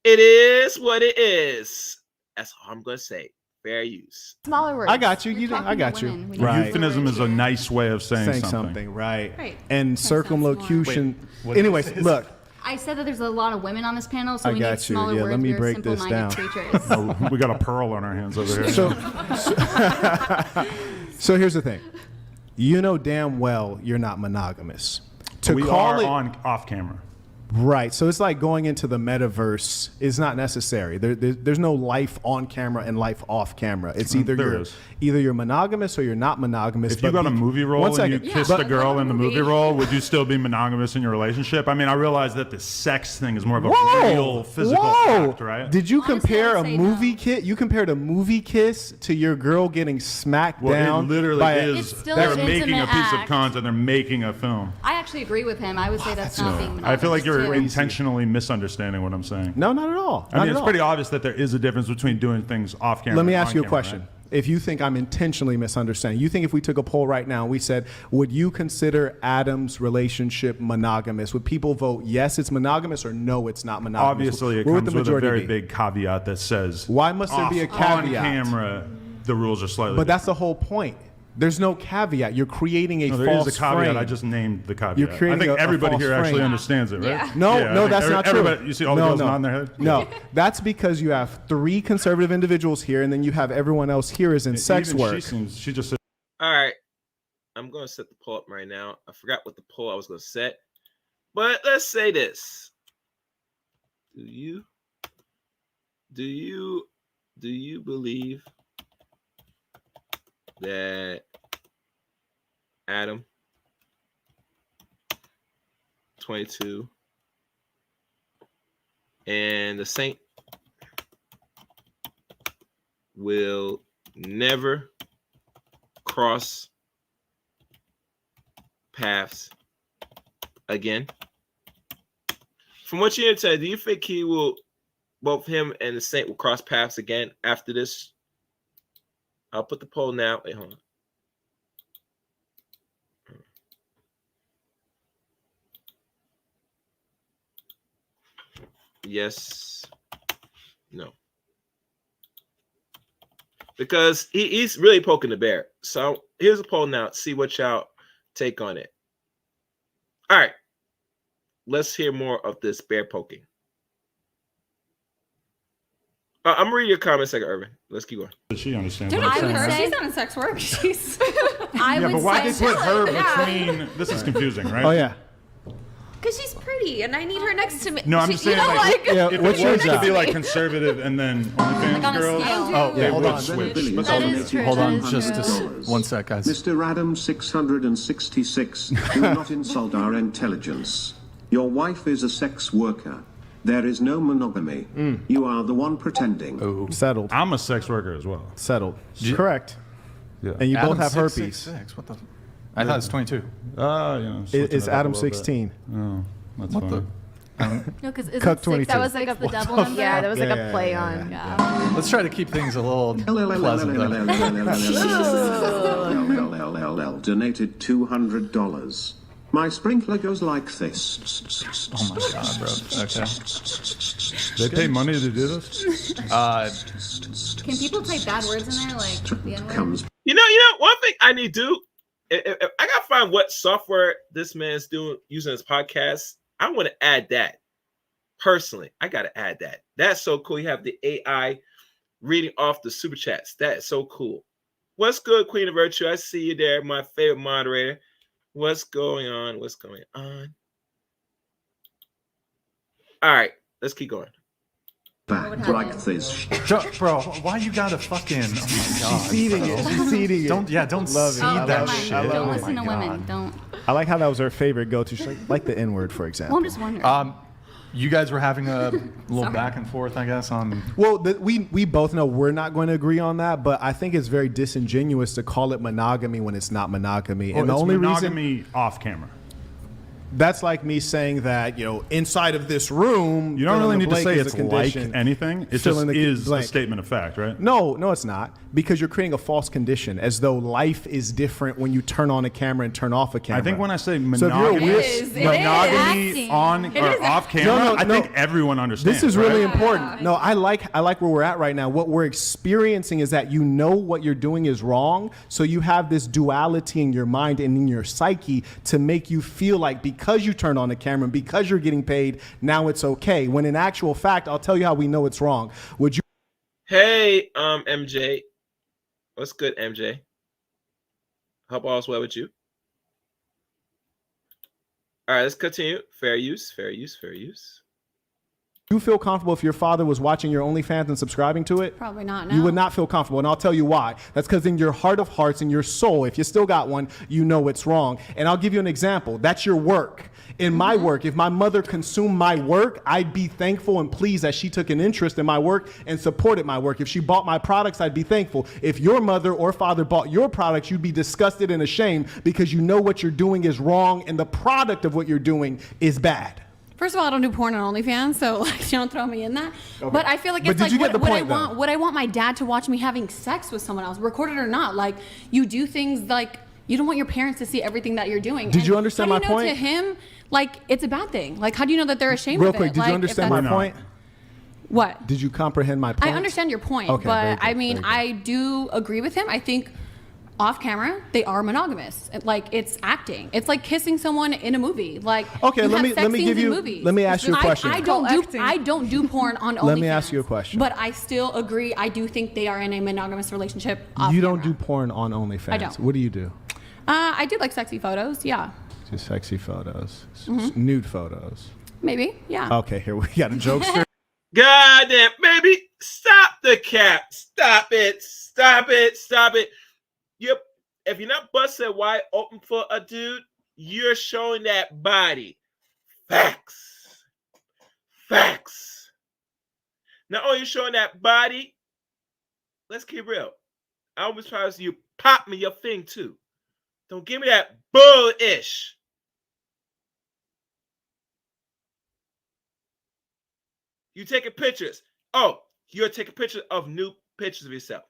It is what it is. That's all I'm gonna say. Fair use. Smaller words. I got you. I got you. Right. Euphemism is a nice way of saying something. Right. Right. And circumlocution. Wait, what did you Anyways, say? look. I said that there's a lot of women on this panel, so I we got need you. smaller Yeah, words. let me We're break this simple-minded down. creatures. Oh, we got a pearl on our hands over here. So here's the thing. You know damn well you're not monogamous. We are on off camera. Right. So it's like going into the metaverse is not necessary. There's no life on camera and life off camera. It's either you're monogamous or you're not monogamous. If you got a movie role and you kissed a girl in the movie role, would you still be monogamous in your relationship? I mean, I realize that the sex thing is more of a real physical act, right? Did you compare a movie kiss? You compared a movie kiss to your girl getting smacked down? It literally by is. It's still They're an making a intimate piece of act. content. They're making a film. I actually agree with him. I would say that's not being monogamous. I feel like you're too. intentionally misunderstanding what I'm saying. No, not at all. I mean, it's pretty obvious that there is a difference between doing things off camera. Let me and ask on you a camera, question. right? If you think I'm intentionally misunderstanding, you think if we took a poll right now and we said, would you consider Adam's relationship monogamous? Would people vote yes, it's monogamous, or no, it's not monogamous? Obviously, it Where would comes the with a majority very be? big caveat that says, Why must there be a caveat? On camera, the rules are slightly But that's the whole point. There's no caveat. You're creating a no, false there is a caveat. frame. I just named the caveat. You're creating I think a everybody false here actually frame. understands it, right? Yeah. No, that's not true. You see all the girls nodding their head? No, that's because you have 3 conservative individuals here, and then you have everyone else here is in sex Even work. She just said, All right. I'm going to set the poll up right now. I forgot what the poll I was going to set. But let's say this. Do you believe that Adam 22 and the Saint will never cross paths again? From what you said, do you think he will, both him and the Saint will cross paths again after this? I'll put the poll now. Wait, hold on. Yes. No. Because he's really poking the bear. So here's a poll now. See what y'all take on it. All right. Let's hear more of this bear poking. I'm reading your comments second, Irvin. Let's keep going. she understands Dude, what I I'm would saying, right? say she's not in sex work. She's. Yeah, but why they put her between? This is confusing, right? Oh, yeah. Because she's pretty and I need her next to me. No, I'm She- saying you know, like, Yeah, if what's it your was to job? be like conservative and then OnlyFans on a girls, scale. they hold would on. switch. Billy But That donated is true. Hold on, That is just true. one sec, guys. Mr. Adam 666, do not insult our intelligence. Your wife is a sex worker. There is no monogamy. You are the one pretending. Settled. I'm a sex worker as well. Settled. Correct. Yeah. And you both have Adam's herpes. 666. What the? I thought it's 22. It's Adam 16. Oh, that's What funny. No, because Cuck 6 22. that was like the double number? Yeah, there was like Yeah, a play yeah, on. Yeah. Let's try to keep things a little pleasant. LLLLLLLL donated $200. My sprinkler goes like this. Oh my god, bro. Okay. They pay money to do this? Can people type bad words in there like the N-word? Comes You know, one thing I need to do, if I gotta find what software this man's doing using his podcast. I want to add that personally. I gotta add that. That's so cool. You have the AI reading off the super chats. That is so cool. What's good, Queen of Virtue? I see you there, my favorite moderator. What's going on? What's going on? All right, let's keep going. back like this. Bro, why you gotta fucking? Oh my god. She's seeding it. She's seeding it. Don't love seed it. I that love it. shit. I love Don't it. listen to Oh my women. God. Don't. I like how that was her favorite go-to. She's like the N-word, for example. Well, I'm just wondering. You guys were having a little back and forth, I guess, on. Well, we both know we're not going to agree on that, but I think it's very disingenuous to call it monogamy when it's not monogamy. Well, and the it's only monogamy off camera. that's like me saying that, inside of this room, You don't really need to say is it's a condition. like anything. It Fill just in the is a blank. statement of fact, right? No, it's not. Because you're creating a false condition, as though life is different when you turn on a camera and turn off a camera. I think when I say So if you're a monogamy, weird- monogamy on or off camera, I think everyone understands. This is really right? important. No, I like where we're at right now. What we're experiencing is that what you're doing is wrong. So you have this duality in your mind and in your psyche to make you feel like because you turned on the camera and because you're getting paid, now it's okay. When in actual fact, I'll tell you how we know it's wrong. Would you? Hey, MJ. What's good, MJ? Hope all's well with you. All right, let's continue. Fair use. You feel comfortable if your father was watching your OnlyFans and subscribing to it? Probably not. No. You would not feel comfortable, and I'll tell you why. That's because in your heart of hearts, in your soul, if you still got one, you know it's wrong. And I'll give you an example. That's your work. In my work, if my mother consumed my work, I'd be thankful and pleased that she took an interest in my work and supported my work. If she bought my products, I'd be thankful. If your mother or father bought your products, you'd be disgusted and ashamed because you know what you're doing is wrong and the product of what you're doing is bad. First of all, I don't do porn on OnlyFans, so don't throw me in that. Okay. But I feel like But it's did like you get the point, though? would I want my dad to watch me having sex with someone else, recorded or not? Like, you do things like you don't want your parents to see everything that you're doing. Did you understand how my do you know point? To him, like, it's a bad thing. Like, how do you know that they're ashamed Real of quick, it? did Like, you if understand that's- my point? What? Did you comprehend my point? I understand your point, Okay, very but good, I mean, very good. I do agree with him. I think off camera, they are monogamous. Like, it's acting. It's like kissing someone in a movie. Like, Okay, you let have me- sex let me scenes give in you- movies. let me ask you a question. I don't do porn on OnlyFans. Let me ask you a question. But I still agree. I do think they are in a monogamous relationship. Off You don't do porn on OnlyFans. I don't. What do you do? I do like sexy photos. Yeah, Just sexy photos, Mhm. nude photos. maybe. Yeah. Okay, here we got a jokester. Goddamn, baby, stop the cap. Stop it. Yep. If you're not busted wide open for a dude, you're showing that body. Facts. Not only you showing that body, let's keep real. I almost promise you pop me your thing too. Don't give me that bullish. You taking pictures. Oh, you're taking pictures of new pictures of yourself.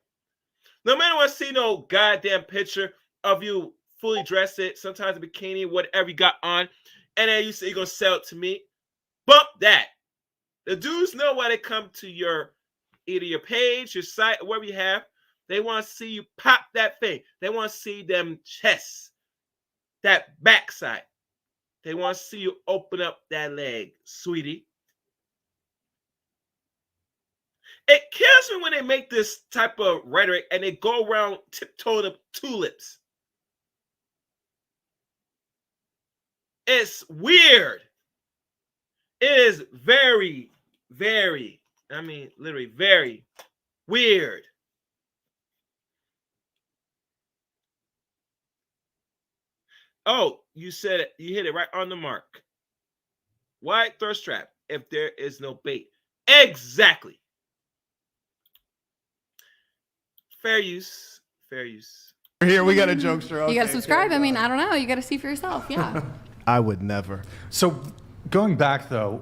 No man want to see no goddamn picture of you fully dressed, sometimes a bikini, whatever you got on, and then you say you're gonna sell it to me. Bump that. The dudes know why they come to either your page, your site, or wherever you have. They want to see you pop that thing. They want to see them chests, that backside. They want to see you open up that leg, sweetie. It kills me when they make this type of rhetoric and they go around tiptoe the tulips. It's weird. It is very, very, literally very weird. Oh, you said it. You hit it right on the mark. Why thirst trap if there is no bait? Exactly. Fair use. Here we got a jokester. You got to subscribe. I mean, I don't know. You got to see for yourself. Yeah. I would never. So, going back though,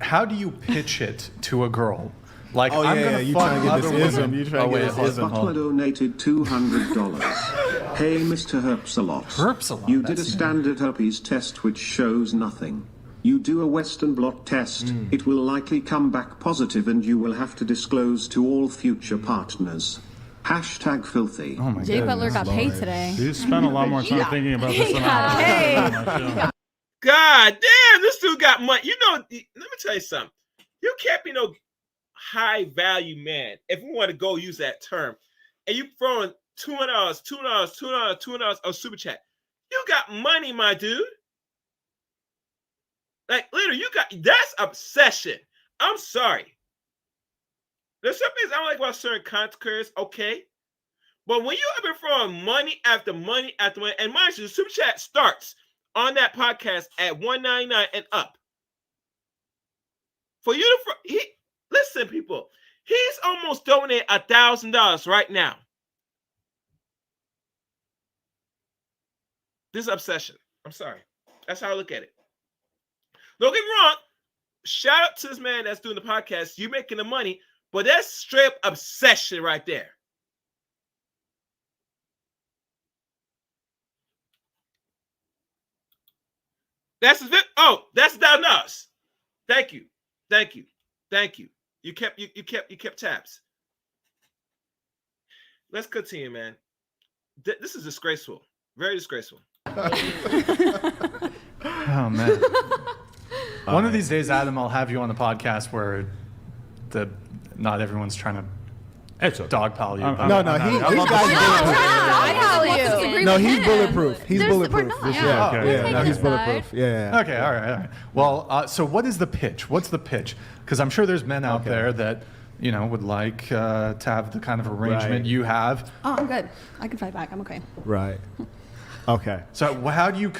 how do you pitch it to a girl? Like, Oh, I'm yeah, gonna yeah, you fuck trying to get other this ism. women. You trying to get this ism. Butler donated $200. Hey, Mr. Herpsalot. You did a standard herpes test which shows nothing. You do a Western blot test, it will likely come back positive and you will have to disclose to all future partners. Hashtag filthy. Oh my Jay goodness, Butler got Lord. paid today. You spent a lot more time thinking about this than got I. God damn, this dude got money. You know, let me tell you something. You can't be no high value man if we want to go use that term. And you throwing $200 on super chat. You got money, my dude. Like literally, that's obsession. I'm sorry. There's some things I don't like about certain content creators, okay. But when you have been throwing money after money after money, and mind you, the super chat starts on that podcast at $1.99 and up. For you to listen, people, he's almost donating $1,000 right now. This is obsession. I'm sorry. That's how I look at it. Don't get me wrong. Shout out to this man that's doing the podcast. You making the money, but that's straight up obsession right there. That's $1,000. Thank you. You kept tabs. Let's continue, man. This is disgraceful. Very disgraceful. Oh man. One of these days, Adam, I'll have you on the podcast where not everyone's trying to dogpile you. He's bulletproof. He's bulletproof. He's bulletproof. Yeah. Okay, all right. Well, so what is the pitch? What's the pitch? Because I'm sure there's men out there that would like to have the kind of arrangement you have. Oh, I'm good. I can fight back. I'm okay. Right. Okay. So how do you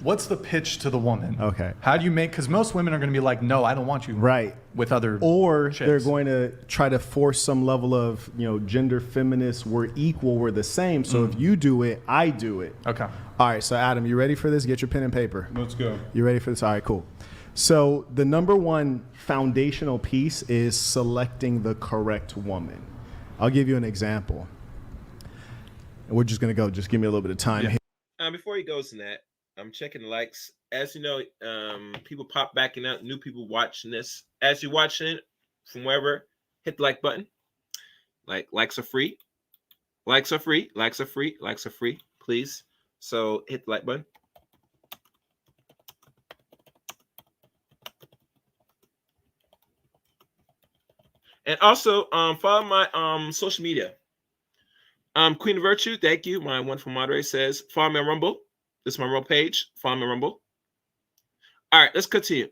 what's the pitch to the woman? Okay. How do you because most women are going to be like, no, I don't want you. Right. With other or chicks. They're going to try to force some level of gender feminist. We're equal. We're the same. So if you do it, I do it. Okay. All right. So Adam, you ready for this? Get your pen and paper. Let's go. You ready for this? All right. Cool. So the number one foundational piece is selecting the correct woman. I'll give you an example. And we're just going to go. Just give me a little bit of time here. Before he goes in that, I'm checking the likes. As you know, people pop backing out, new people watching this. As you're watching it from wherever, hit the like button. Likes are free. Likes are free. Likes are free. Likes are free. Please. So hit the like button. And also follow my social media. Queen of Virtue, thank you. My wonderful moderator says, follow me on Rumble. This is my Rumble page. Follow me on Rumble. All right, let's continue.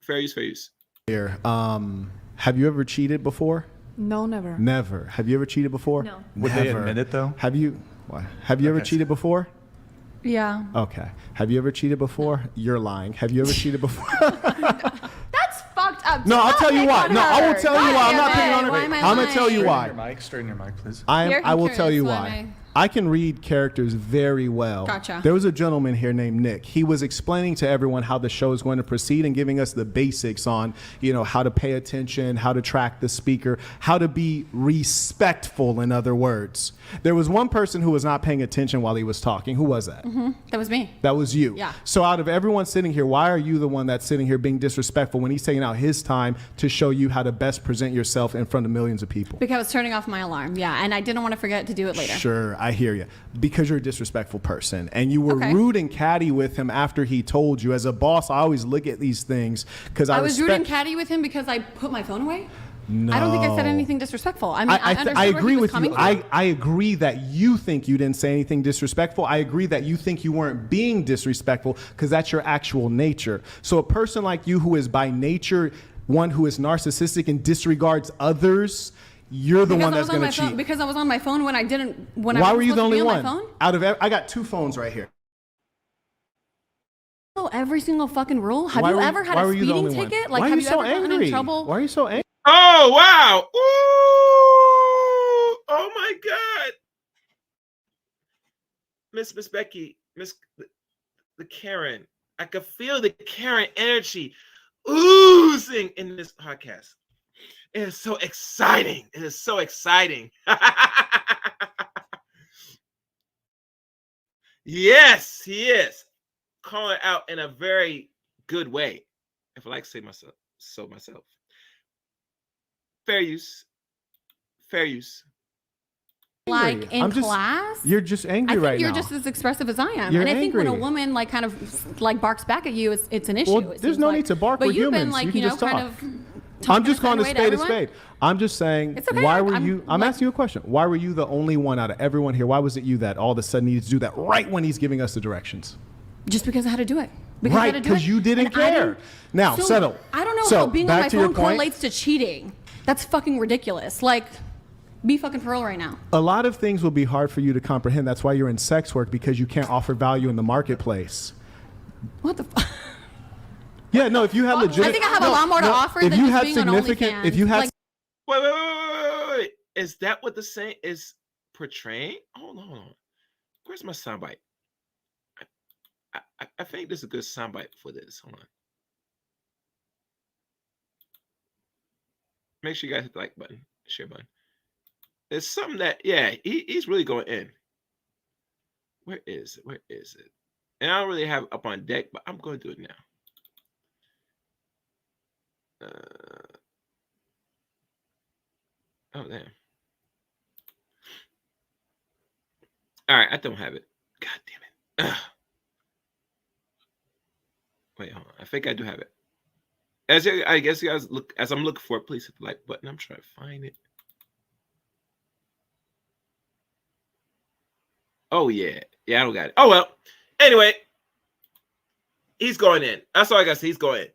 Fair use. Here, have you ever cheated before? No, never. Never. Have you ever cheated before? No. Would they admit it though? Have you ever cheated before? Yeah. Okay. Have you ever cheated before? You're lying. Have you ever cheated before? That's fucked up. No, I'll tell you why. No, I will tell you why. I'm not picking on Why it. am I I'm going to tell you lying? why. Straighten your mic, please. I will tell you Why why. am I- I can read characters very well. Gotcha. There was a gentleman here named Nick. He was explaining to everyone how the show is going to proceed and giving us the basics on, how to pay attention, how to track the speaker, how to be respectful, in other words. There was one person who was not paying attention while he was talking. Who was that? That was me. That was you. Yeah. So out of everyone sitting here, why are you the one that's sitting here being disrespectful when he's taking out his time to show you how to best present yourself in front of millions of people? Because I was turning off my alarm. Yeah, and I didn't want to forget to do it later. Sure, I hear you. Because you're a disrespectful person. And you were rude and catty with him after he told you. As a boss, I always look at these things because I was rude and catty with him because I put my phone away? No. I don't think I said anything disrespectful. I mean, I agree with you. you. I agree that you think you didn't say anything disrespectful. I agree that you think you weren't being disrespectful because that's your actual nature. So a person like you who is by nature one who is narcissistic and disregards others, you're the one that's going to cheat. Because I was on my phone when I didn't. Why were you the only one? On my phone? Out of I got two phones right here. Oh, every single fucking rule. Have you ever had a speeding ticket? Like, have you ever gotten in trouble? Why are you so angry? Oh wow! Ooh! Oh my God! Miss Becky, the Karen. I could feel the Karen energy oozing in this podcast. It is so exciting. It is so exciting. Yes, he is calling out in a very good way, if I like to say myself, myself. Fair use. Fair use. Like in class, You're just angry I think right you're now. just as expressive as I am, You're and I think when a angry. woman like kind of like barks back at you, it's an issue. Well, it there's seems no like. need to bark. But We're you've humans. been like You can just kind talk. of. I'm just calling a talking a spade a certain way to spade. I'm just saying, It's okay. why were I'm you? I'm like- asking you a question. Why were you the only one out of everyone here? Why was it you that all of a sudden needed to do that right when he's giving us the directions? Just because I had to do it. Because I Right, had to do it. you didn't And I care. didn't- Now, So, settle. I don't know So, how being on back my to your phone point. correlates to cheating. That's fucking ridiculous. Like, be fucking for real right now. A lot of things will be hard for you to comprehend. That's why you're in sex work, because you can't offer value in the marketplace. What the fuck? Yeah, no. If you had legit, I think I have a lot more to offer if than you just had being on significant, OnlyFans. if you had Like, Wait. Is that what the saying is portraying? Hold on. Where's my soundbite? I think there's a good soundbite for this. Hold on. Make sure you guys hit the like button, share button. There's something that, yeah, he's really going in. Where is it? And I don't really have it up on deck, but I'm going to do it now. Oh, damn. All right, I don't have it. God damn it. Ugh. Wait, hold on. I think I do have it. I guess you guys look, as I'm looking for it, please hit the like button. I'm trying to find it. Oh, yeah. Yeah, I don't got it. Oh, well. Anyway, he's going in. That's all I got to say. He's going in.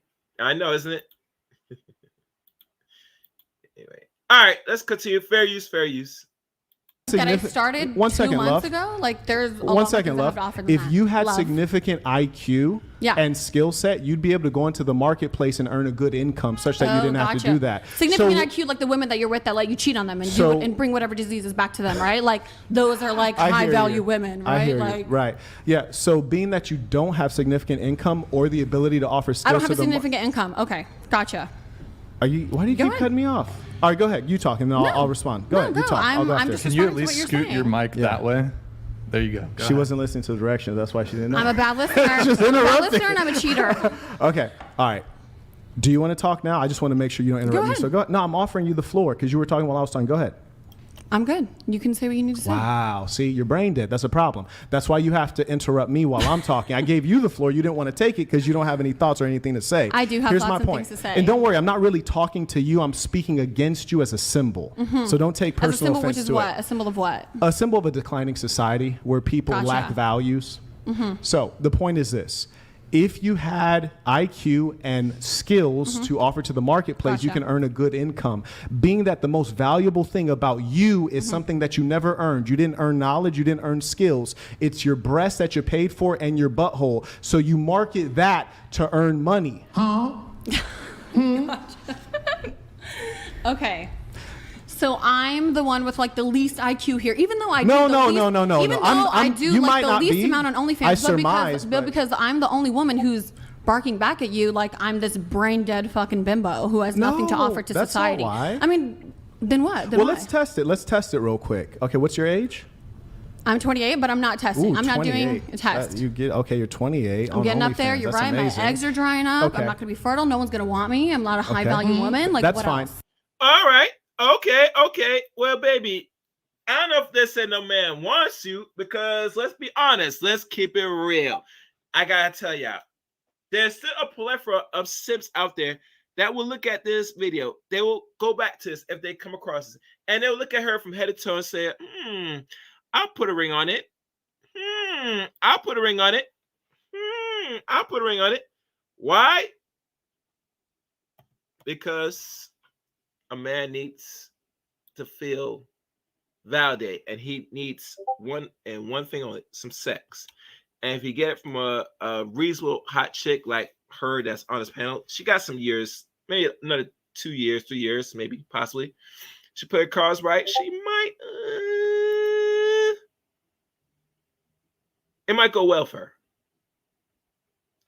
I know, isn't it? Anyway. All right, let's continue. Fair use. that I started 1 2 second, months love. ago. Like, there's a 1 lot second, more love. things I have to offer than If that. you had Love. significant IQ Yeah. and skill set, you'd be able to go into the marketplace and earn a good income, such that you didn't have to gotcha. do that. Significant So- IQ, like the women that you're with that let you cheat on them and So- and bring whatever diseases back to them, right? Like those are like I high hear value you. women, I right? hear you. Like Right. Yeah. So being that you don't have significant income or the ability to offer skills I don't have to a the significant income. Okay, gotcha. Why do you keep cutting me off? All right, go ahead. You talk, and then I'll respond. Go ahead. You talk. I'll go after. Can you at least scoot your mic that way? There you go. Go She ahead. wasn't listening to the directions. That's why she didn't know. I'm a bad listener. Just I'm a bad interrupting. listener and I'm a cheater. Okay. All right. Do you want to talk now? I just want to make sure you don't interrupt me. ahead. So go. No, I'm offering you the floor because you were talking while I was talking. Go ahead. I'm good. You can say what you need to say. Wow. See, your brain dead. That's a problem. That's why you have to interrupt me while I'm talking. I gave you the floor. You didn't want to take it because you don't have any thoughts or anything to say. I do have Here's lots my of point. things to say. And don't worry, I'm not really talking to you. I'm speaking against you as a symbol. Mhm. So don't take As a personal symbol, offense which is to what? it. A symbol of what? A symbol of a declining society where people Gotcha. lack values. Mhm. So the point is this. If you had IQ and skills to offer to the marketplace, you Gotcha. can earn a good income. Being that the most valuable thing about you is something that you never earned. You didn't earn knowledge, you didn't earn skills. It's your breast that you paid for and your butthole. So you market that to earn money. Okay. So I'm the one with like the least IQ here, even though I No, do the no, least, no, no, no, even no. though I'm- I do you like might the not least be. amount on OnlyFans, I but surmise, but- because I'm the only woman who's barking back at you, like I'm this brain dead fucking bimbo who has nothing to No, offer to that's not society. why. I mean, then what? Then Well, why? let's test it. Let's test it real quick. Okay, what's your age? I'm 28, but I'm not testing. Ooh, I'm not doing 28. a test. You get okay. You're 28. I'm on getting up there. OnlyFans. You're That's right. amazing. My eggs are drying up. Okay. I'm not going to be fertile. No one's going to want me. I'm not a high Okay. value woman. Like That's what fine. else? All right. Okay. Well, baby, I don't know if they said no man wants you because let's be honest. Let's keep it real. I got to tell y'all, there's still a plethora of simps out there that will look at this video. They will go back to this if they come across it. And they'll look at her from head to toe and say, I'll put a ring on it. I'll put a ring on it. I'll put a ring on it. Why? Because a man needs to feel validated, and he needs one thing only: some sex. And if you get it from a reasonable hot chick like her that's on this panel, she got some years, maybe another 2 years, 3 years, maybe, possibly. She put her cards right. She might, it might go well for her.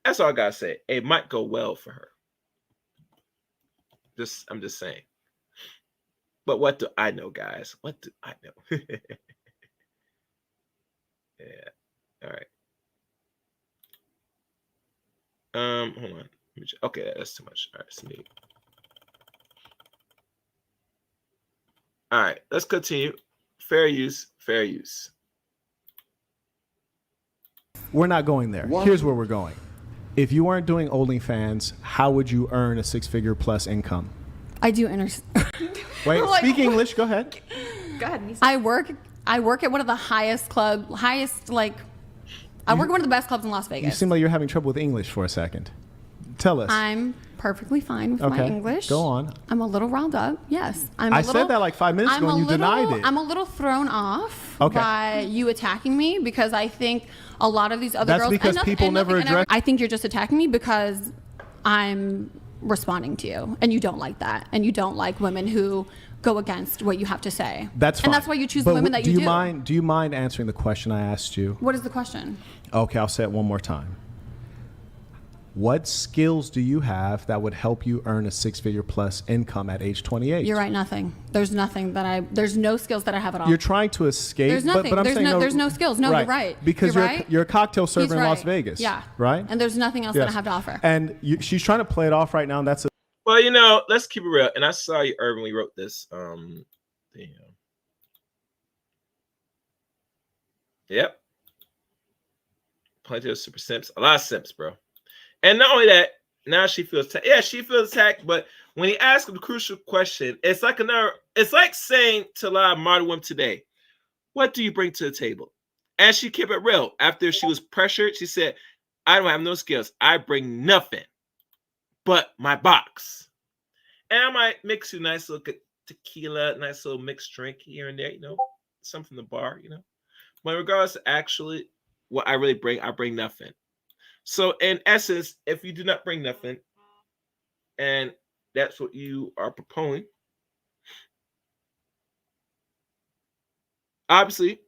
That's all I gotta say. It might go well for her. I'm just saying. But what do I know, guys? What do I know? Yeah. All right. Hold on. Okay, that's too much. All right, it's me. All right, let's continue. Fair use, fair use. We're not going there. Here's where we're going. If you weren't doing OnlyFans, how would you earn a 6-figure plus income? I do Wait, speak English. Go ahead. Go ahead, Nisa. I work at one of the I work at one of the best clubs in Las Vegas. You seem like you're having trouble with English for a second. Tell us. I'm perfectly fine with my English. Go on. I'm a little riled up. Yes. I said that like 5 minutes ago and you denied it. I'm a little thrown off by you attacking me because I think a lot of these other girls. That's because people never address. I think you're just attacking me because I'm responding to you and you don't like that. And you don't like women who go against what you have to say. That's fine. And that's why you choose the women that you do. Do you mind answering the question I asked you? What is the question? Okay, I'll say it one more time. What skills do you have that would help you earn a 6-figure plus income at age 28? You're right, nothing. There's no skills that I have at all. You're trying to escape. There's nothing. But I'm saying there's no skills. No, you're right. Because you're a cocktail server in Las Vegas. Yeah. Right? And there's nothing else that I have to offer. And she's trying to play it off right now, and that's Well, let's keep it real. And I saw you, Irvin, when you wrote this. Yep. Plenty of super simps. A lot of simps, bro. And not only that, now she feels attacked. Yeah, she feels attacked. But when he asked the crucial question, it's like saying to a lot of modern women today, what do you bring to the table? And she kept it real. After she was pressured, she said, I don't have no skills. I bring nothing but my box. And I might mix you a nice little tequila, nice little mixed drink here and there, something from the bar, But in regards to actually what I really bring, I bring nothing. So in essence, if you do not bring nothing, and that's what you are proposing, obviously,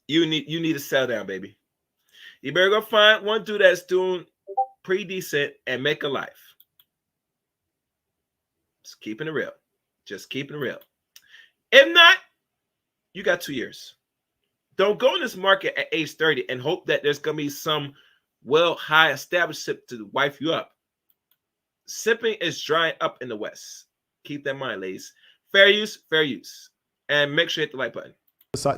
you need to settle down, baby. You better go find one dude that's doing pretty decent and make a life. Just keeping it real. Just keeping it real. If not, you got 2 years. Don't go in this market at age 30 and hope that there's going to be some high established sip to wife you up. Sipping is drying up in the West. Keep that in mind, ladies. Fair use, fair use. And make sure you hit the like button.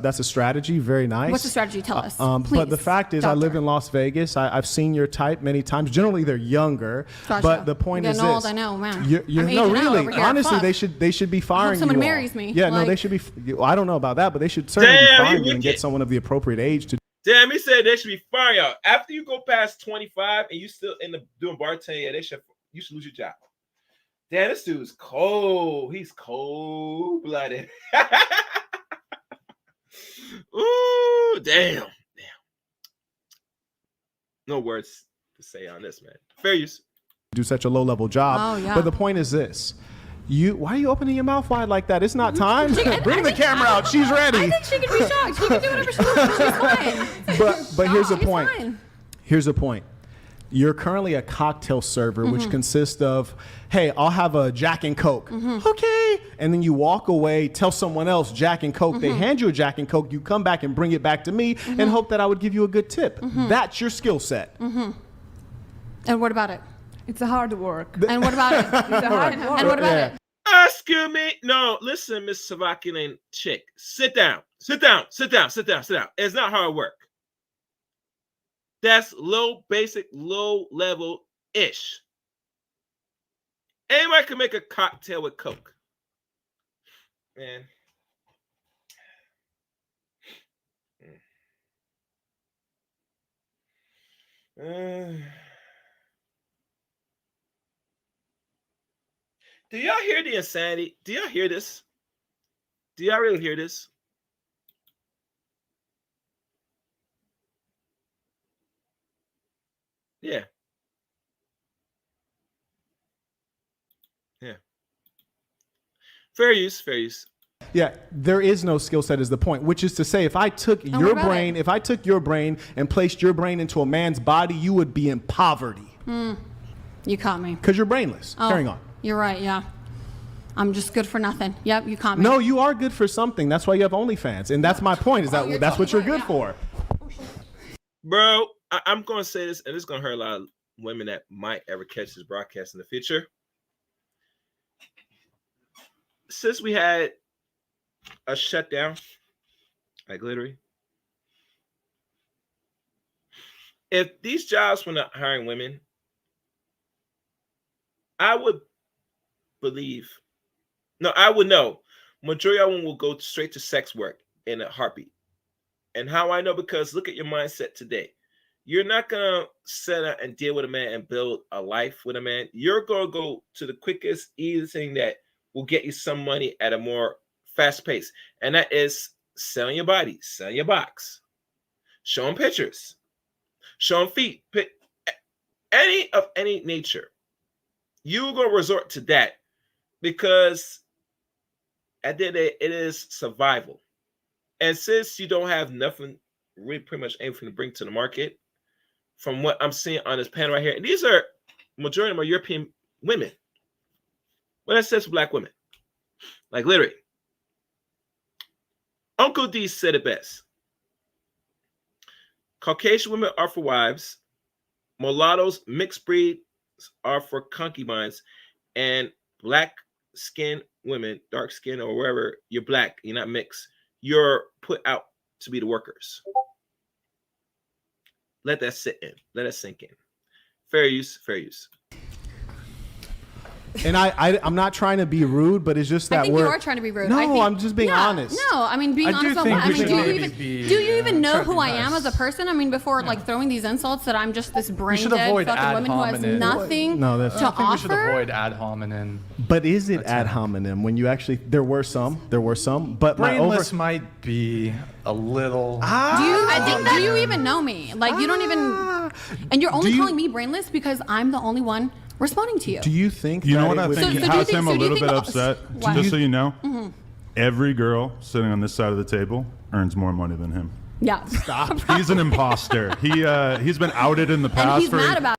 That's a strategy. Very nice. What's the strategy? Tell us. But the fact is, I live in Las Vegas. I've seen your type many times. Generally, they're younger. Gotcha. But the point is this. Old, I know, man. No, really. Honestly, they should be firing you. Someone marries me. Yeah, no, they should be. I don't know about that, but they should certainly be firing you and get someone of the appropriate age to. Damn, he said they should be firing y'all. After you go past 25 and you still end up doing bartending, you should lose your job. Damn, this dude's cold. He's cold-blooded. Ooh, damn. No words to say on this, man. Fair use. Do such a low-level job. Oh, yeah. But the point is this. Why are you opening your mouth wide like that? It's not time. Bring the camera out. She's ready. I think she can be shocked. She can do whatever she wants. She's fine. But here's the point. Here's the point. You're currently a cocktail server, which consists of, hey, I'll have a Jack and Coke. Okay. And then you walk away, tell someone else Jack and Coke. They hand you a Jack and Coke. You come back and bring it back to me and hope that I would give you a good tip. That's your skill set. And what about it? It's a hard work. And what about it? It's a hard work. And what about it? Excuse me. No, listen, Miss Savakian chick. Sit down. Sit down. Sit down. Sit down. Sit down. It's not hard work. That's basic, low level-ish. Anybody can make a cocktail with Coke. Man. Do y'all hear the insanity? Do y'all hear this? Do y'all really hear this? Yeah. Yeah. Fair use, fair use. Yeah, there is no skill set is the point, which is to say if I took your brain and placed your brain into a man's body, you would be in poverty. You caught me. Because you're brainless. Carrying on. You're right, yeah. I'm just good for nothing. Yep, you caught me. No, you are good for something. That's why you have OnlyFans. And that's my point, is that's what you're good for. Bro, I'm going to say this, and it's going to hurt a lot of women that might ever catch this broadcast in the future. Since we had a shutdown, like literally, if these jobs were not hiring women, I would know majority of them will go straight to sex work in a heartbeat. And how I know, because look at your mindset today. You're not gonna set out and deal with a man and build a life with a man. You're gonna go to the quickest, easiest thing that will get you some money at a more fast pace, and that is selling your body, selling your box, showing pictures, showing feet, any nature. You're gonna resort to that because at the end of the day, it is survival. And since you don't have nothing, really pretty much anything to bring to the market, from what I'm seeing on this panel right here, and these are majority of my European women. Well, that says black women. Like literally. Uncle D said it best. Caucasian women are for wives. Mulattoes, mixed breeds are for concubines. And black skinned women, dark skin or wherever, you're black, you're not mixed. You're put out to be the workers. Let that sit in. Let it sink in. Fair use, fair use. And I'm not trying to be rude, but it's just that I think you are trying to be rude. No, I'm just being honest. No, I mean being honest. Do you even know who I am as a person? I mean, before like throwing these insults that I'm just this brain dead fucking woman who has nothing to offer. I think we should avoid ad hominem. But is it ad hominem when you actually? There were some, but brainless might be a little. Do you even know me? Like you don't even, and you're only calling me brainless because I'm the only one responding to you. Do you think? You know what I think has him a little bit upset? Just so you know, every girl sitting on this side of the table earns more money than him. Yeah. Stop. He's an imposter. He's been outed in the past. And he's mad about.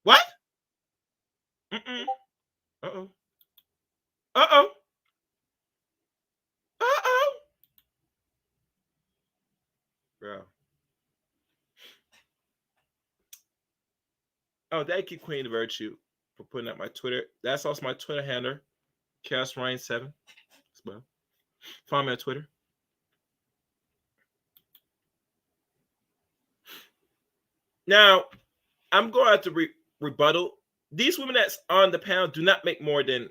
What? Mm-mm. Uh-oh. Uh-oh. Uh-oh. Bro. Oh, thank you, Queen of Virtue, for putting up my Twitter. That's also my Twitter handle, Chaos Ryan 7 as well. Follow me on Twitter. Now, I'm going to have to rebuttal. These women that's on the panel do not make more than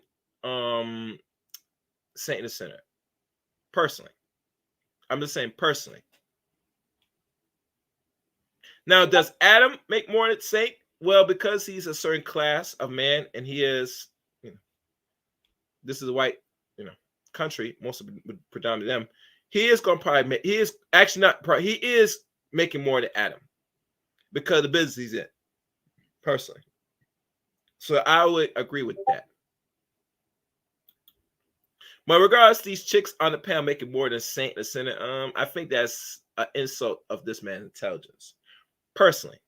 Saint in the Center. Personally. I'm just saying personally. Now, does Adam make more than Saint? Well, because he's a certain class of man, and he is, this is a white, country. Most of it would predominate them. He is going to probably make. He is actually not. He is making more than Adam because of the business he's in. Personally, so I would agree with that. But regards to these chicks on the panel making more than Saint the Center, I think that's an insult of this man's intelligence. Personally.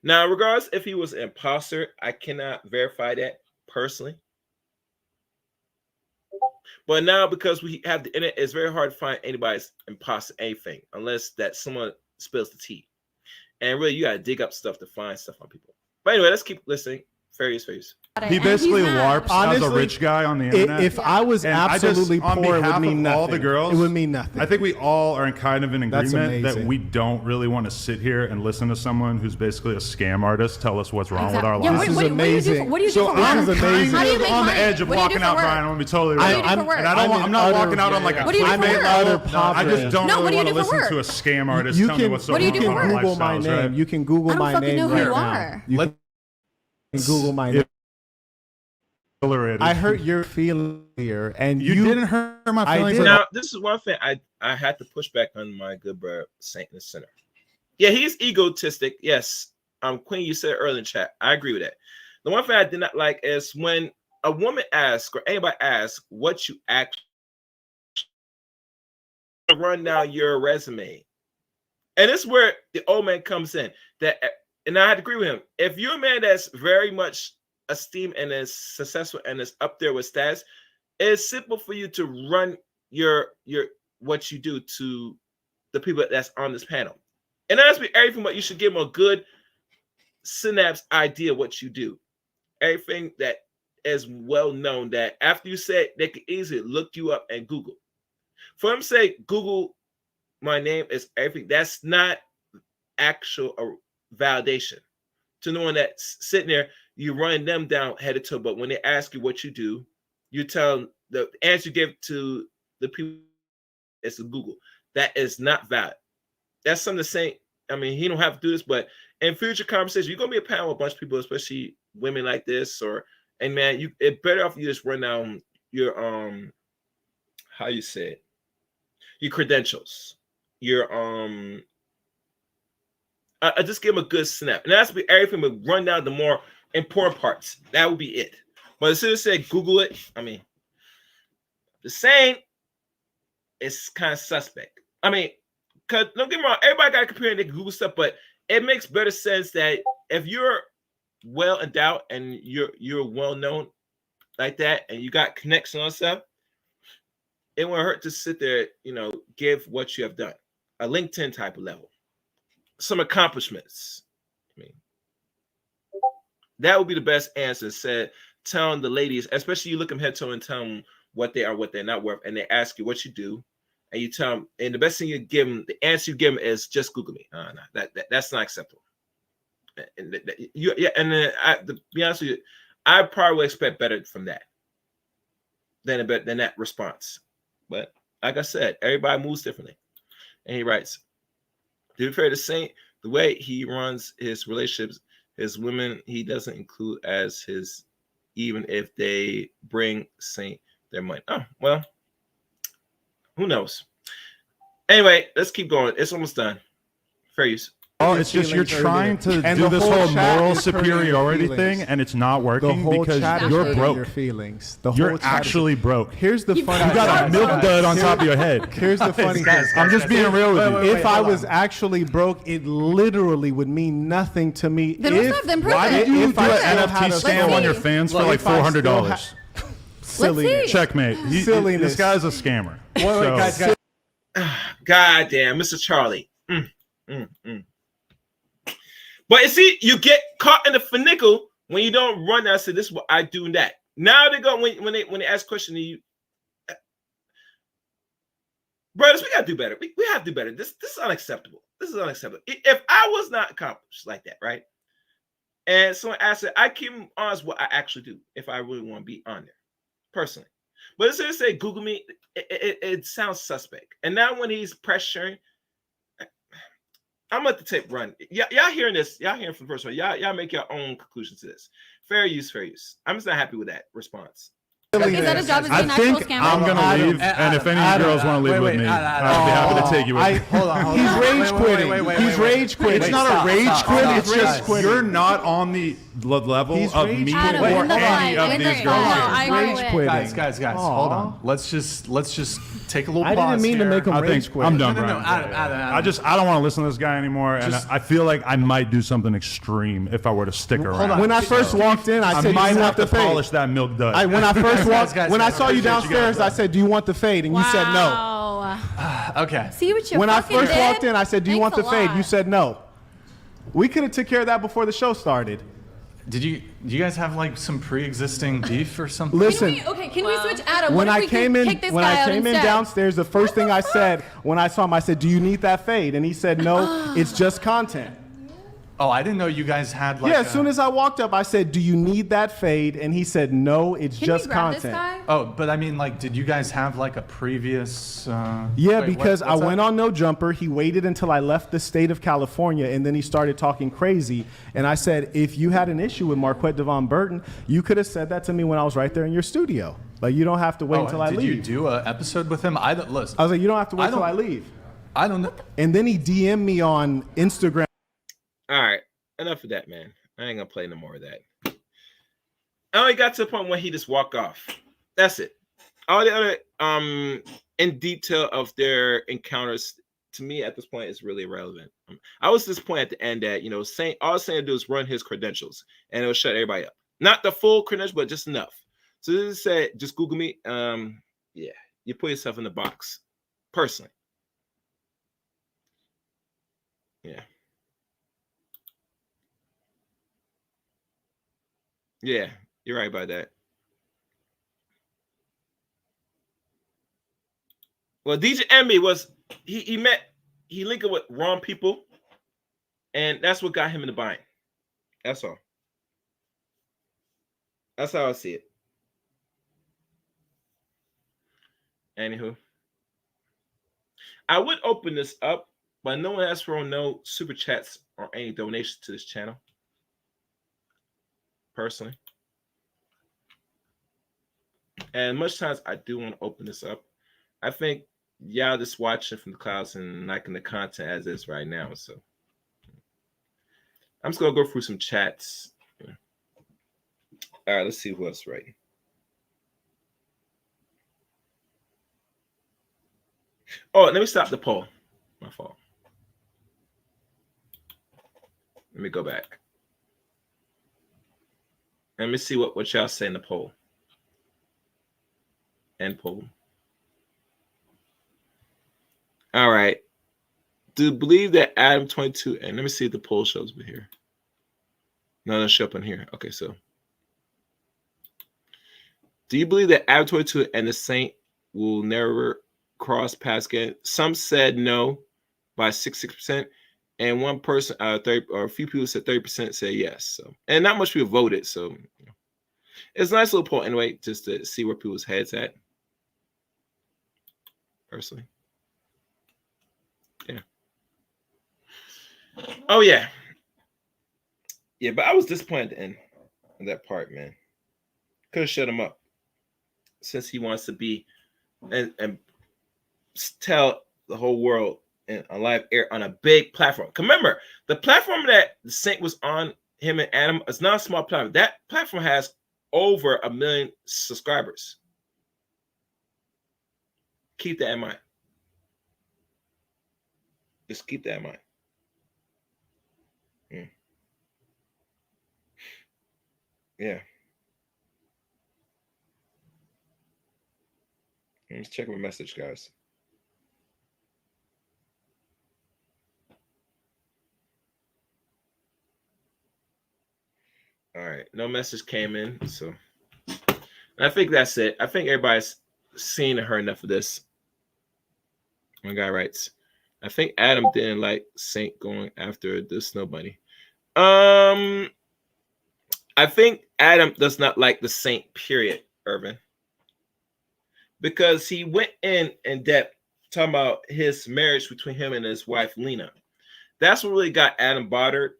Now, regardless if he was an imposter, I cannot verify that personally. But now, because we have the internet, it's very hard to find anybody's imposter anything unless that someone spills the tea. And really, you got to dig up stuff to find stuff on people. But anyway, let's keep listening. Fair use. He basically LARPs as a rich guy on the internet. If I was absolutely poor, it would mean nothing. All the girls, it would mean nothing. I think we all are in kind of an agreement that we don't really want to sit here and listen to someone who's basically a scam artist tell us what's wrong with our lives. This is amazing. What do you do for work? I'm kind of on the edge of walking out, Brian. I'm gonna be totally real. I'm not walking out on like a clickbait level. I just don't really want to listen to a scam artist tell me what's so wrong with our lifestyles. You can Google my name. I don't fucking know who you are. You can Google my name. I hurt your feelings here, and you didn't hurt my feelings. Now, this is one thing I had to push back on my good brother Saint in the Center. Yeah, he's egotistic. Yes, Queen, you said earlier in chat. I agree with that. The one thing I did not like is when a woman asks or anybody asks what you actually run down your resume, and this is where the old man comes in. And I had to agree with him. If you're a man that's very much esteemed and is successful and is up there with stats, it's simple for you to run your what you do to the people that's on this panel. And that's be everything, but you should give them a good synapse idea of what you do. Everything that is well known, that after you say it, they can easily look you up and Google. For them to say Google my name is everything, that's not actual validation. To knowing that sitting there, you're running them down head to toe, but when they ask you what you do, you tell them the answer you give to the people is to Google. That is not valid. That's something to say. I mean, he don't have to do this, but in future conversations, you're gonna be a panel with a bunch of people, especially women like this, and man, it better off you just run down your how you say it, your credentials, your I just give them a good snap, and that's be everything. But run down the more important parts. That would be it. But as soon as I say Google it, I mean, the same. It's kind of suspect. I mean, cause don't get me wrong, everybody got a computer and they can Google stuff, but it makes better sense that if you're well endowed and you're well known like that, and you got connection on stuff, it won't hurt to sit there, give what you have done, a LinkedIn type of level, some accomplishments. I mean, that would be the best answer. Said telling the ladies, especially you look them head to toe and tell them what they are, what they're not worth, and they ask you what you do, and you tell them, and the best thing you give them, the answer you give them is just Google me. No, that's not acceptable. And to be honest with you, I probably would expect better from that than that response. But like I said, everybody moves differently. And he writes, to be fair to Saint, the way he runs his relationships, his women, he doesn't include as his, even if they bring Saint their money. Oh, well, who knows? Anyway, let's keep going. It's almost done. Fair use. Oh, it's just you're trying to do this whole moral superiority thing, and it's not working because you're broke. Your feelings. You're actually broke. Here's the funny. You got a milk dud on top of your head. Here's the funny thing. I'm just being real with you. If I was actually broke, it literally would mean nothing to me. Then what's up? Then Why did you do an NFT scam on your fans for like $400? Silliness. Checkmate. Silliness. This guy's a scammer. Wait, guys. God damn, Mr. Charlie. But you see, you get caught in the finicle when you don't run that. Say, this is what I do and that. Now they go when they ask questions to you, brothers, we gotta do better. We have to do better. This is unacceptable. This is unacceptable. If I was not accomplished like that, right? And someone asked it, I keep honest what I actually do if I really want to be on there, personally. But instead of say Google me, it sounds suspect. And now when he's pressuring, I'm at the tape run. Y'all hearing this? Y'all hearing from the first one? Y'all make your own conclusions to this. Fair use, fair use. I'm just not happy with that response. Is that a job? Is I an actual think scammer? I'm gonna leave, and if any girls want to leave with me, I'd be happy to take you with me. Hold on. He's rage quitting. He's rage quitting. It's not a rage quit. It's just you're not on the level of me or any of these girls here. Rage quitting. Guys, hold on. Let's just take a little pause. I didn't mean to make him rage quit. I'm done, No, Brian. I I don't want to listen to this guy anymore, and I feel like I might do something extreme if I were to stick around. When I first walked in, I said, might "Do you have want to the fade?" polish that milk dud. When I first walked, when I saw you appreciate you downstairs, guys. I said, "Do you want the fade?" And you said no. Okay. See what you When I fucking first did? walked in, I said, "Do you want Thanks the a fade?" lot. You said no. We could have took care of that before the show started. Do you guys have like some pre-existing beef or something? Listen, Can we switch Adam? when What I if we came in, kick this when guy I out came in instead? downstairs, the first thing I said when I saw him, I said, "Do you need that fade?" And he said, "No, it's just content." Oh, I didn't know you guys had like. Yeah, as soon as I walked up, I said, "Do you need that fade?" And he said, "No, it's Can just we grab content." this guy? Oh, but I mean, like, did you guys have like a previous? Yeah, wait, because I what's went that? on No Jumper. He waited until I left the state of California, and then he started talking crazy. And I said, if you had an issue with Marquette Devon Burton, you could have said that to me when I was right there in your studio. Like, you don't have to wait until I leave. Did you do an episode with him? I don't listen. I was like, you don't have to wait I till I don't- leave. I don't know. And then he DM'd me on Instagram. All right, enough of that, man. I ain't gonna play no more of that. I only got to the point where he just walked off. That's it. All the other in detail of their encounters to me at this point is really irrelevant. I was disappointed at the end that saying all I was saying to do is run his credentials and it'll shut everybody up. Not the full credentials, but just enough. So this said, just Google me. Yeah, you put yourself in the box, personally. Yeah. Yeah, you're right about that. Well, DJ Envy was he linked up with wrong people, and that's what got him in the bind. That's all. That's how I see it. Anywho, I would open this up, but no one asked for no super chats or any donations to this channel. Personally. And much times I do want to open this up. I think y'all just watching from the clouds and liking the content as is right now. So I'm just gonna go through some chats. All right, let's see who else right. Oh, let me stop the poll. My fault. Let me go back. Let me see what y'all say in the poll. End poll. All right. Do you believe that Adam 22, and let me see if the poll shows me here. No, it doesn't show up on here. Okay, so. Do you believe that Adam 22 and the Saint will never cross paths again? Some said no by 66%, and one person, 30, or a few people said 30% said yes. So, and not much people voted. So, it's a nice little poll anyway, just to see where people's heads at. Personally, yeah. Oh yeah, yeah. But I was disappointed in that part, man. Could have shut him up since he wants to be and tell the whole world in a live air on a big platform. Remember, the platform that the Saint was on, him and Adam, is not a small platform. That platform has over 1 million subscribers. Keep that in mind. Just keep that in mind. Yeah. Let's check my message, guys. All right, no message came in, so I think that's it. I think everybody's seen and heard enough of this. One guy writes, I think Adam didn't like Saint going after the snow bunny. I think Adam does not like the Saint, period, Irvin. Because he went in depth talking about his marriage between him and his wife, Lena. That's what really got Adam bothered.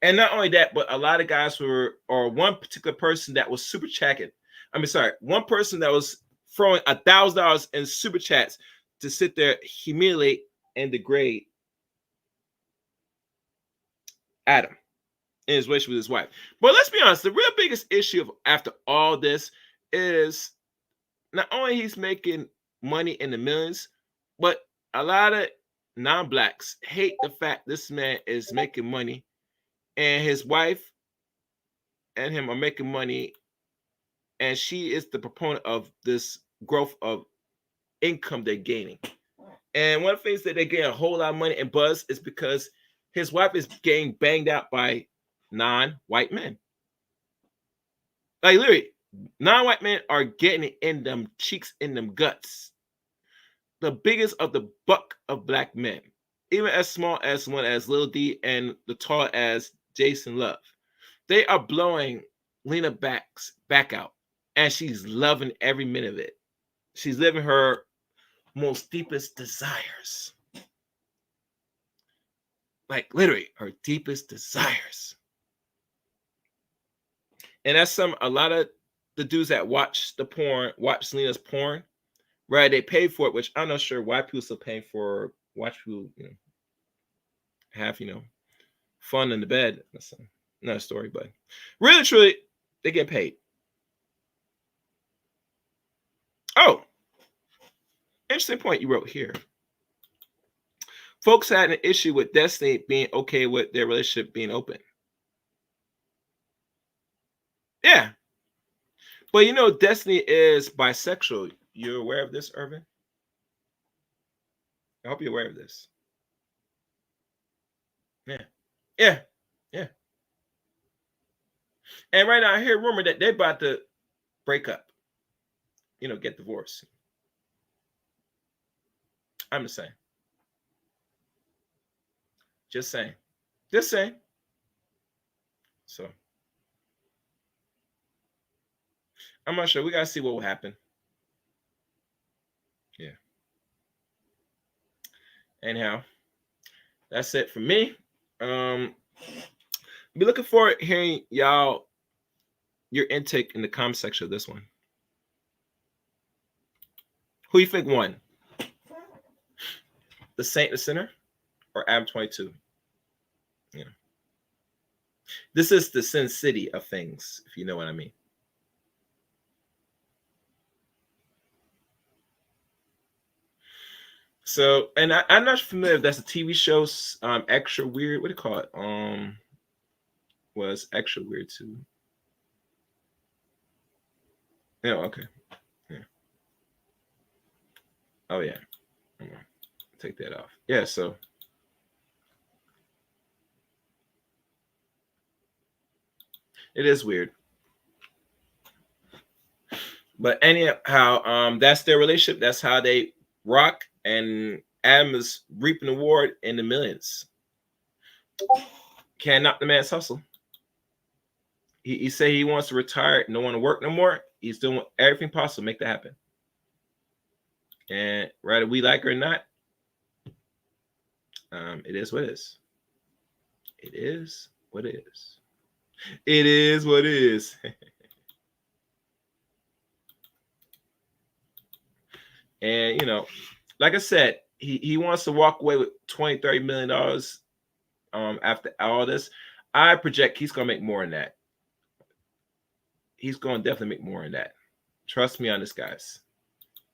And not only that, but a lot of guys or one particular person that was super chatting. One person that was throwing $1,000 in super chats to sit there, humiliate, and degrade Adam in his relationship with his wife. But let's be honest, the real biggest issue after all this is not only he's making money in the millions, but a lot of non-blacks hate the fact this man is making money and his wife and him are making money, and she is the proponent of this growth of income they're gaining. And one of the things that they get a whole lot of money and buzz is because his wife is getting banged out by non-white men. Like literally, non-white men are getting it in them cheeks, in them guts. The biggest of the buck of black men, even as small as one as Lil D and the tall as Jason Love. They are blowing Lena back out, and she's loving every minute of it. She's living her most deepest desires. Like literally her deepest desires. And that's a lot of the dudes that watch Lena's porn, right? They pay for it, which I'm not sure why people still paying for watch people, have, fun in the bed. That's another story, but really, truly, they get paid. Oh, interesting point you wrote here. Folks had an issue with Destiny being okay with their relationship being open. Yeah. But Destiny is bisexual. you're aware of this, Irvin? I hope you're aware of this. Yeah. And right now I hear rumor that they're about to break up. Get divorced. I'm just saying. Just saying. So I'm not sure. We gotta see what will happen. Yeah. Anyhow, that's it for me. Be looking forward to hearing your intake in the comment section of this one. Who you think won? The Saint the Sinner or Adam 22? Yeah. This is the Sin City of things, if you know what I mean. So, and I'm not familiar if that's a TV show, Extra Weird. What do you call it? Was Extra Weird too? Yeah, okay. Yeah. Oh yeah. Take that off. Yeah, so it is weird. But anyhow, that's their relationship. That's how they rock. And Adam is reaping the reward in the millions. Can't knock the man's hustle. He say he wants to retire, don't want to work no more. He's doing everything possible to make that happen. And whether we like it or not, it is what it is. It is what it is. It is what it is. And like I said, he wants to walk away with $20-30 million after all this. I project he's gonna make more than that. He's gonna definitely make more than that. Trust me on this, guys.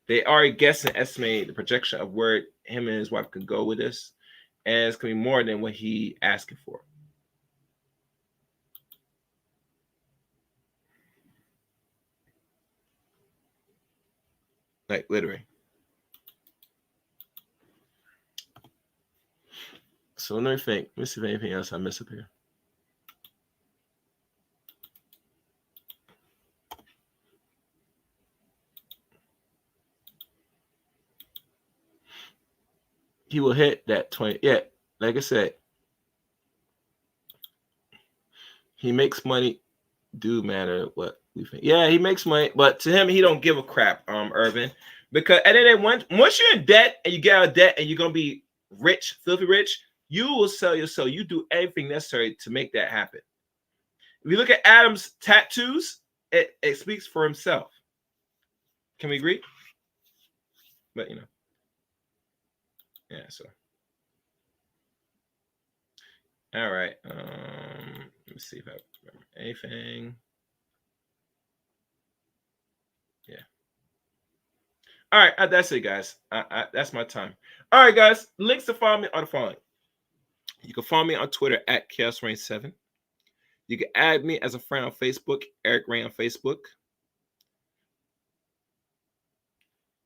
They already guessing, estimating the projection of where him and his wife can go with this, and it's gonna be more than what he asking for. Like literally. So let me think. Let me see if anything else I missed up here. He will hit that 20. Yeah, like I said, he makes money. Do matter what we think. Yeah, he makes money, but to him, he don't give a crap, Irvin. Because at the end of the day, once you're in debt and you get out of debt and you're gonna be rich, filthy rich, you will sell your soul. You do everything necessary to make that happen. If you look at Adam's tattoos, it speaks for himself. Can we agree? But yeah. So, all right. Let me see if I remember anything. Yeah. All right, that's it, guys. That's my time. All right, guys. Links to follow me are the following. You can follow me on Twitter at ChaosRain7. You can add me as a friend on Facebook, Eric Rain on Facebook.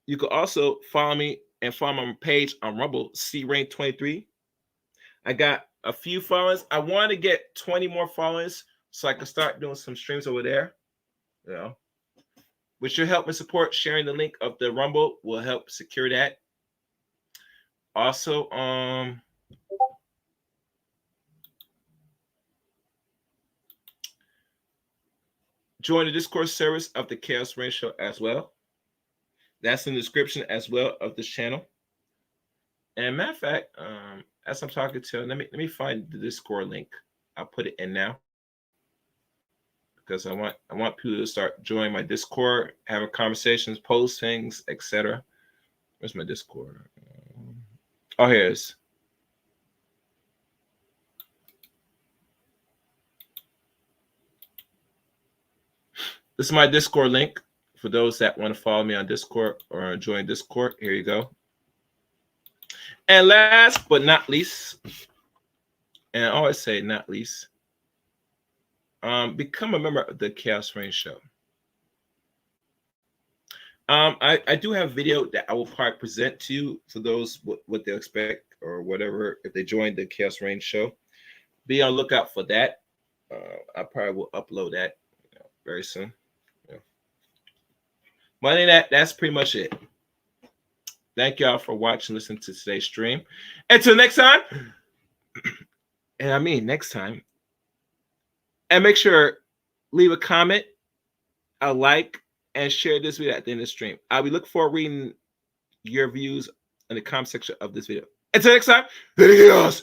You can also follow me and follow my page on Rumble, CRain23. I got a few followers. I want to get 20 more followers so I can start doing some streams over there. Which will help me support. Sharing the link of the Rumble will help secure that. Also, join the Discord service of the Chaos Rain Show as well. That's in the description as well of this channel. And matter of fact, as I'm talking to, let me find the Discord link. I'll put it in now because I want people to start joining my Discord, having conversations, post things, etc. Where's my Discord? Oh, here it is. This is my Discord link for those that want to follow me on Discord or join Discord. Here you go. And last but not least, and I always say not least, become a member of the Chaos Rain Show. I do have a video that I will probably present to you for those what they'll expect or whatever if they join the Chaos Reign show. Be on the lookout for that. I probably will upload that very soon. But other than that's pretty much it. Thank y'all for watching, listening to today's stream. Until next time, and I mean next time, and make sure leave a comment, a like, and share this video at the end of the stream. I'll be looking forward to reading your views in the comment section of this video. Until next time, adios.